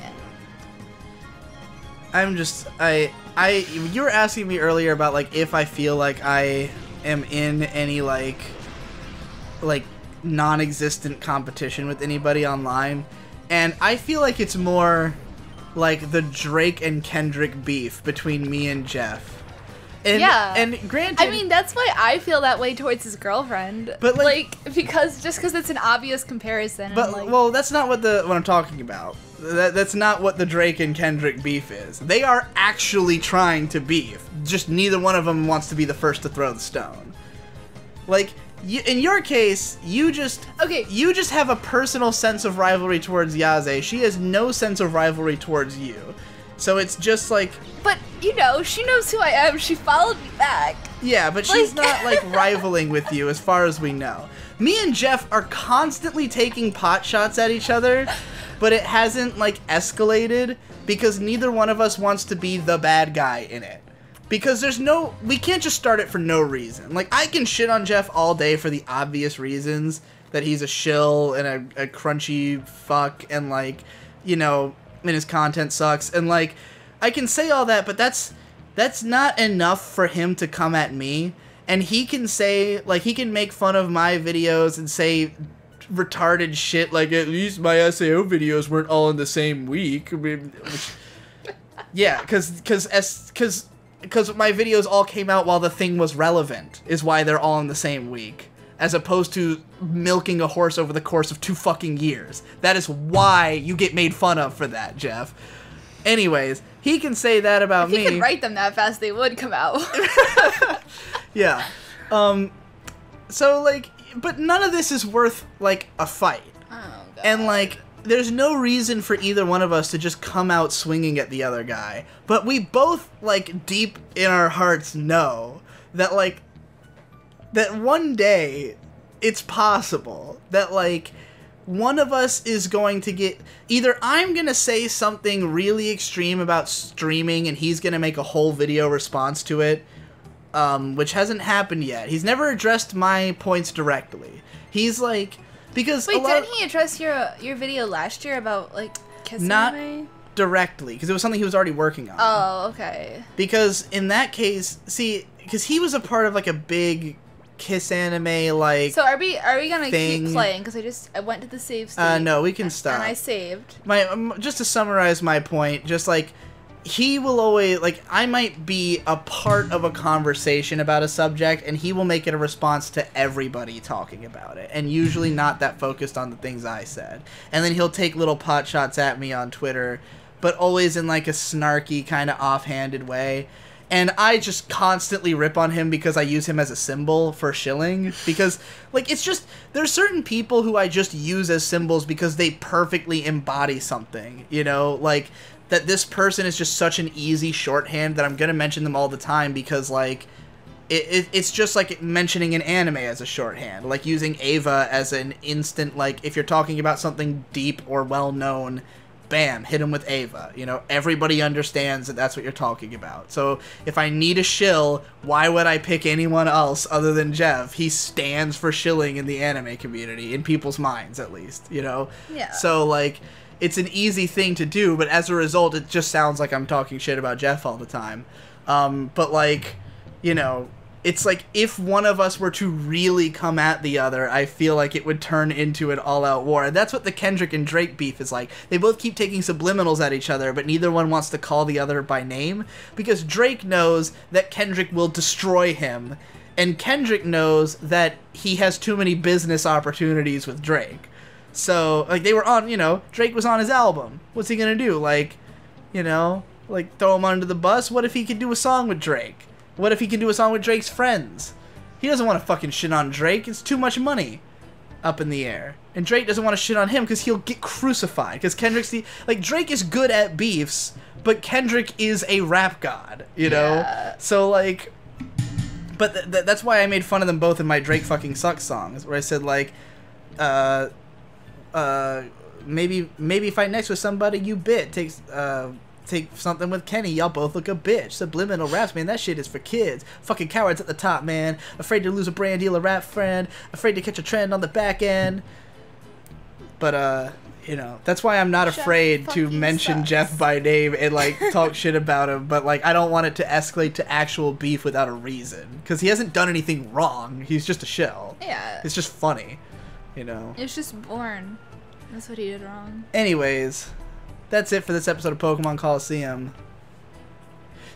B: You were asking me earlier about, like, if I feel like I am in any, like non-existent competition with anybody online, and I feel like it's more like the Drake and Kendrick beef between me and Jeff. And,
A: yeah.
B: And granted,
A: I mean, that's why I feel that way towards his girlfriend. But, like because it's an obvious comparison.
B: But,
A: like,
B: well, that's not what I'm talking about. That's not what the Drake and Kendrick beef is. They are actually trying to beef. Just neither one of them wants to be the first to throw the stone. Like, in your case, you just have a personal sense of rivalry towards Yaze. She has no sense of rivalry towards you. So it's just like...
A: But, you know, she knows who I am. She followed me back.
B: Yeah, but she's not, like, rivaling with you as far as we know. Me and Jeff are constantly taking pot shots at each other, but it hasn't, like, escalated because neither one of us wants to be the bad guy in it. Because there's no... We can't just start it for no reason. Like, I can shit on Jeff all day for the obvious reasons that he's a shill and a crunchy fuck and, like, you know... and his content sucks, and like I can say all that, but that's not enough for him to come at me. And he can say, like, he can make fun of my videos and say retarded shit like, at least my SAO videos weren't all in the same week. I mean, yeah, because my videos all came out while the thing was relevant is why they're all in the same week, as opposed to milking a horse over the course of 2 fucking years. That is why you get made fun of for that, Jeff. Anyways, he can say that about me.
A: If he could write them that fast, they would come out.
B: Yeah. So, like, but none of this is worth, like, a fight.
A: Oh, God.
B: And, like, there's no reason for either one of us to just come out swinging at the other guy. But we both, like, deep in our hearts know that, like, that one day it's possible that, like, one of us is going to get... Either I'm going to say something really extreme about streaming and he's going to make a whole video response to it, which hasn't happened yet. He's never addressed my points directly. He's, like... Because
A: wait, didn't he address your video last year about, like, kissing
B: Not
A: me?
B: Directly, because it was something he was already working on.
A: Oh, okay.
B: Because in that case... See, because he was a part of, like, a big... kiss anime, like,
A: so are we gonna
B: thing.
A: keep playing? Because I went to the save state.
B: No, we can stop.
A: And I saved.
B: Just to summarize my point, just like he will always, like, I might be a part of a conversation about a subject, and he will make it a response to everybody talking about it, and usually not that focused on the things I said. And then he'll take little pot shots at me on Twitter, but always in like a snarky kind of offhanded way. And I just constantly rip on him because I use him as a symbol for shilling. Because, like, it's just... There's certain people who I just use as symbols because they perfectly embody something, you know? Like, that this person is just such an easy shorthand that I'm gonna mention them all the time because, like... It's just like mentioning an anime as a shorthand. Like, using Ava as an instant, like, if you're talking about something deep or well-known... Bam, hit him with Ava. You know, everybody understands that that's what you're talking about. So if I need a shill, why would I pick anyone else other than Jeff? He stands for shilling in the anime community, in people's minds at least, you know?
A: Yeah.
B: So, like, it's an easy thing to do, but as a result, it just sounds like I'm talking shit about Jeff all the time. But, like, you know... It's like, if one of us were to really come at the other, I feel like it would turn into an all-out war. And that's what the Kendrick and Drake beef is like. They both keep taking subliminals at each other, but neither one wants to call the other by name. Because Drake knows that Kendrick will destroy him. And Kendrick knows that he has too many business opportunities with Drake. So, like, they were on, you know, Drake was on his album. What's he gonna do? Like, you know, like, throw him under the bus? What if he could do a song with Drake? What if he can do a song with Drake's friends? He doesn't want to fucking shit on Drake. It's too much money up in the air. And Drake doesn't want to shit on him because he'll get crucified. Because Kendrick's the... Like, Drake is good at beefs, but Kendrick is a rap god, you know?
A: Yeah.
B: So, like... But that's why I made fun of them both in my Drake fucking sucks songs, where I said, like, maybe fight next with somebody you bit. Take something with Kenny, y'all both look a bitch. Subliminal raps, man, that shit is for kids. Fucking cowards at the top, man. Afraid to lose a brand deal, a rap friend. Afraid to catch a trend on the back end. But, you know, that's why I'm not afraid to mention
A: sucks.
B: Jeff by name and, like, talk shit about him. But, like, I don't want it to escalate to actual beef without a reason. Because he hasn't done anything wrong. He's just a shell.
A: Yeah.
B: It's just funny, you know.
A: It was just born. That's what he did wrong.
B: Anyways... That's it for this episode of Pokemon Colosseum.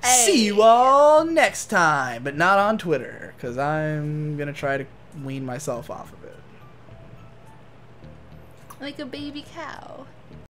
A: Hey.
B: See you all next time, but not on Twitter, because I'm going to try to wean myself off of it.
A: Like a baby cow.